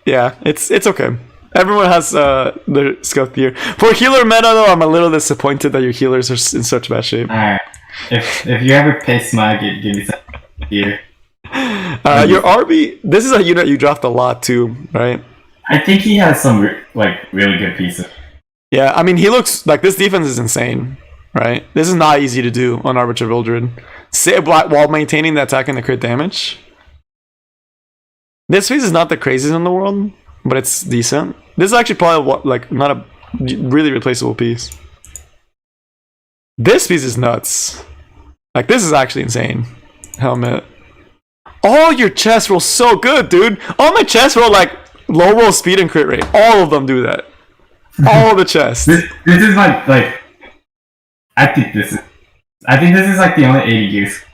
yeah, it's okay. Everyone has their skill gear. For HealerM3ta, though, I'm a little disappointed that your healers are in such bad shape. Alright. If you ever pay Smug, give me some gear. Your RB, this is a unit you draft a lot too, right? I think he has some really good pieces. Yeah, I mean, he looks like this defense is insane, right? This is not easy to do on Arbiter Vildred. While maintaining the attack and the crit damage. This piece is not the craziest in the world, but it's decent. This is actually probably not a really replaceable piece. This piece is nuts. Like, this is actually insane. Helmet. All your chest rolls so good, dude. All my chests roll like low roll speed and crit rate. All of them do that. All the chests. This is like I think this is like the only 80 use.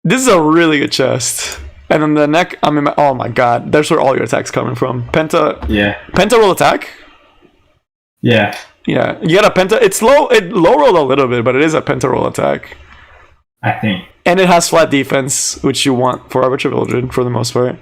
This is a really good chest. And then the neck, I mean, oh my god, that's where all your attacks coming from. Penta. Yeah. Penta roll attack. Yeah. Yeah, you got a penta. It's low. It low rolled a little bit, but it is a penta roll attack. I think. And it has flat defense, which you want for Arbiter Vildred for the most part.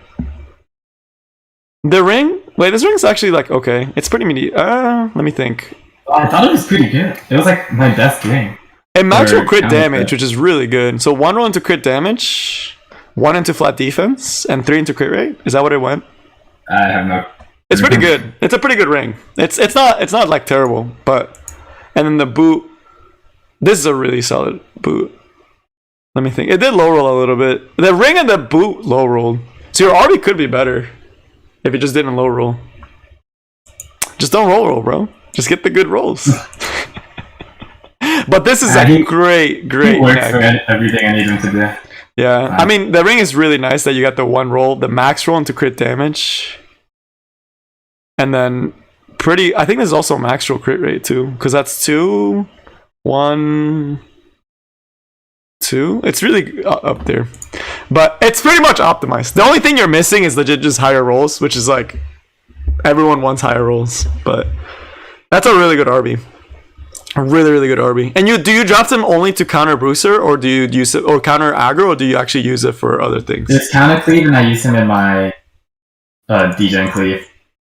The ring. Wait, this ring's actually like okay. It's pretty let me think. I thought it was pretty good. It was like my best ring. It max roll crit damage, which is really good. So 1 roll into crit damage, 1 into flat defense, and 3 into crit rate. Is that what it went? I have no. It's pretty good. It's a pretty good ring. It's not like terrible, but and then the boot. This is a really solid boot. Let me think. It did low roll a little bit. The ring and the boot low rolled. So your RB could be better if it just didn't low roll. Just don't roll, bro. Just get the good rolls. But this is a great he works for everything I need him to do. Yeah, I mean, the ring is really nice that you got the one roll, the max roll into crit damage. And then I think there's also a max roll crit rate too, because that's 2, 1, 2. It's really up there. But it's pretty much optimized. The only thing you're missing is legit just higher rolls, which is like, everyone wants higher rolls. But that's a really good RB. A really, really good RB. And do you drop them only to counter Bruiser, or do you use it, or counter aggro, or do you actually use it for other things? There's counter cleave, and I use him in my degen cleave.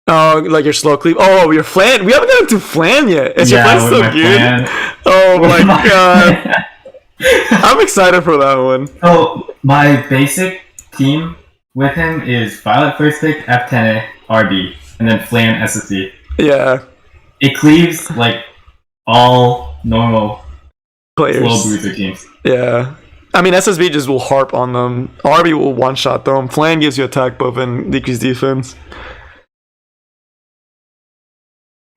Oh, like your slow cleave. Oh, your flan. We haven't gotten to flan yet. Is your flan still good? Oh my god. I'm excited for that one. So my basic team with him is Violet first pick, F10A, RB, and then flan SSD. Yeah. It cleaves like all normal players, slow bruiser teams. Yeah. I mean, SSB just will harp on them. RB will one-shot them. Flan gives you attack buff and decreased defense.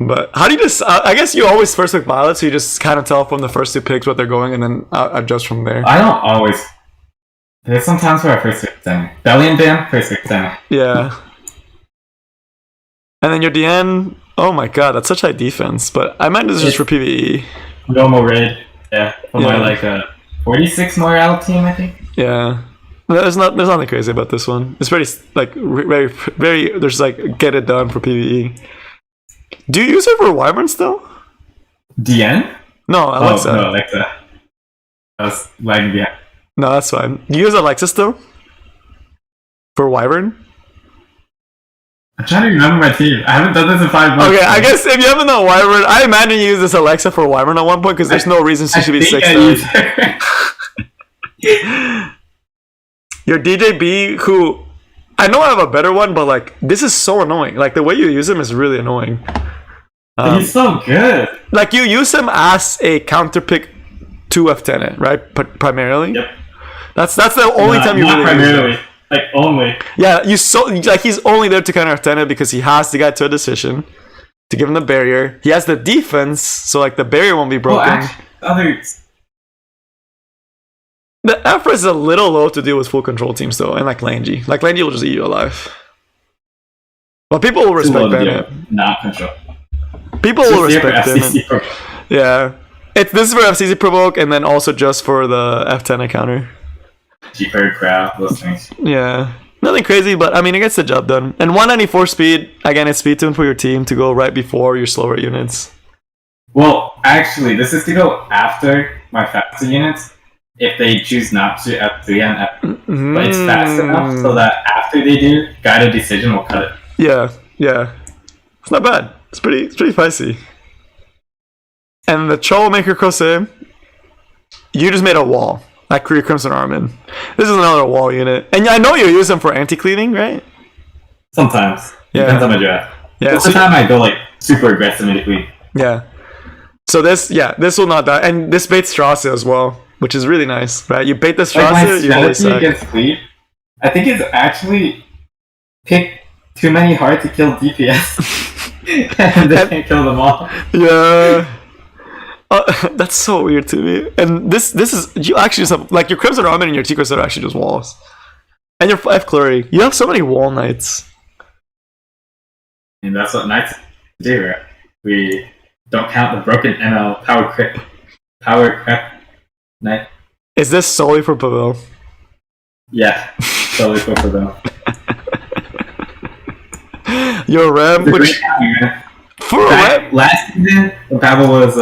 But how do you just... I guess you always first pick Violet, so you just kind of tell from the first 2 picks what they're going and then adjust from there. I don't always. There's some times where I first pick them. Belly and Bam, first pick them. Yeah. And then your DN... Oh my god, that's such high defense. But I might just for PvE. Normal raid. Yeah. For my like 46 morale team, I think. Yeah. There's nothing crazy about this one. It's very like very very. There's like get it done for PvE. Do you use it for Wyvern still? DN? No, Alexa. Oh, no, Alexa. I was lagging behind. No, that's fine. Do you use Alexa still? For Wyvern? I'm trying to remember my team. I haven't done this in 5 months. Okay, I guess if you haven't done Wyvern, I imagine you use this Alexa for Wyvern at one point because there's no reason she should be 6 Your DJB, who I know I have a better one, but like this is so annoying. Like the way you use him is really annoying. He's so good. Like you use him as a counter pick to F10, right? Primarily. Yep. That's the only time you not really primarily. use him. Like only. Yeah, he's only there to counter F10 because he has to get to a decision to give him the barrier. He has the defense, so like the barrier won't be broken. Others. The F is a little low to deal with full control teams though, and like Langy. Like Langy will just eat you alive. But people will respect Bennett. Not control. People will respect Bennett. Yeah. This is for FCC provoke and then also just for the F10 counter. Cheaper crowd, those things. Yeah. Nothing crazy, but I mean it gets the job done. And 194 speed, again, it's speed tune for your team to go right before your slower units. Well, actually, this is to go after my faster units. If they choose not to F3 and F, but it's fast enough so that after they do, guided decision will cut it. Yeah. It's not bad. It's pretty spicy. And the Troublemaker Kose, you just made a wall. Like Career Crimson Armin. This is another wall unit. And I know you use them for anti-cleaving, right? Sometimes. Yeah. Depends on my draft. Yeah. Most of the time I go like super aggressive immediately. Yeah. So this will not die. And this baits Strasser as well, which is really nice, right? You bait the Strasser, you always suck. Against Cleave, I think it's actually pick too many hard to kill DPS. and then can't kill them all. Yeah. That's so weird to me. And this is you actually just have, like your Crimson Armin and your Ticos are actually just walls. And your F Clury. You have so many wall knights. And that's what knights do, right? We don't count the broken ML power crit knight. Is this solely for Pavel? Yeah, solely for Pavel. Your Ram, which for a Ram last season, when Pavel was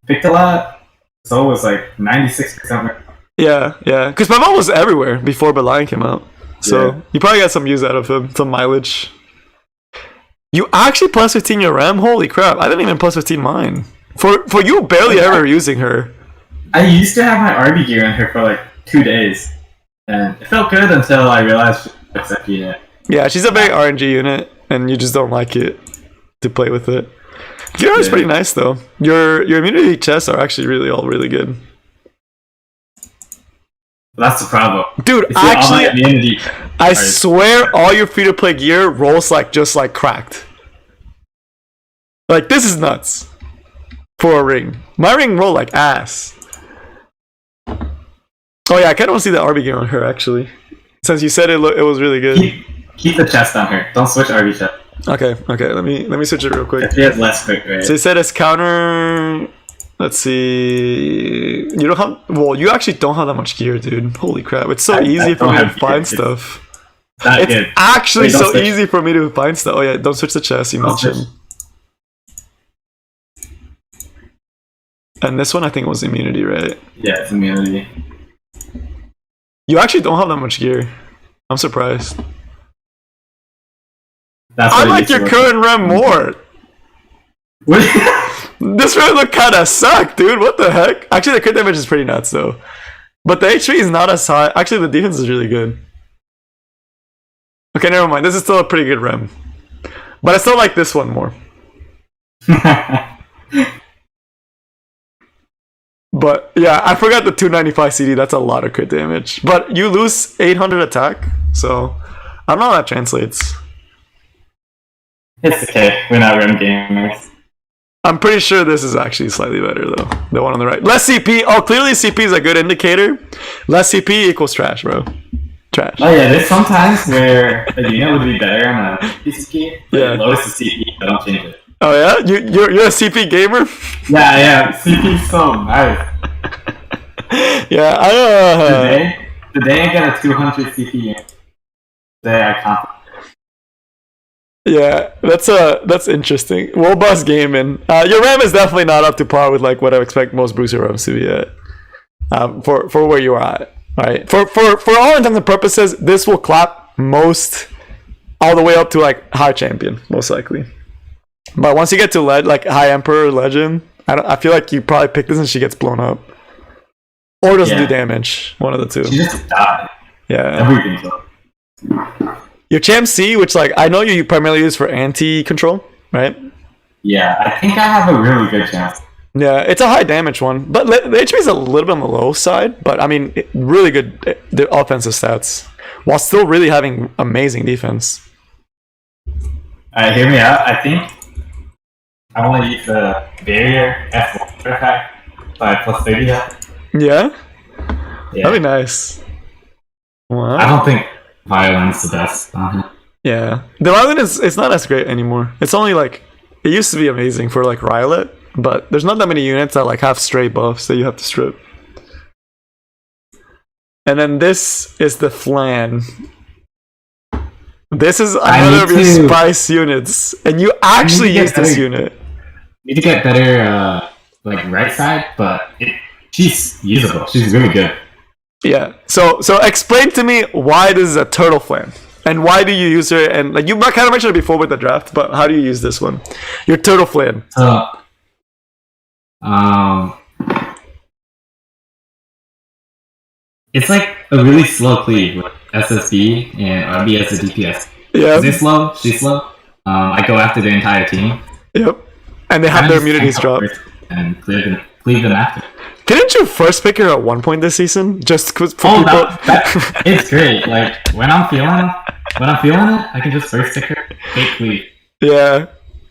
picked a lot, so it was like 96%. Yeah, because Pavel was everywhere before Belian came out, so you probably got some use out of him, some mileage. You actually plus 15 your Ram? Holy crap! I didn't even plus 15 mine. For you, barely ever using her. I used to have my RB gear on her for like 2 days, and it felt good until I realized it's a unit. Yeah, she's a very RNG unit, and you just don't like it to play with it. Gear is pretty nice though. Your immunity chests are actually really good. That's the problem, dude. Actually, I swear all your free to play gear rolls just like cracked. Like, this is nuts for a ring. My ring rolled like ass. Oh yeah, I kind of want to see the RB game on her actually. Since you said it was really good. Keep the chest on her. Don't switch RB chest. Okay. Let me switch it real quick. She has less quick, right? So you said it's counter. Let's see. You don't have. Well, you actually don't have that much gear, dude. Holy crap! It's so easy for me to find stuff. It's actually so easy for me to find stuff. Oh yeah, don't switch the chest. You mentioned. And this one I think was immunity, right? Yeah, it's immunity. You actually don't have that much gear. I'm surprised. I like your current rem more. This rem look kind of suck, dude. What the heck? Actually, the crit damage is pretty nuts, though. But the HP is not as high. Actually, the defense is really good. Okay, never mind. This is still a pretty good rem. But I still like this one more. But yeah, I forgot the 295 CD. That's a lot of crit damage. But you lose 800 attack, so I don't know how that translates. It's okay. We're not rem gamers. I'm pretty sure this is actually slightly better though. The one on the right. Less CP. Oh, clearly CP is a good indicator. Less CP equals trash, bro. Trash. Oh yeah, there's sometimes where a unit would be better on a CP. Yeah. Lowest the CP, but don't change it. Oh yeah, you're a CP gamer. Yeah, CP's so nice. Yeah, I don't know. Today I got a 200 CP. Today I can't. Yeah, that's interesting. Robust gaming. Your RAM is definitely not up to par with like what I expect most Bruiser RAMs to be at. For where you are at, right? For all intents and purposes, this will clap most all the way up to like high champion, most likely. But once you get to like high emperor legend, I feel like you probably pick this and she gets blown up, or doesn't do damage. One of the two. She just died. Yeah. Everything so. Your Champ C, which like I know you primarily use for anti-control, right? Yeah, I think I have a really good chance. Yeah, it's a high damage one, but the HP is a little bit on the low side. But I mean, really good the offensive stats, while still really having amazing defense. Hear me out. I think I want to use the barrier F1 effect by plus 30. Yeah, that'd be nice. Wow. I don't think Violin's the best. Yeah, the Violin it's not as great anymore. It's only like it used to be amazing for like Rylet, but there's not that many units that like have stray buffs that you have to strip. And then this is the Flan. This is another of your spice units, and you actually use this unit. Need to get better, like right side, but she's usable. She's really good. Yeah. So explain to me why this is a turtle Flan, and why do you use her? And like you kind of mentioned it before with the draft, but how do you use this one? Your turtle Flan. It's like a really slow cleave with SSB and RB as a DPS. Yeah. Is it slow? She's slow. I go after the entire team. Yep. And they have their immunities dropped. And cleave them after. Didn't you first pick her at one point this season? Just for people. It's great. Like when I'm feeling it, I can just first pick her, fake cleave. Yeah.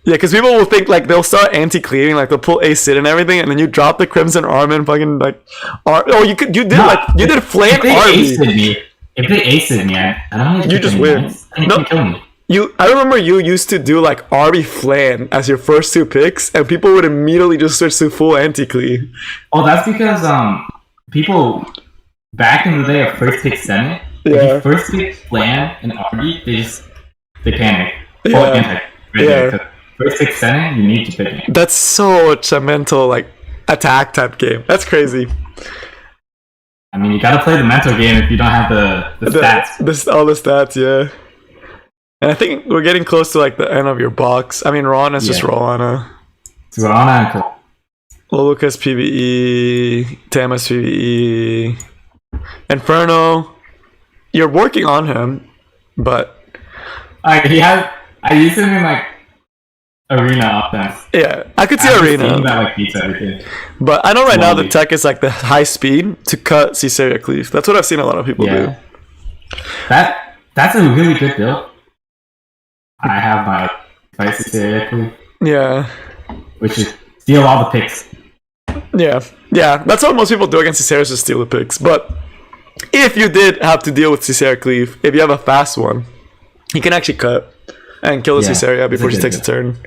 Yeah, because people will think like they'll start anti-cleaving, like they'll pull Acid and everything, and then you drop the Crimson Arm and fucking like, you did Flame Army. If they aced me, I don't know. You just win. No, kill me. I remember you used to do like RB Flan as your first two picks, and people would immediately just switch to full anti-cleave. Oh, that's because people back in the day of first pick Senate, if you first pick Flan and RB, they panic. Yeah. First pick Senate, you need to pick it. That's such a mental like attack type game. That's crazy. I mean, you gotta play the mental game if you don't have the stats. All the stats, yeah. And I think we're getting close to like the end of your box. I mean, Ron is just Roana. It's Roana and Cole. Lucas PvE, Tamas PvE, Inferno. You're working on him, but I use him in like arena offense. Yeah, I could see arena. That like beats everything. But I know right now the tech is like the high speed to cut Caesarea Cleave. That's what I've seen a lot of people do. That's a really good build. I have my Caesarea Cleave. Yeah. Which is steal all the picks. Yeah. That's what most people do against Cesare, is just steal the picks. But if you did have to deal with Cesare cleave, if you have a fast one, you can actually cut and kill the Cesare before she takes a turn.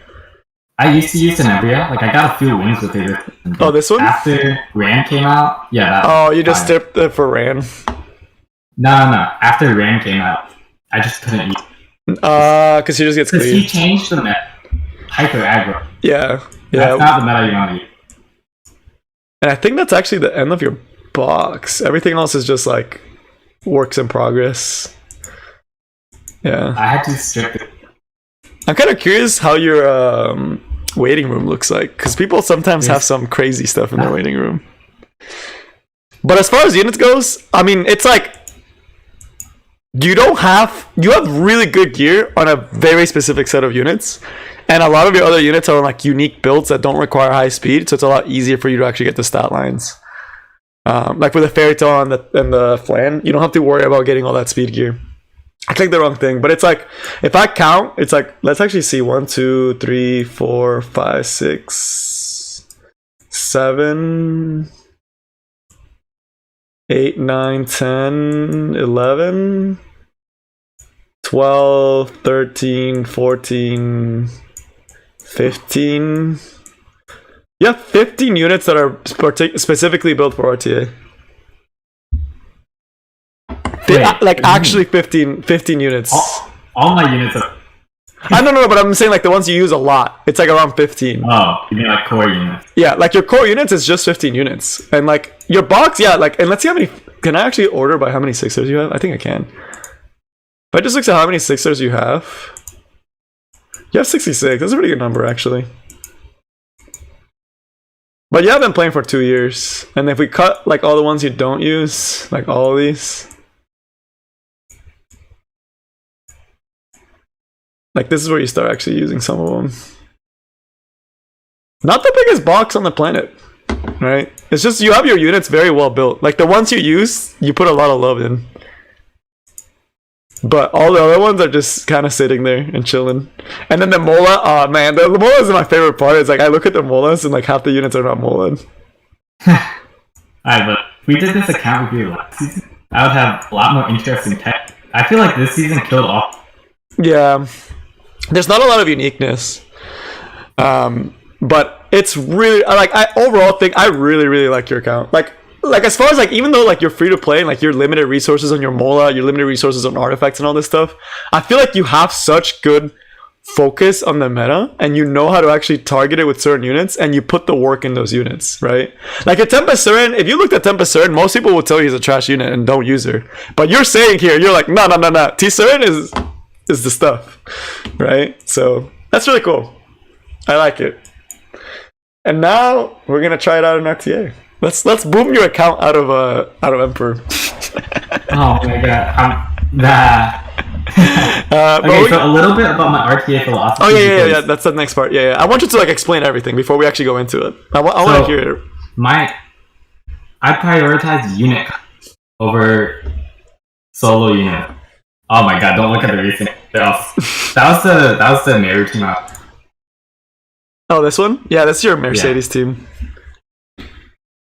I used to use Tenebria. Like, I got a few wins with it. Oh, this one? After Ran came out? Yeah, that you just tipped it for Ran? No. After Ran came out, I just couldn't use it. Because he just gets cleaved. Because he changed the meta. Hyper aggro. Yeah. That's not the meta you want to use. And I think that's actually the end of your box. Everything else is just, like, works in progress. Yeah. I had to strip it. I'm kind of curious how your waiting room looks like, because people sometimes have some crazy stuff in their waiting room. But as far as units goes, I mean, it's like you have really good gear on a very specific set of units, and a lot of your other units are on like unique builds that don't require high speed, so it's a lot easier for you to actually get the stat lines. Like with the Fairy Tale and the Flan, you don't have to worry about getting all that speed gear. I clicked the wrong thing, but it's like, if I count, it's like, let's actually see, 1, 2, 3, 4, 5, 6, 7, 8, 9, 10, 11, 12, 13, 14, 15. You have 15 units that are specifically built for RTA. Actually 15 units. All my units are... I don't know, but I'm saying like the ones you use a lot. It's like around 15. Oh, you mean like core units? Yeah, like your core units is just 15 units. And like your box, and let's see how many... Can I actually order by how many Sixers you have? I think I can. If I just look at how many Sixers you have... You have 66. That's a pretty good number, actually. But you have been playing for 2 years. And if we cut like all the ones you don't use, like all of these... Like, this is where you start actually using some of them. Not the biggest box on the planet, right? It's just you have your units very well built. Like, the ones you use, you put a lot of love in. But all the other ones are just kind of sitting there and chilling. And then the Mola, oh man, the Mola is my favorite part. It's like, I look at the Molas and like half the units are not Mola. Alright, but if we did this account with you last season, I would have a lot more interesting tech. I feel like this season killed off. Yeah. There's not a lot of uniqueness, but it's really I overall think I really like your account. Like as far as like, even though like you're free to play and like you're limited resources on your Mola, you're limited resources on artifacts and all this stuff, I feel like you have such good focus on the meta and you know how to actually target it with certain units and you put the work in those units, right? Like a Tempest Siren, if you looked at Tempest Siren, most people will tell you he's a trash unit and don't use her. But you're saying here, you're like, no. T-Siren is the stuff, right? So that's really cool. I like it. And now we're gonna try it out in RTA. Let's boom your account out of Emperor. Oh my god, okay, so a little bit about my RTA philosophy. Oh yeah. That's the next part. Yeah. I want you to like explain everything before we actually go into it. I want to hear it. I prioritize unit over solo unit. Oh my god! Don't look at the recent. That was the Mary team out. Oh, this one? Yeah, that's your Mercedes team.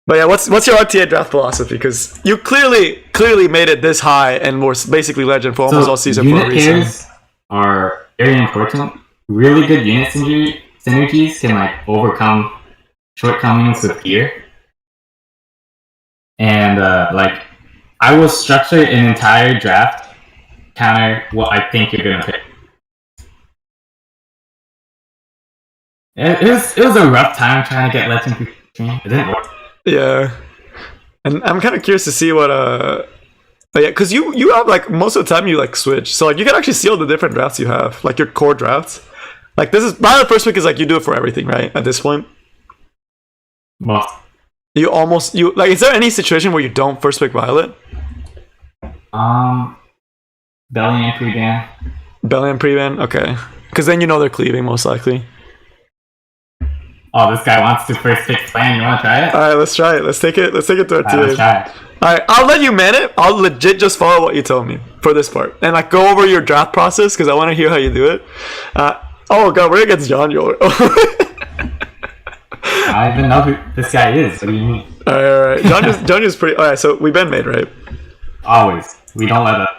But yeah, what's your RTA draft philosophy? Because you clearly made it this high and were basically legend for almost all season for a reason. Unit pairs are very important. Really good unit synergies can like overcome shortcomings with gear. And like, I will structure an entire draft counter what I think you're gonna pick. It was a rough time trying to get Legend. It didn't work. Yeah, and I'm kind of curious to see what because you have like most of the time you like switch, so like you can actually see all the different drafts you have, like your core drafts. Like this is my first pick is like you do it for everything, right? At this point, most. You like. Is there any situation where you don't first pick Violet? Belly and pre-ban. Belly and pre-ban? Okay. Because then you know they're cleaving, most likely. Oh, this guy wants to first pick Flan. You want to try it? Alright, let's try it. Let's take it to our team. Let's try it. Alright, I'll let you man it. I'll legit just follow what you tell me for this part. And like go over your draft process, because I want to hear how you do it. Oh god, we're against John Yor. I don't even know who this guy is. What do you mean? Alright. John is pretty. Alright, so we ban mid, right? Always. We don't let up.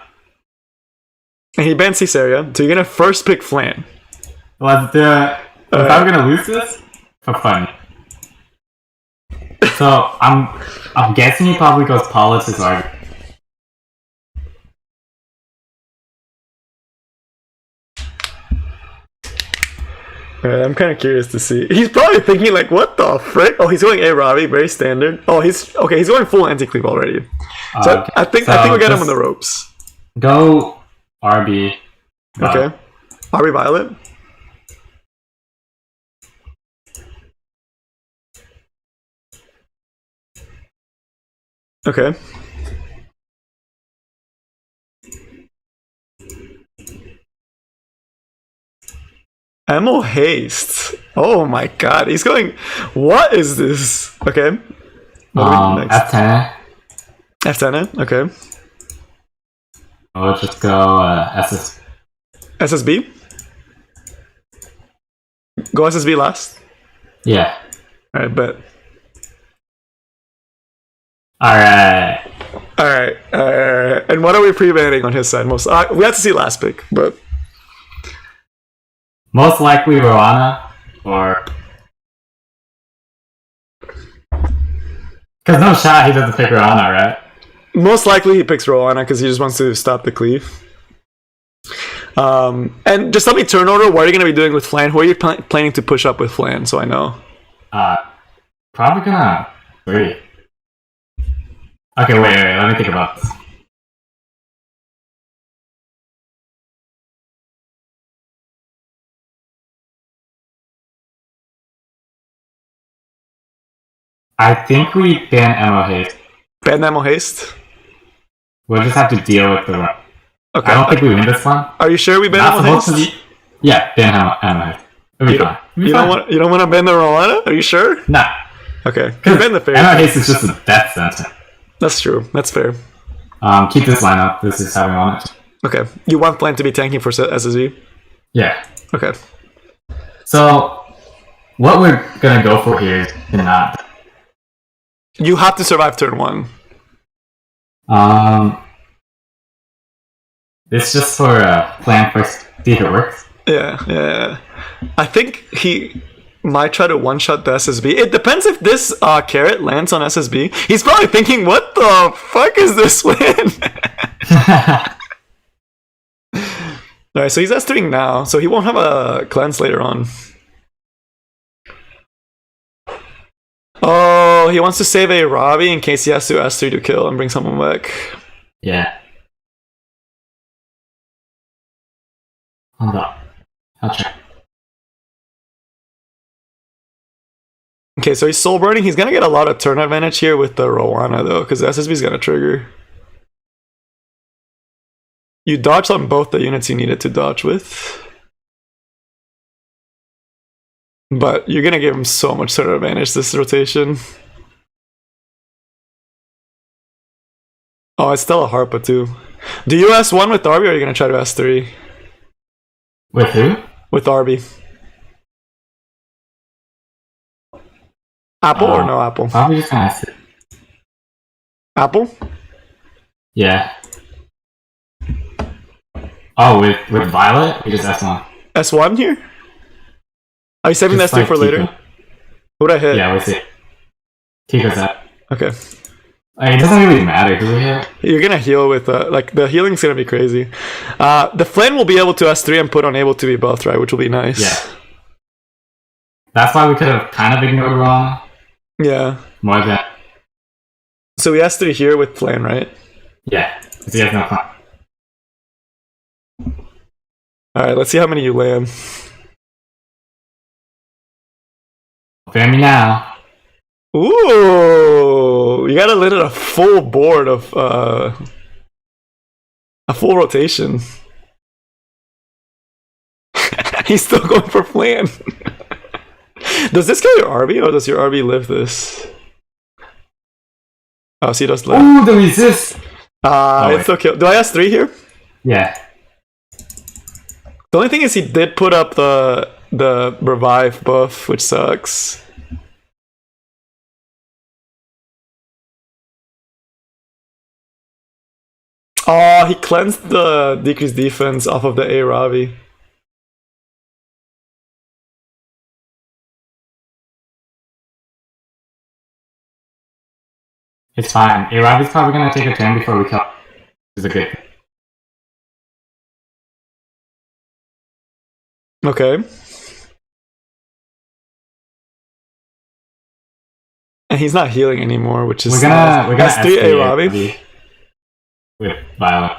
And he bans Caesarea, so you're gonna first pick Flan. Let's do it. If I'm gonna lose this, for fun. So I'm guessing he probably goes Paulus as our. Alright, I'm kind of curious to see. He's probably thinking like, what the frick? Oh, he's going A Ravi, very standard. Oh, he's going full anti-cleave already. So Okay. I think we got him on the ropes. Go RB. Okay. RB Violet. Okay. Ammo haste. Oh my god, he's going. What is this? Okay. F10. F10. Okay. We'll just go SSB. Go SSB last. Yeah. Alright, bet. Alright. And what are we pre-banning on his side? Most we have to see last pick, but most likely Roana or because no shot he doesn't pick Roana, right? most likely he picks Roana because he just wants to stop the cleave. And just tell me turn order. What are you going to be doing with Flan? Who are you planning to push up with Flan? So I know. Probably gonna 3. Okay, wait, let me think about this. I think we ban ammo haste. Ban ammo haste? We'll just have to deal with the run. Okay. I don't think we win this one. Are you sure we ban ammo haste? Yeah, ban ammo haste. It'll be fine. You don't want to ban the Rolana? Are you sure? Nah. Okay. Ban the fair. Ammo haste is just a death sentence. That's true. That's fair. Keep this line up. This is how we want it. Okay. You want Flan to be tanking for SSV? Yeah. Okay. So, what we're gonna go for here is not. You have to survive turn 1. It's just for plan first, see if it works. Yeah. I think he might try to one-shot the SSB. It depends if this carrot lands on SSB. He's probably thinking, what the fuck is this win? Alright, so he's S3 now, so he won't have a cleanse later on. Oh, he wants to save a Robbie in case he has to S3 to kill and bring someone back. Yeah. Hold on. I'll check. Okay, so he's soul burning. He's gonna get a lot of turn advantage here with the Rowana though, because the SSB is gonna trigger. You dodged on both the units you needed to dodge with. But you're gonna give him so much turn advantage this rotation. Oh, it's still a Harpa too. Do you S1 with Darby or are you gonna try to S3? With who? With Darby. Apple or no apple? Probably just gonna S3. Apple? Yeah. Oh, with Violet? We just S1. S1 here? Are you saving Just the S3 for later? Who'd I hit? Yeah, we see. Kiko's up. Okay. It doesn't really matter who we hit. You're gonna heal with like the healing's gonna be crazy. The Flame will be able to S3 and put on able to be both, right? Which will be nice. Yeah. That's why we could have kind of ignored wrong. Yeah. More than. So we S3 here with Flame, right? Yeah. Because he has no plan. Alright, let's see how many you land. Fan me now. Ooh, you gotta let it a full board of a full rotation. He's still going for Flan. Does this kill your RB or does your RB live this? Oh, so he does live. Ooh, the resist. It's still kill. Do I S3 here? Yeah. The only thing is he did put up the revive buff, which sucks. Oh, he cleansed the decreased defense off of the A Ravi. It's fine. A Ravi's probably gonna take a turn before we kill. Is a good thing. Okay. And he's not healing anymore, which is we're gonna S3 A Ravi with Violet.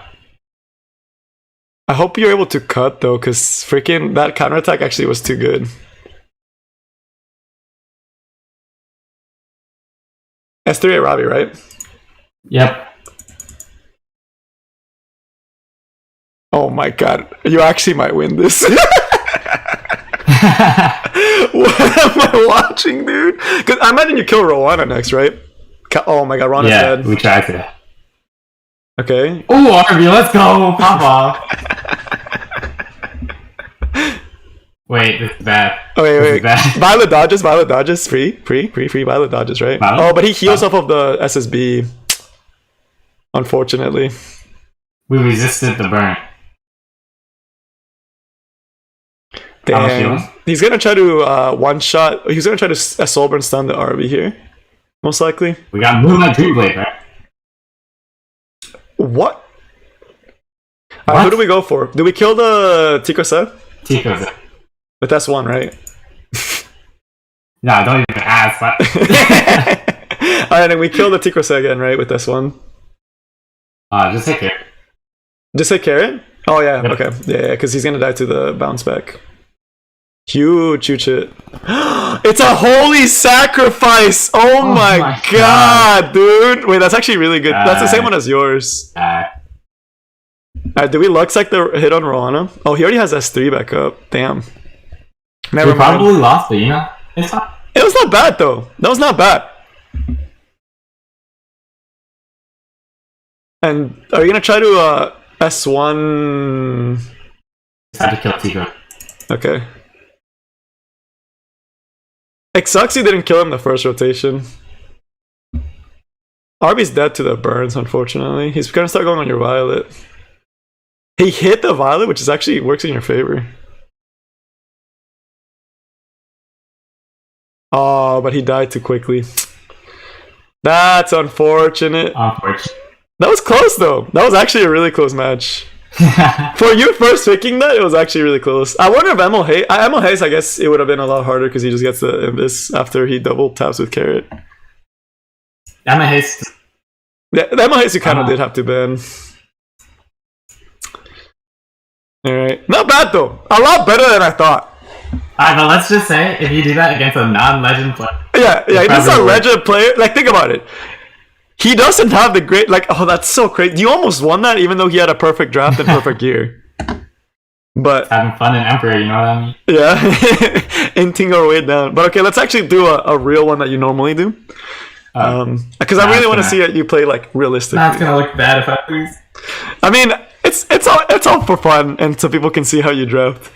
I hope you're able to cut though, because freaking that counterattack actually was too good. S3 A Ravi, right? Yep. Oh my god, you actually might win this. What am I watching, dude? Because I imagine you kill Rowana next, right? Oh my god, Rona's dead. We tried to. Okay. Oh, RV, let's go! Pop off! Wait, this is bad. Oh, wait. Violet dodges, free, Violet dodges, right? Violet? Oh, but he heals off of the SSB. Unfortunately. We resisted the burn. Damn. He's gonna try to one shot. He's gonna try to soul burn stun the RV here. Most likely. We got Moonlight Dreamblade, right? What? Alright, who do we go for? Do we kill the Tikose? Tikose. But that's one, right? No, don't even ask. Alright, and we kill the Tikose again, right? With this one. Just hit it. Just hit carrot? Oh yeah, Yep. okay. Yeah, because he's gonna die to the bounce back. Huge hit. It's a holy sacrifice! Oh my god, dude! Wait, that's actually really good. That's the same one as yours. Alright, did we Luxec the hit on Rowana? Oh, he already has S3 back up. Damn. Never mind. Probably lost, but you know, it's fine. It was not bad though. That was not bad. And are you gonna try to S1? Had to kill Tico. Okay. It sucks you didn't kill him the first rotation. Arby's dead to the burns, unfortunately. He's gonna start going on your Violet. He hit the Violet, which is actually works in your favor. Oh, but he died too quickly. That's unfortunate. That was close though. That was actually a really close match. For you first picking that, it was actually really close. I wonder if Emil Hayes, I guess it would have been a lot harder because he just gets the Invis after he double taps with Carrot. Emil Hayes. Yeah, the Emil Hayes you kind of did have to ban. Alright. Not bad though. A lot better than I thought. Alright, but let's just say, if you do that against a non-legend player... Yeah, this is a legend player. Like, think about it. He doesn't have the great, like, oh, that's so crazy. You almost won that even though he had a perfect draft and perfect gear. But having fun in Emperor, you know what I mean? Yeah. Inting our way down. But okay, let's actually do a real one that you normally do. Because I really want to see you play, like, realistically. That's gonna look bad if I lose. I mean, it's all for fun, and so people can see how you draft.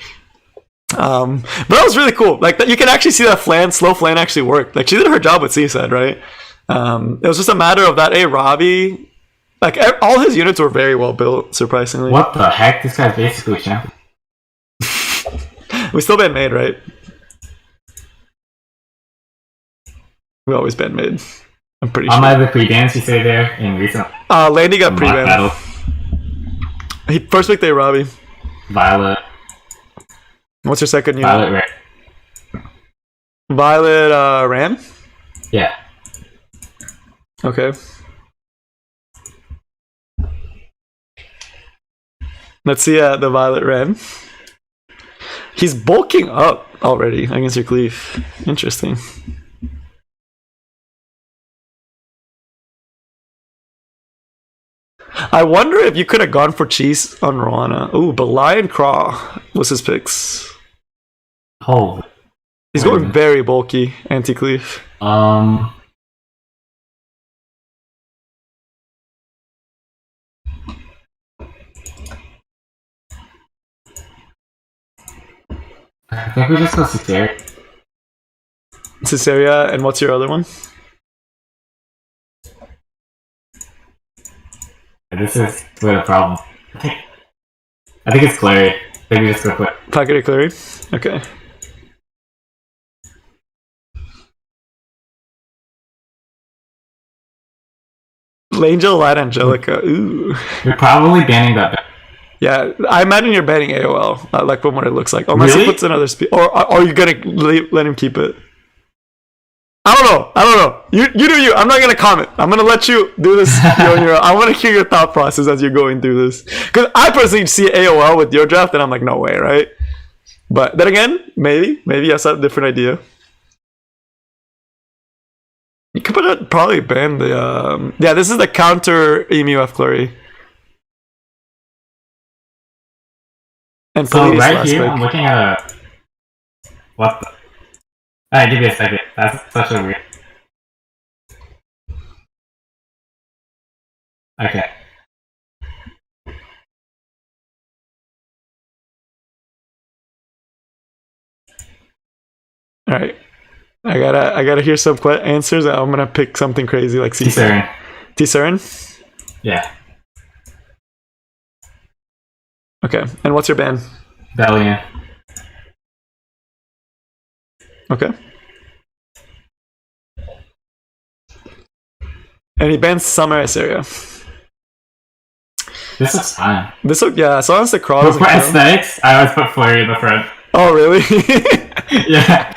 But that was really cool. Like, that you can actually see that slow flan actually worked. Like, she did her job with C-Side, right? It was just a matter of that A Ravi. Like, all his units were very well built, surprisingly. What the heck? This guy's basically champion. We still been made, right? We always been made. I'm pretty sure. On my pre-bans you say there in recent. Landy got pre-banned. He first picked A Ravi. Violet. What's your second unit? Violet Ran. Violet Ran? Yeah. Okay. Let's see the Violet Ren. He's bulking up already against your cleave. Interesting. I wonder if you could have gone for cheese on Rowana. Ooh, but Lion Craw was his picks. Oh. He's going very bulky, anti-cleave. I think we just go Caesarea. Caesarea, and what's your other one? This is where the problem. I think it's Clary. I think we just go quick. Packet of Clary? Okay. Angel Light Angelica. Ooh. You're probably banning that. Yeah, I imagine you're banning AOL, like from what it looks like. Unless really? he puts another speed. Or are you gonna let him keep it? I don't know. You do you. I'm not gonna comment. I'm gonna let you do this on your own. I want to hear your thought process as you're going through this. Because I personally see AOL with your draft, and I'm like, no way, right? But then again, maybe you have a different idea. You could probably ban the yeah, this is the counter EMUF Clary. And so right here, I'm looking at a what the? Alright, give me a second. That's such a weird. Okay. Alright. I gotta hear some answers. I'm gonna pick something crazy like T-Saren. T-Saren? Yeah. Okay. And what's your ban? Bellion. Okay. And he bans Summer area. This is fine. This look, yeah, as long as the crawl But for aesthetics, I always put Flurry in the front. Oh really? Yeah.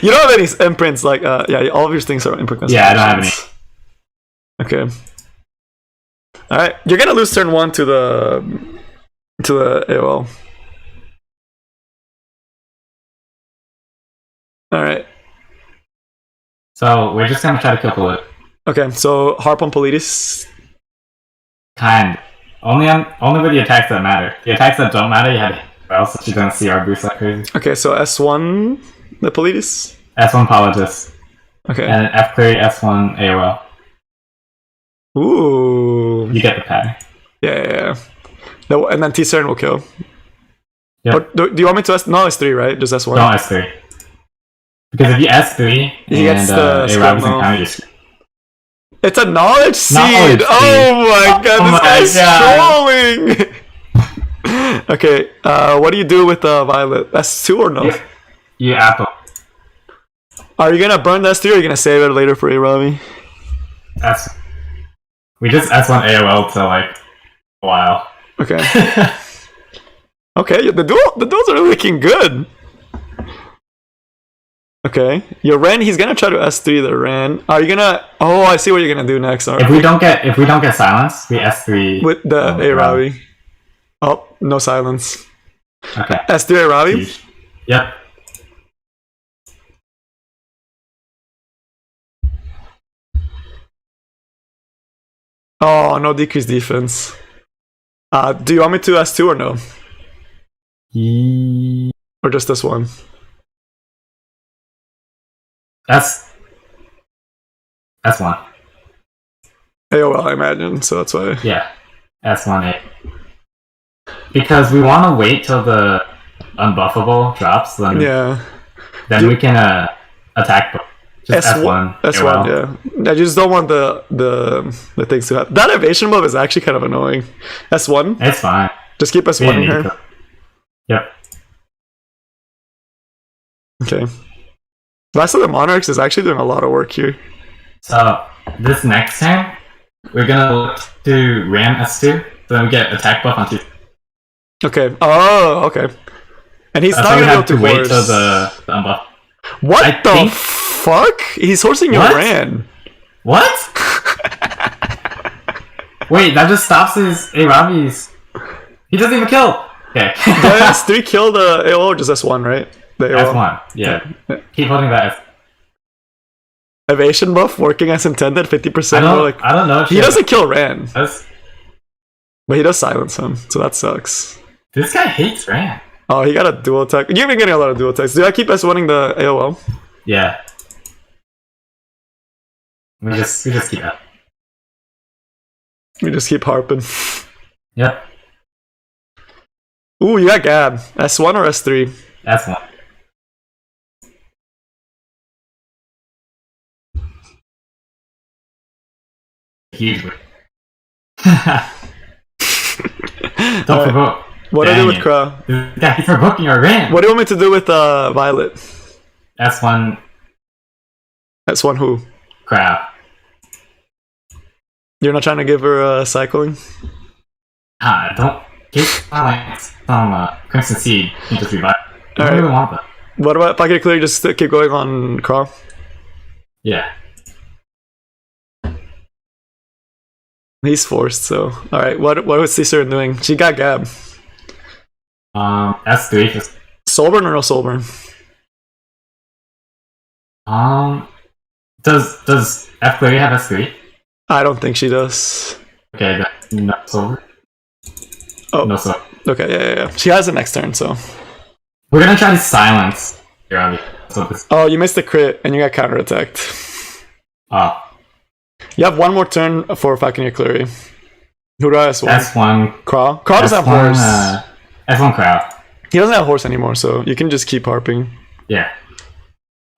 You don't have any imprints like yeah, all of your things are imprint. Yeah, I don't have any. Okay. Alright. You're gonna lose turn 1 to the AOL. Alright. So we're just gonna try to kill Polit. Okay, so harp on Politis. Kind. Only with the attacks that matter. The attacks that don't matter, you had to else she doesn't see our boost like crazy. Okay, so S1 the Politis? S1 Politis. Okay. And then F Clary, S1 AOL. Ooh. You get the pattern. Yeah. No, and then T-Saren will kill. Yep. Do you want me to S? No, S3, right? Just S1. No, S3. Because if you S3 he and AOL doesn't count, you just... It's a knowledge seed! Knowledge seed. Oh my god, this guy's trolling! Okay, what do you do with Violet? S2 or no? You apple. Are you gonna burn the S3 or are you gonna save it later for Aravi? We just S1 AOL to like a while. Okay. Okay, the duels are looking good. Okay, your Ren, he's gonna try to S3 the Ren. Are you gonna? Oh, I see what you're gonna do next. If we don't get silence, we S3 with the Aravi. Oh, no silence. Okay. S3 Aravi. Yep. Oh, no decreased defense. Do you want me to S2 or no? Or just this one? S1. AOL, I imagine, so that's why. Yeah. S1A. Because we want to wait till the unbuffable drops, then we can attack just S1. S1, yeah. I just don't want the things to happen. That evasion buff is actually kind of annoying. S1? It's fine. Just keep S1 in her. Yep. Okay. Last of the Monarchs is actually doing a lot of work here. So, this next time, we're gonna look to ram S2, so then we get attack buff on 2. Okay. Oh, okay. And he's not gonna be able to wait till the unbuff. What the fuck? He's horsing your Ran. What? Wait, that just stops his Aravi's. He doesn't even kill. Okay. Does S3 kill the AOL or just S1, right? The AOL. S1, yeah. Keep holding that S. Evasion buff working as intended, 50%. I don't know. He doesn't kill Ran. But he does silence him, so that sucks. This guy hates Ran. Oh, he got a dual attack. You've been getting a lot of dual attacks. Do I keep S1ing the AOL? Yeah. We just keep that. We just keep harping. Yep. Ooh, you got Gab. S1 or S3? That's one. Huge. Don't provoke. What do I do with Crow? Yeah, he's provoking our Ram. What do you want me to do with Violet? S1. S1 who? Crowd. You're not trying to give her cycling? Don't give some Crimson Seed into 3 I don't really want that. What about if I could clearly just keep going on Crow? Yeah. He's forced, so alright, what was Caesar doing? She got Gab. S3. Soulburn or no Soulburn? Does F Clary have S3? I don't think she does. Okay, that's no Soulburn. Oh. No Soulburn. Okay, yeah. She has the next turn, so. We're gonna try to silence your Oh, you missed the crit and you got counterattacked. Oh. You have one more turn for fucking your Clary. Who do I S1? S1. Crawl? Crawl doesn't have horse. S1 Crow. He doesn't have horse anymore, so you can just keep harping. Yeah.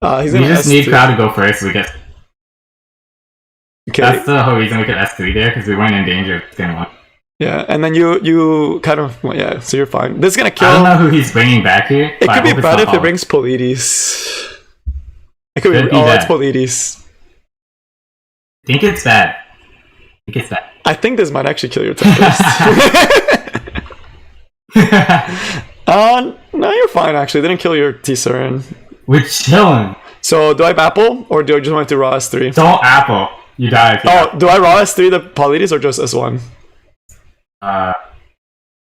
He's we gonna just S2. need Crow to go first so we get... Okay. That's the whole reason we could S3 there, because we weren't in danger of getting one. Yeah, and then you kind of... Well, yeah, so you're fine. This is gonna kill... I don't know who he's bringing back here. It could be bad if it brings Polides. It could be... bad. It's Polides. I think it's bad. I think this might actually kill your Tempest. No, you're fine actually. They didn't kill your T-Surin. We're chilling. So, do I have Apple, or do I just want to raw S3? Don't Apple. You die if you do I raw S3 the Polides, or just S1?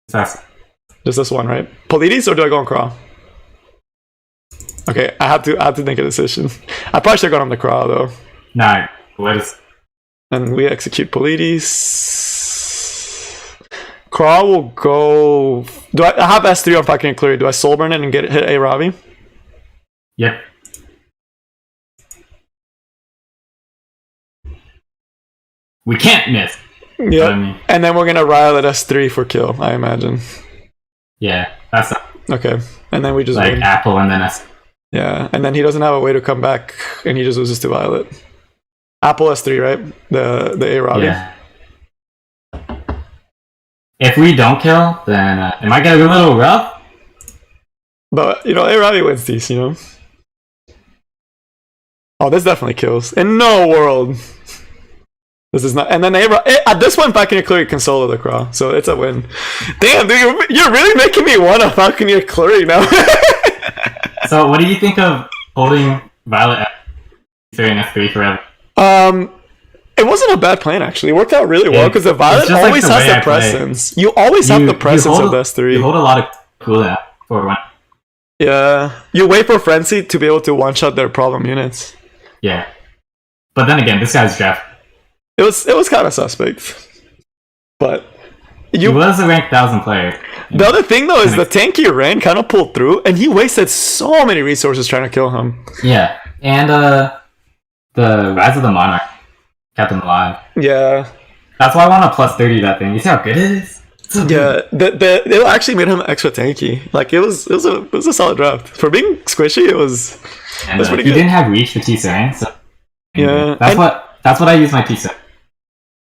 Just S1, right? Polides, or do I go on Craw? Okay, I have to make a decision. I probably should have gone on the Craw, though. Nah, let us... And we execute Polides. Craw will go... Do I have S3 on fucking Cleary? Do I Soulburn it and hit a Robbie? Yep. We can't miss. Yeah. I mean, and then we're gonna rile at S3 for kill, I imagine. Yeah, that's okay. And then we just like win. Apple and then S. Yeah, and then he doesn't have a way to come back, and he just loses to Violet. Apple S3, right? The A Robbie. Yeah. If we don't kill, then it might get a little rough. But you know, A Robbie wins these. You know. Oh, this definitely kills. In no world. This is not, and then at this point, Falconeer Cleary can solo the Craw, so it's a win. Damn, dude, you're really making me want a Falconeer Cleary now. So, what do you think of holding Violet in F3 forever? It wasn't a bad plan actually. It worked out really well because the Violet always has the presence. You always have the presence of S3. You hold a lot of cooldown for one. Yeah, you wait for Frenzy to be able to one-shot their problem units. Yeah, but then again, this guy's draft. It was kind of suspect, but he was a ranked 1,000 player. The other thing though is the tanky Rain kind of pulled through, and he wasted so many resources trying to kill him. Yeah, and the Rise of the Monarch kept him alive. Yeah, that's why I want a plus 30 that thing. You see how good it is? So yeah, it actually made him extra tanky. Like it was a solid draft for being squishy. It was pretty good. He didn't have reach for T-Saran, so yeah, that's what I use my T-Saran.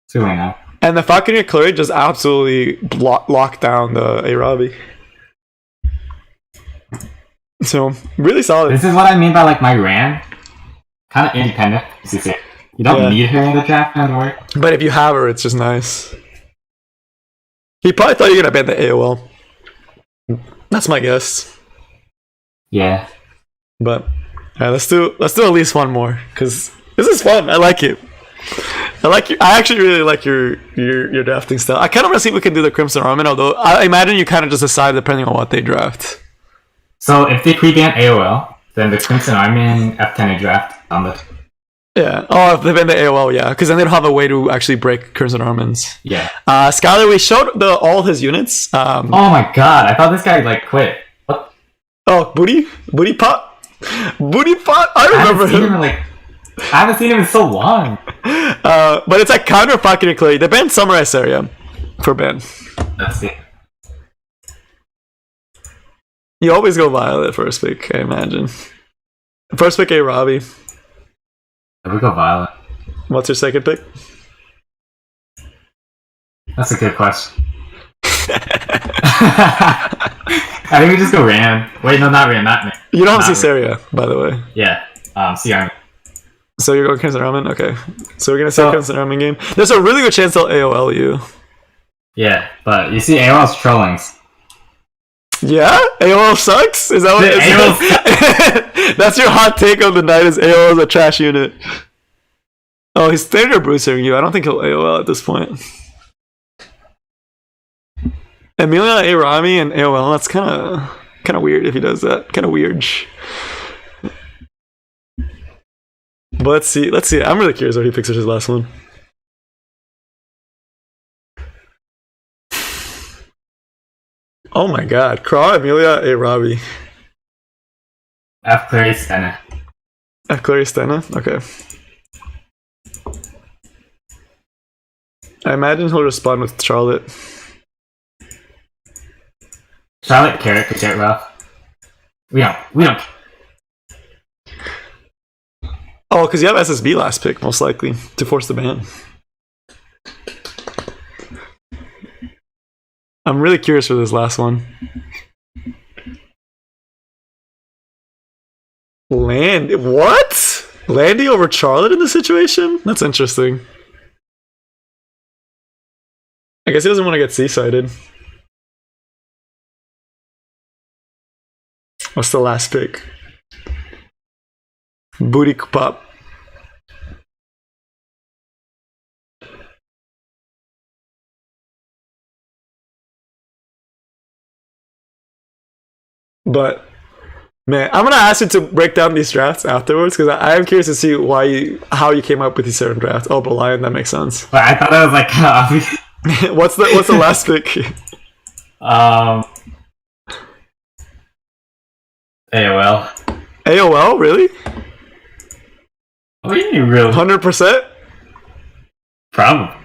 It's really nice. And the Falconeer Cleary just absolutely locked down the A-Robbie. So, really solid. This is what I mean by like my Ran. Kind of independent. You don't need her in the draft anymore. But if you have her, it's just nice. He probably thought you were going to ban the AOL. That's my guess. Yeah. But, alright, let's do at least one more. Because this is fun. I like it. I actually really like your drafting style. I kind of want to see if we can do the Crimson Armin, although I imagine you kind of just decide depending on what they draft. So if they pre-ban AOL, then the Crimson Armin F10 draft on the... Yeah. Oh, if they ban the AOL, yeah. Because then they don't have a way to actually break Crimson Armins. Yeah. Skylar, we showed all his units. Oh my god, I thought this guy like quit. What? Oh, Booty Pot? Booty Pot? I remember him. I haven't seen him in so long. But it's like counter Falconeer Cleary. They banned Summarize Area for ban. Let's see. You always go Violet first pick, I imagine. First pick, A Robbie. We go Violet. What's your second pick? That's a good question. I think we just go Ran. Wait, no, not Ran, not me. You don't have Caesarea, by the way. Yeah, see Army. So you're going Crimson Ramen? Okay. So we're going to say Crimson Ramen game. There's a really good chance they'll AOL you. Yeah, but you see AOL's trolling. Yeah? AOL sucks? Is that what it is? That's your hot take of the night, is AOL is a trash unit. Oh, he's standard bruising you. I don't think he'll AOL at this point. Amelia, A-Rami, and AOL, that's kind of weird if he does that. Kind of weird. But let's see. I'm really curious what he picks as his last one. Oh my god. Craw, Amelia, A-Robbie. F. Clary Stena. F. Clary Stena? Okay. I imagine he'll respond with Charlotte. Charlotte Carrot could get rough. We don't. Oh, because you have SSB last pick, most likely, to force the ban. I'm really curious for this last one. What? Landy over Charlotte in this situation? That's interesting. I guess he doesn't want to get C-sided. What's the last pick? Booty pop. But man, I'm gonna ask you to break down these drafts afterwards because I am curious to see how you came up with these certain drafts. Oh, but Lion, that makes sense. But I thought that was like obvious. What's the last pick? AOL. AOL, really? What do you mean, really? 100%? Probably.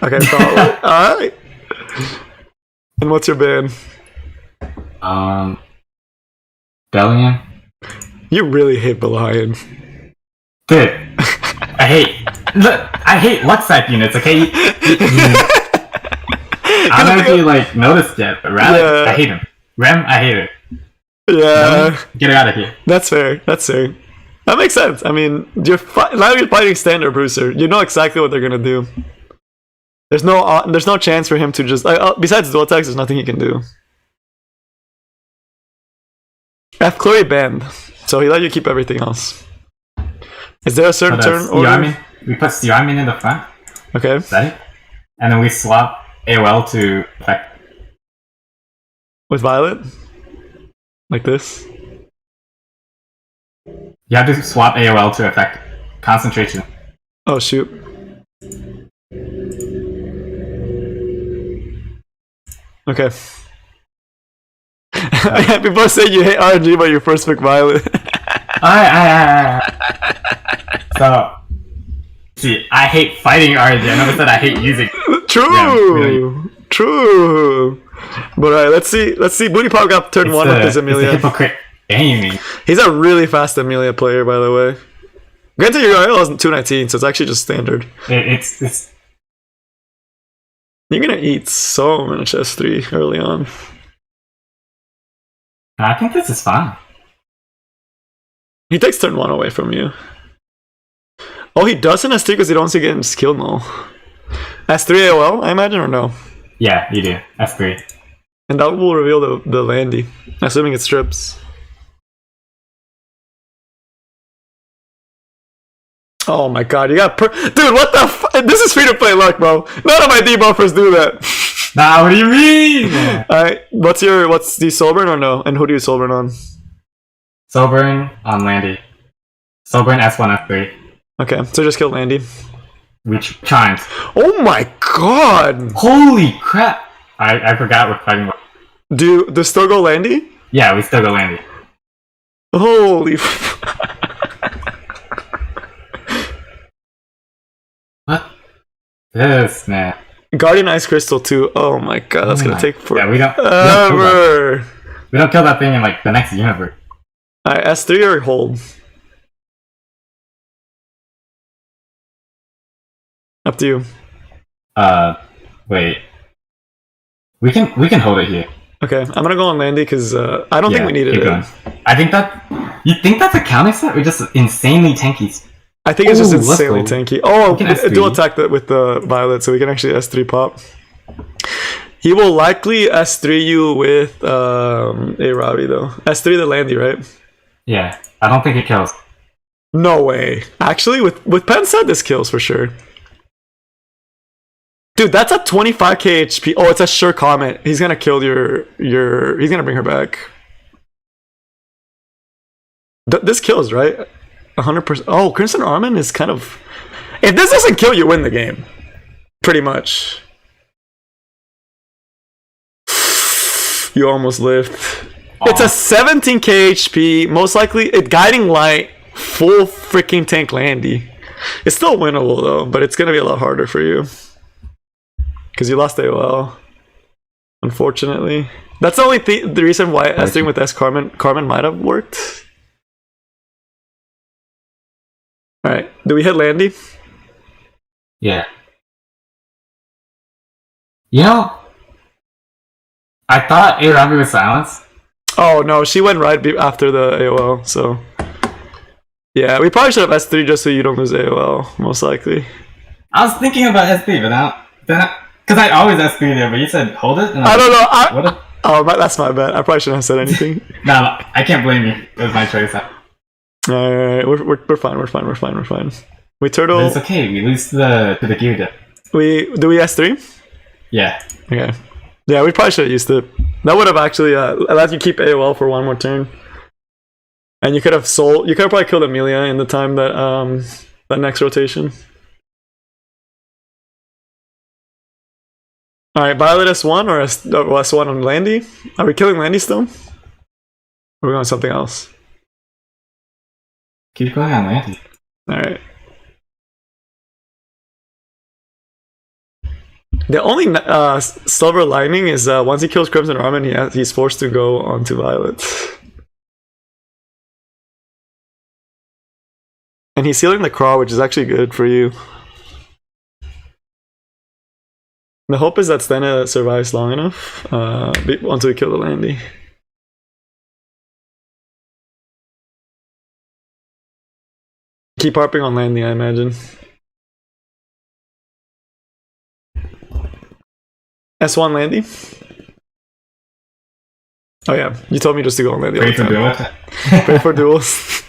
Okay, probably. Alright. And what's your ban? Bellingham. You really hate Belian. Dude, I hate Luxac units, okay? I don't know if you like noticed yet, but Radic, I hate him. Rem, I hate it. Yeah. Get it out of here. That's fair. That makes sense. I mean, now you're fighting standard bruiser. You know exactly what they're gonna do. There's no chance for him to just besides dual attacks, there's nothing he can do. F. Chloe banned, so he let you keep everything else. Is there a certain turn order? We put Xiaomin in the front. Okay. Is that it? And then we swap AOL to effect. With Violet? Like this? You have to swap AOL to effect concentration. Oh shoot. Okay. People say you hate RNG, but you first pick Violet. So, see, I hate fighting RNG. I never said I hate using. True. Yeah, really. True. But alright, let's see. Booty Pop got turn 1 with his Amelia. It's a hypocrite aiming. He's a really fast Amelia player, by the way. Granted, your IL isn't 219, so it's actually just standard. It's. You're gonna eat so much S3 early on. I think this is fine. He takes turn 1 away from you. Oh, he doesn't S3 because he don't see getting skill null. S3 AOL, I imagine, or no? Yeah, you do. S3. And that will reveal the Landy, assuming it strips. Oh my god, you got dude, what the this is free to play luck, bro. None of my debuffers do that. Nah, what do you mean? Alright, what's the Soulburn or no? And who do you Soulburn on? Soulburn on Landy. Soulburn S1, S3. Okay, so just kill Landy. Which chimes. Oh my god! Holy crap! I forgot we're fighting. Do still go Landy? Yeah, we still go Landy. Holy What? This, man. Guardian Ice Crystal 2. Oh my god, that's gonna take forever. Yeah, we don't We don't kill that thing in like the next universe. Alright, S3 or hold? Up to you. Wait. We can hold it here. Okay, I'm gonna go on Landy because I don't think we needed it. Going. I think that. You think that's a counter set or just insanely tanky? I think it's just insanely tanky. Oh, dual attack that with the Violet, so we can actually S3 pop. He will likely S3 you with a Robbie though. S3 the Landy, right? Yeah, I don't think it kills. No way. Actually, with Pen set, this kills for sure. Dude, that's a 25k HP. Oh, it's a sure comment. He's gonna kill your. He's gonna bring her back. This kills, right? 100%. Oh, Crimson Armin is kind of. If this doesn't kill, you win the game. Pretty much. You almost lived. Aww. It's a 17k HP. Most likely, Guiding Light, full freaking tank Landy. It's still winnable though, but it's gonna be a lot harder for you. Because you lost AOL, unfortunately. That's the only the reason why S3 with S Carmen might have worked. Alright, do we hit Landy? Yeah. You know, I thought A-Robbie was silenced. Oh no, she went right after the AOL, so... Yeah, we probably should have S3 just so you don't lose AOL, most likely. I was thinking about S3, but now... Because I always S3 there, but you said hold it? And I don't know. That's my bad. I probably shouldn't have said anything. No, I can't blame you. It was my choice. Alright, we're fine. We're fine. We turtle. But it's okay. We lose to the gear dip. Do we S3? Yeah. Okay. Yeah, we probably should have used it. That would have actually allowed you to keep AOL for one more turn. And you could have sold. You could have probably killed Amelia in the time that next rotation. Alright, Violet S1 or S1 on Landy? Are we killing Landy still? Or are we going something else? Keep going on Landy. Alright. The only silver lining is once he kills Crimson Armin, he's forced to go onto Violet. And he's sealing the Craw, which is actually good for you. The hope is that Stena survives long enough until we kill the Landy. Keep harping on Landy, I imagine. S1 Landy? Oh yeah, you told me just to go on Landy. Pray for duels. Pray for duels.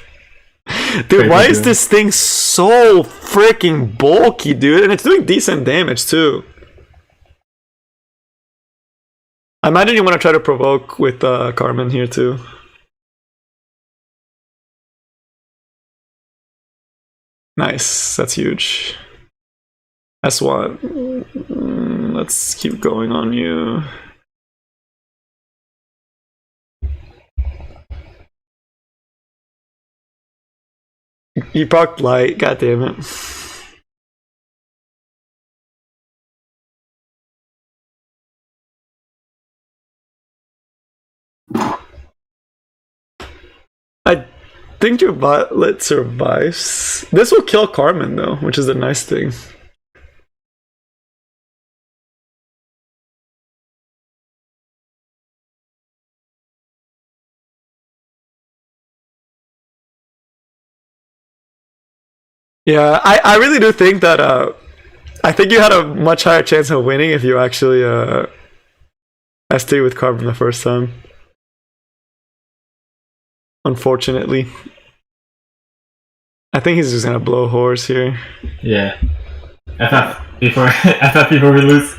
Dude, why is this thing so freaking bulky, dude? And it's doing decent damage too. I imagine you want to try to provoke with Carmen here too. Nice, that's huge. S1. Let's keep going on you. You procced light, god damn it. I think your Violet survives. This will kill Carmen though, which is the nice thing. Yeah, I really do think that I think you had a much higher chance of winning if you actually S3 with Carmen the first time. Unfortunately. I think he's just gonna blow horse here. Yeah. I thought before we lose.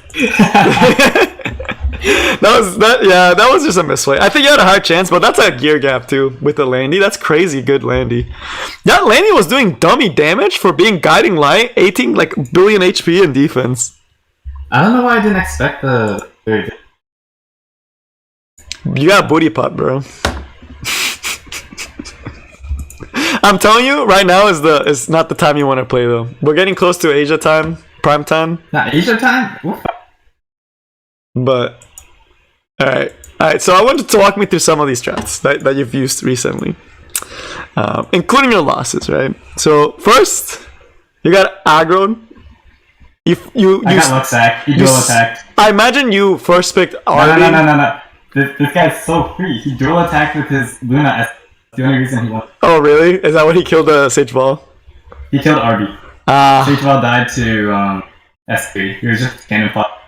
that was just a misplay. I think you had a high chance, but that's a gear gap too with the Landy. That's crazy good Landy. That Landy was doing dummy damage for being guiding light, 18 like billion HP in defense. I don't know why I didn't expect the third. You got booty pop, bro. I'm telling you, right now is not the time you want to play though. We're getting close to Asia time, prime time. Not Asia time? Oof. But Alright, so I wanted to walk me through some of these strats that you've used recently. Including your losses, right? So first, you got aggroed. You got luck sack. He dual attacked. I imagine you first picked RB. No. This guy's so free. He dual attacked with his Luna S. The only reason he won. Oh really? Is that when he killed the Sage Ball? He killed RB. Sage Ball died to S3. He was just cannon pop.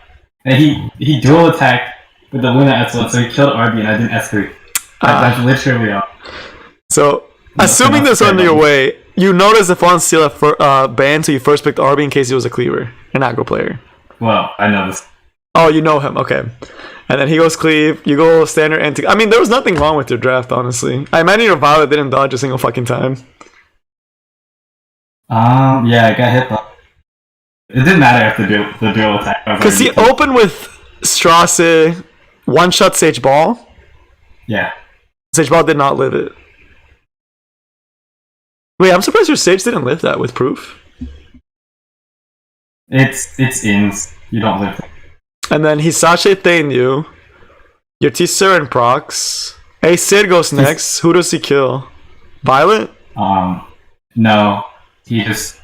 And he dual attacked with the Luna S1, so he killed RB and I didn't S3. That's literally all. So, assuming this under your way, you noticed the Fawn Steel banned, so you first picked RB in case he was a cleaver, an aggro player. Well, I know this. Oh, you know him, okay. And then he goes cleave, you go standard anti. I mean, there was nothing wrong with your draft, honestly. I imagine your Violet didn't dodge a single fucking time. Yeah, I got hit though. It didn't matter after the dual attack. Because he opened with Strasse, one-shot Sage Ball. Yeah. Sage Ball did not live it. Wait, I'm surprised your Sage didn't live that with proof. It's ins. You don't live it. And then he sachet-thained you. Your T-Sir and procs. Hey, Sid goes next. Who does he kill? Violet? No. He hits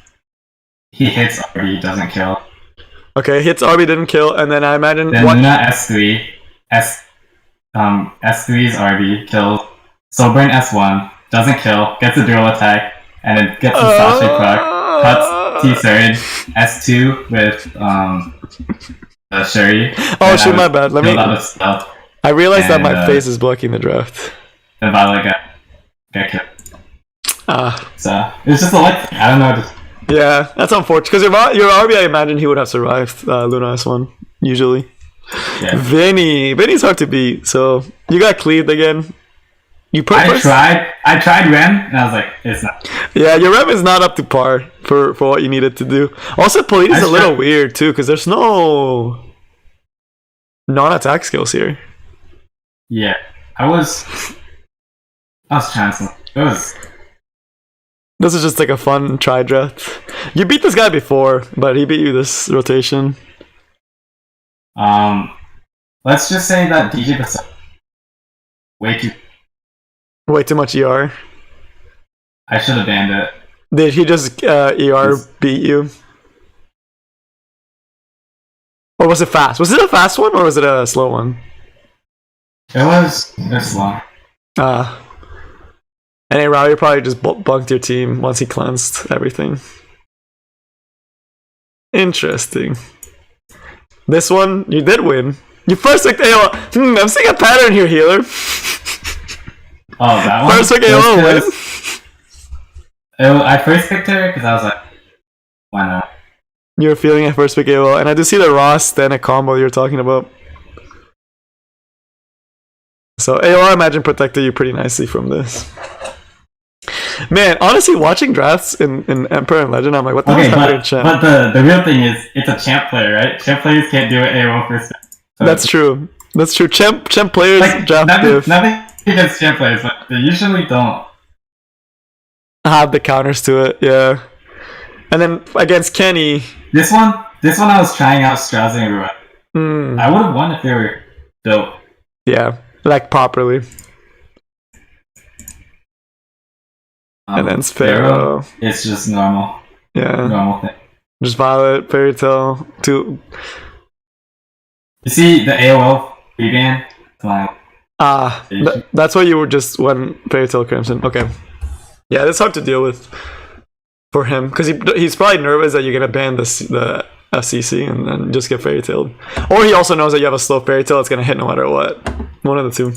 RB, doesn't kill. Okay, hits RB, didn't kill, and then I imagine... Then Luna S3. S3's RB, kills. Soulbrain S1, doesn't kill, gets a dual attack, and then gets a sachet proc, cuts T-Surge, S2 with Shuri. Oh shit, my bad. Let me... Stealth, I realized that my face is blocking the draft. Then Violet got killed. Ah. So, it's just a luck thing. I don't know. Yeah, that's unfortunate. Because your RB, I imagine he would have survived Luna S1, usually. Yeah. Vinny's hard to beat, so you got cleaved again. I tried Rem, and I was like, it's not. Yeah, your Rem is not up to par for what you needed to do. Also, Polite is a little weird, too, because there's no non-attack skills here. Yeah, I was chancing. This is just like a fun try draft. You beat this guy before, but he beat you this rotation. Let's just say that DJ was way too much ER. I should have banned it. Did he just ER beat you? Or was it fast? Was it a fast one or was it a slow one? It was slow. And Rowdy probably just bunked your team once he cleansed everything. Interesting. This one, you did win. You first picked AO. I'm seeing a pattern here, Healer. Oh, that one? First pick AO win. I first picked her because I was like, why not? You were feeling a first pick AO, and I do see the Ross Danek combo you're talking about. So AO, I imagine, protected you pretty nicely from this. Man, honestly, watching drafts in Emperor and Legend, I'm like, what the hell is happening in champ? But the real thing is, it's a champ player, right? Champ players can't do it AO first. So that's true. That's true. Champ players draft nothing against champ players, but they usually don't have the counters to it. Yeah. And then against Kenny, this one I was trying out Strauss and everyone. I would have won if they were built. Yeah, like properly. And then Sparrow. It's just normal. Yeah. Normal thing. Just Violet, Fairy Tail, two. You see the AOL reban? That's why you were just when Fairy Tail Crimson. Okay. Yeah, that's hard to deal with for him because he's probably nervous that you're gonna ban the FCC and then just get Fairy Tailed, or he also knows that you have a slow Fairy Tail that's gonna hit no matter what. One of the two.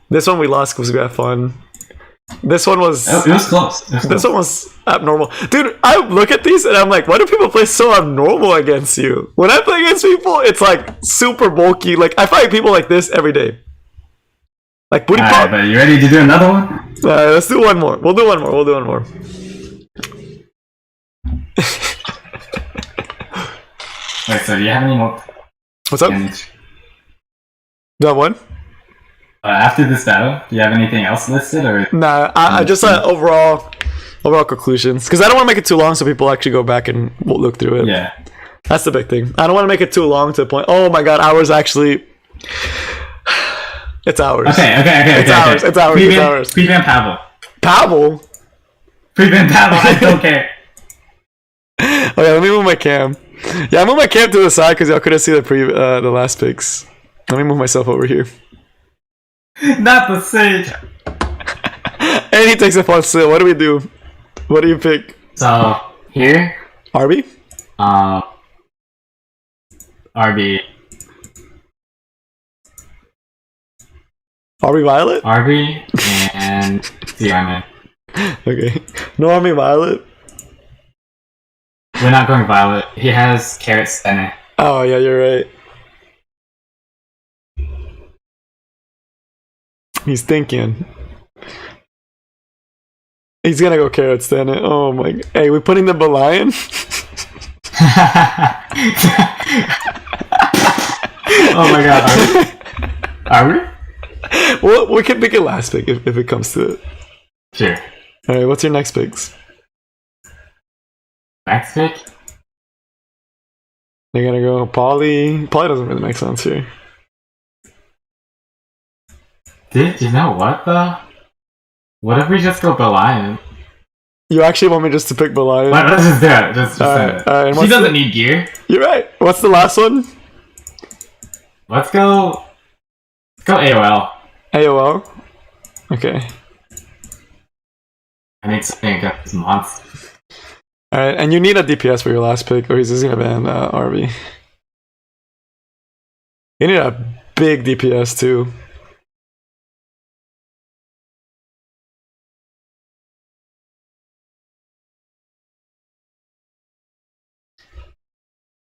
This one we lost because we had fun. This one was... It was close. This one was abnormal. Dude, I look at these and I'm like, why do people play so abnormal against you? When I play against people, it's like super bulky. Like, I fight people like this every day. Like booty pop. But you ready to do another one? Alright, let's do one more. We'll do one more. Wait, so do you have any more? What's up? That one? After this battle, do you have anything else listed or? Nah, I just overall conclusions because I don't want to make it too long so people actually go back and look through it. Yeah. That's the big thing. I don't want to make it too long to the point. Oh my god, ours actually. It's ours. Okay. It's ours. It's ours. It's ours. Prevent Pavel. Pavel? Prevent Pavel. I don't care. Okay, let me move my cam. Yeah, I moved my cam to the side because y'all couldn't see the last picks. Let me move myself over here. Not the sage. And he takes a fall still. What do we do? What do you pick? So here, RB? RB. RB Violet? RB and CRM. Okay. No RB Violet? We're not going Violet. He has Carrot Stene. Oh, yeah, you're right. He's thinking. He's gonna go Carrot Stene. Oh my god. Hey, we putting the Belian? Oh my god, are we? Well, we can pick a last pick if it comes to it. Sure. Alright, what's your next picks? Next pick? You're gonna go Polly. Polly doesn't really make sense here. Did you know what though? What if we just go Belian? You actually want me just to pick Belian? Let's just do it. Just alright, it. She doesn't need gear. You're right. What's the last one? Let's go AOL. AOL? Okay. I need something against this monster. Alright, and you need a DPS for your last pick, or he's just gonna ban RB. You need a big DPS too.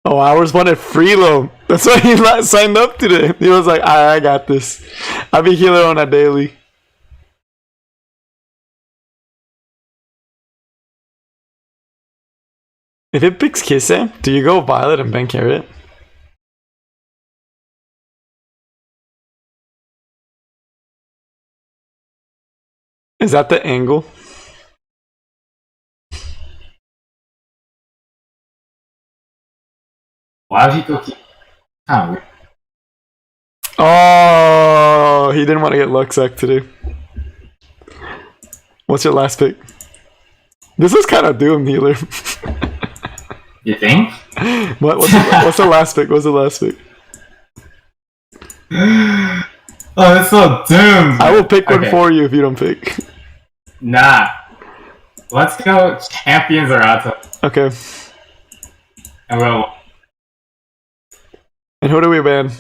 Oh, ours wanted Freelo. That's why he signed up today. He was like, I got this. I'll be healer on a daily. If it picks Kisse, do you go Violet and ban Carrot? Is that the angle? Why would he go keep... Oh, oh, he didn't want to get Luxac today. What's your last pick? This is kind of doomed, healer. You think? What's the last pick? What's the last pick? Oh, it's so doomed. I will pick one for you if you don't pick. Nah. Let's go Champion Zarata. Okay. And we'll... And who do we ban?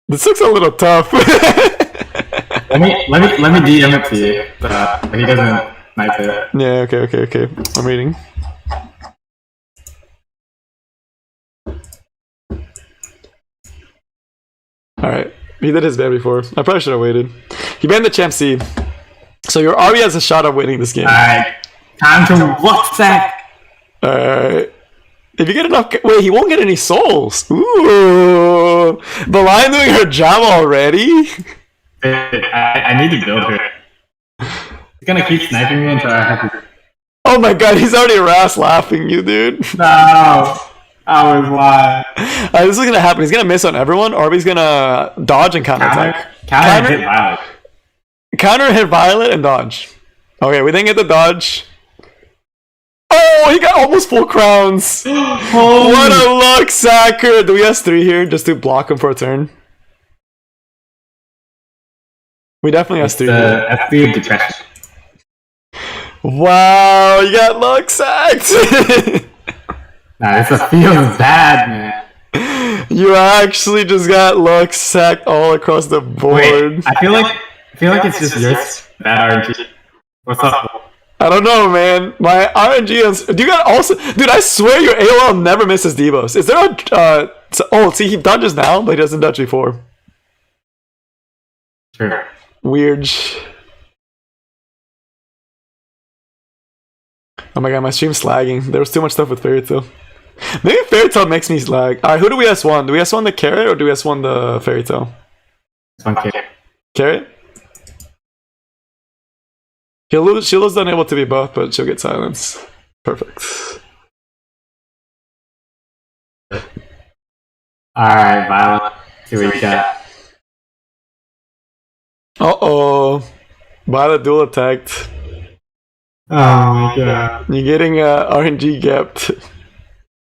This looks a little tough. let me DM it to you. But he doesn't like it. Yeah. Okay. I'm reading. All right. He did his ban before. I probably should have waited. He banned the Champ C. So your RB has a shot of winning this game. Alright. Time to Luxac. Alright. If you get enough... Wait, he won't get any souls. Ooh. The Lion doing her job already? I need to build her. He's gonna keep sniping me until I have to... Oh my god, he's already Ras laughing you, dude. No. I was lying. This is gonna happen. He's gonna miss on everyone, or he's gonna dodge and counter attack. Counter hit Violet. Counter hit Violet and dodge. Okay, we didn't get the dodge. Oh, he got almost full crowns. What a luck sacker. Do we have 3 here just to block him for a turn? We definitely have 3 here. F2P of depression. Wow, you got luck sacked. Nah, this feels bad, man. You actually just got luck sacked all across the board. Wait, I feel like it's just yours. Bad RNG. What's up? I don't know, man. My RNG is... Do you got also... Dude, I swear your AOL never misses Devos. Is there a... oh, see, he dodges now, but he doesn't dodge before. Sure. Weird. Oh my god, my stream's lagging. There was too much stuff with Fairy Tail. Maybe Fairy Tail makes me lag. Alright, who do we S1? Do we S1 the Carrot or do we S1 the Fairy Tail? S1 Carrot. Carrot? Sheila's unable to be buffed, but she'll get silence. Perfect. Alright, Violet. See what you got. Uh-oh. Violet dual attacked. Oh my god. You're getting RNG gapped.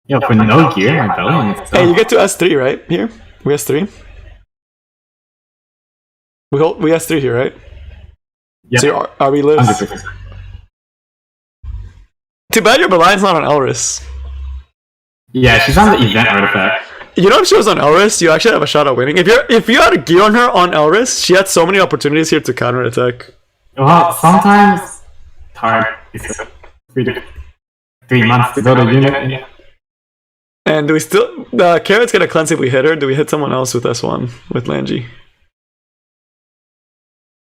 Yo, for no gear, my belly. Hey, you get to S3, right? Here? We S3? We S3 here, right? Yep. So your RB lives. 100%. Too bad your Belion's not on Elris. Yeah, she's on the event artifact. You know, if she was on Elris, you actually have a shot at winning. If you had a gear on her on Elris, she had so many opportunities here to counter attack. Well, sometimes it's hard. It's 3 months to go to unit. And do we still... The Carrot's gonna cleanse if we hit her. Do we hit someone else with S1? With Langy?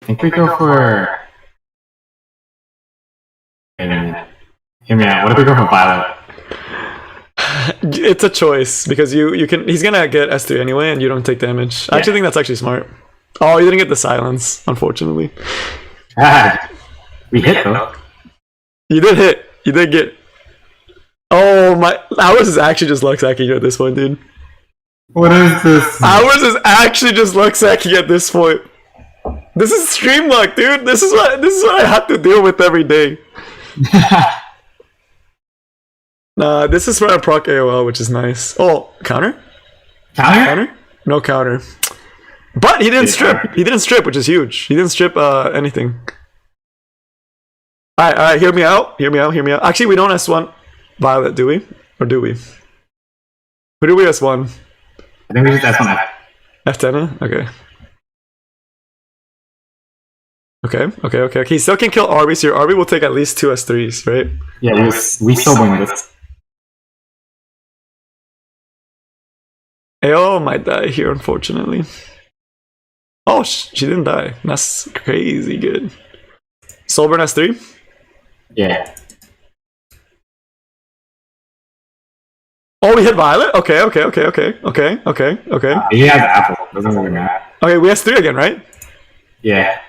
I think we go for... Hear me out. What if we go for Violet? It's a choice, because you can... He's gonna get S3 anyway, and you don't take damage. I actually think that's actually smart. Oh, you didn't get the silence, unfortunately. We hit, though. You did hit. You did get... Oh my... Ours is actually just luck sacking you at this point, dude. What is this? Ours is actually just luck sacking at this point. This is stream luck, dude. This is what I have to deal with every day. Nah, this is for a proc AOL, which is nice. Oh, counter? Counter? No counter. But he didn't strip. He didn't strip, which is huge. He didn't strip anything. Alright, hear me out. Actually, we don't S1 Violet, do we? Or do we? Who do we S1? I think we just S1 F10? Okay. He still can kill RB, so your RB will take at least 2 S3s, right? Yeah, we still win this. AO might die here, unfortunately. Oh, she didn't die. That's crazy good. Soulburn S3? Yeah. Oh, we hit Violet? Okay. He has Apple. Doesn't really matter. Okay, we S3 again, right? Yeah.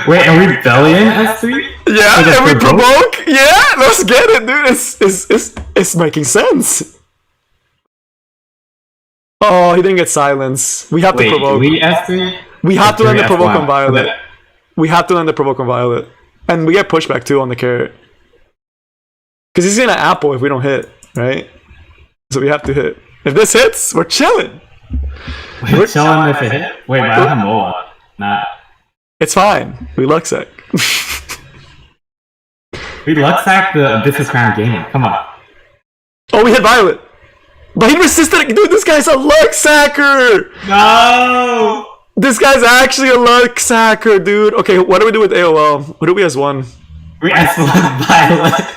Wait, are we Bellion S3? Yeah, and we provoke? Yeah, let's get it, dude. It's making sense. Oh, he didn't get silence. We have to provoke. We S3? We have to land the provoke on Violet. We have to land the provoke on Violet. And we get pushback too on the carrot. Because he's gonna apple if we don't hit, right? So we have to hit. If this hits, we're chilling. We're chilling if it hit? Wait, but I have Moa. Nah. It's fine. We luck sack. We luck sack the This Is Crown Gaming. Come on. Oh, we hit Violet. But he resisted. Dude, this guy's a luck sacker. No! This guy's actually a luck sacker, dude. Okay, what do we do with AOL? What do we S1? We S1 Violet.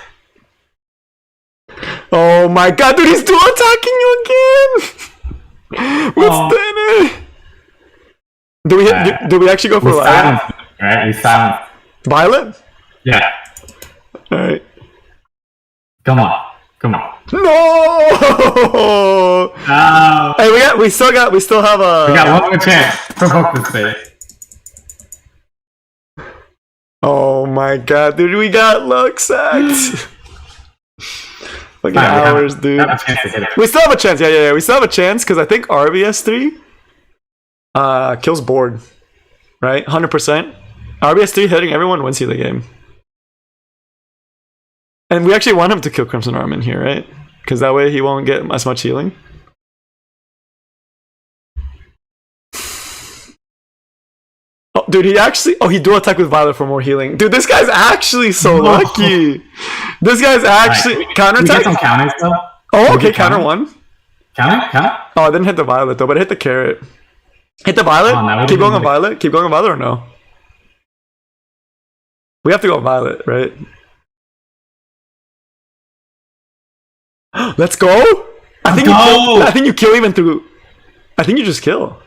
Oh my god, dude, he's dual attacking you again! What's that? Do we actually go for Violet? Right, we silence. Violet? Yeah. Alright. Come on. No! Hey, we still have a... We got one more chance. Provoke this thing. Oh my god, dude, we got luck sacked. Fucking hours, dude. We still have a chance, yeah. We still have a chance, because I think RBS3 kills board. Right? 100%. RBS3 hitting everyone wins you the game. And we actually want him to kill Crimson Arm in here, right? Because that way he won't get as much healing. Oh, dude, he dual attack with Violet for more healing. Dude, this guy's actually so lucky. This guy's actually... Counter attack? We get some counters, though. Oh, okay, counter one. Counter? Oh, I didn't hit the Violet, though, but I hit the carrot. Hit the Violet? Keep going on Violet? Keep going on Violet or no? We have to go on Violet, right? Let's go! I think you kill even through... I think you just kill.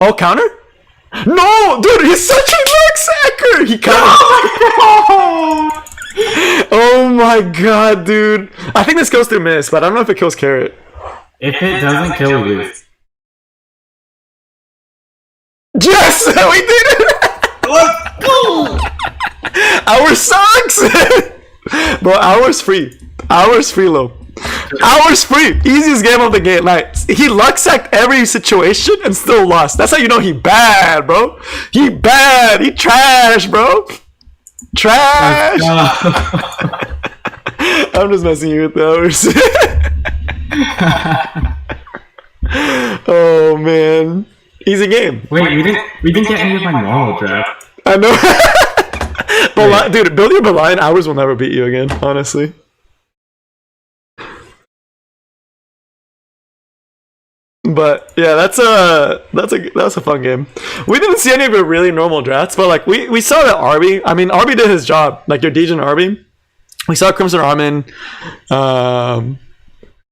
Oh, counter? No! Dude, he's such a luck sacker! He countered. Oh my god, dude. I think this goes through miss, but I don't know if it kills carrot. If it doesn't kill, we lose. Yes, we did it. Let's go! Our sucks. Bro, ours free. Ours free low. Ours free. Easiest game of the game. Like, he luck sacked every situation and still lost. That's how you know he bad, bro. He bad. He trash, bro. Trash. I'm just messing you with the hours. Oh man. Easy game. Wait, we didn't get any of my normal draft. I know. But dude, build your Belian hours will never beat you again, honestly. But yeah, that's a fun game. We didn't see any of your really normal drafts, but like we saw that Arby. I mean, Arby did his job. Like your Degen Arby. We saw Crimson Armin.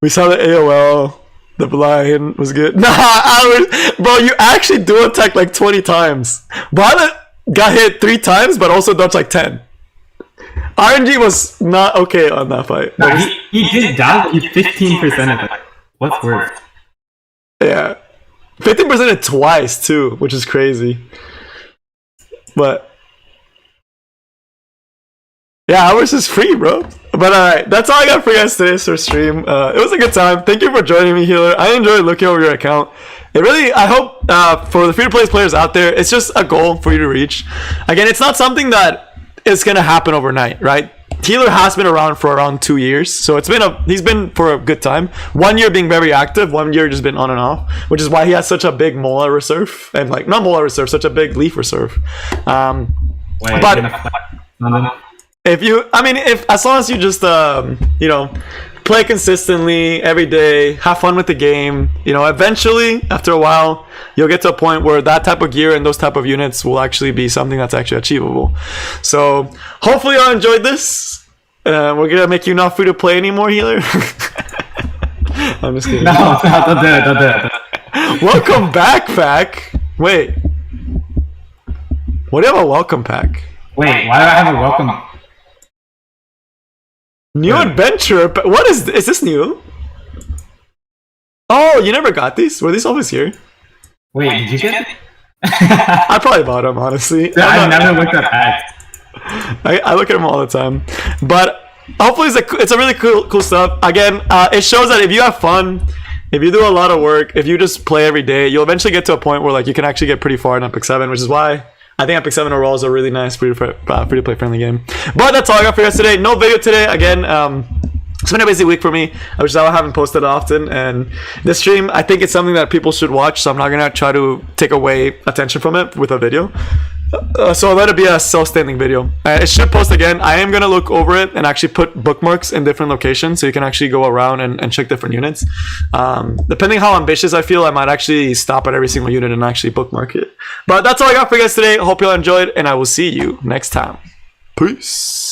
We saw the AOL. The Belian was good. Bro, you actually dual attack like 20 times. Violet got hit 3 times, but also dodged like 10. RNG was not okay on that fight. No, he did dodge 15% of it. What's worse? Yeah. 15% it twice too, which is crazy. But yeah, ours is free, bro. But alright, that's all I got for you guys today for stream. It was a good time. Thank you for joining me, Healer. I enjoyed looking over your account. It really, I hope for the free-to-play players out there, it's just a goal for you to reach. Again, it's not something that is going to happen overnight, right? Healer has been around for around 2 years, so he's been for a good time. 1 year being very active, 1 year just been on and off, which is why he has such a big Mola reserve, and like, not Mola reserve, such a big Leaf reserve. If as long as you just play consistently every day, have fun with the game, eventually after a while you'll get to a point where that type of gear and those type of units will actually be something that's actually achievable. So hopefully y'all enjoyed this. We're gonna make you not free to play anymore, Healer. I'm just kidding. No, don't do it. Welcome back, pack. Wait, what do you have a welcome pack? Wait, why do I have a welcome? New adventure? What is this new? Oh, you never got these? Were these always here? Wait, did you get it? I probably bought them, honestly. I never looked at packs. I look at them all the time. But hopefully it's a really cool stuff. Again, it shows that if you have fun, if you do a lot of work, if you just play every day, you'll eventually get to a point where like you can actually get pretty far in Epic 7, which is why I think Epic 7 overall is a really nice free-to-play friendly game. But that's all I got for you guys today. No video today. Again, it's been a busy week for me, which is why I haven't posted often. And this stream, I think it's something that people should watch, so I'm not going to try to take away attention from it with a video. So I'll let it be a self-standing video. It should post again. I am going to look over it and actually put bookmarks in different locations so you can actually go around and check different units. Depending how ambitious I feel, I might actually stop at every single unit and actually bookmark it. But that's all I got for you guys today. Hope you all enjoyed, and I will see you next time. Peace.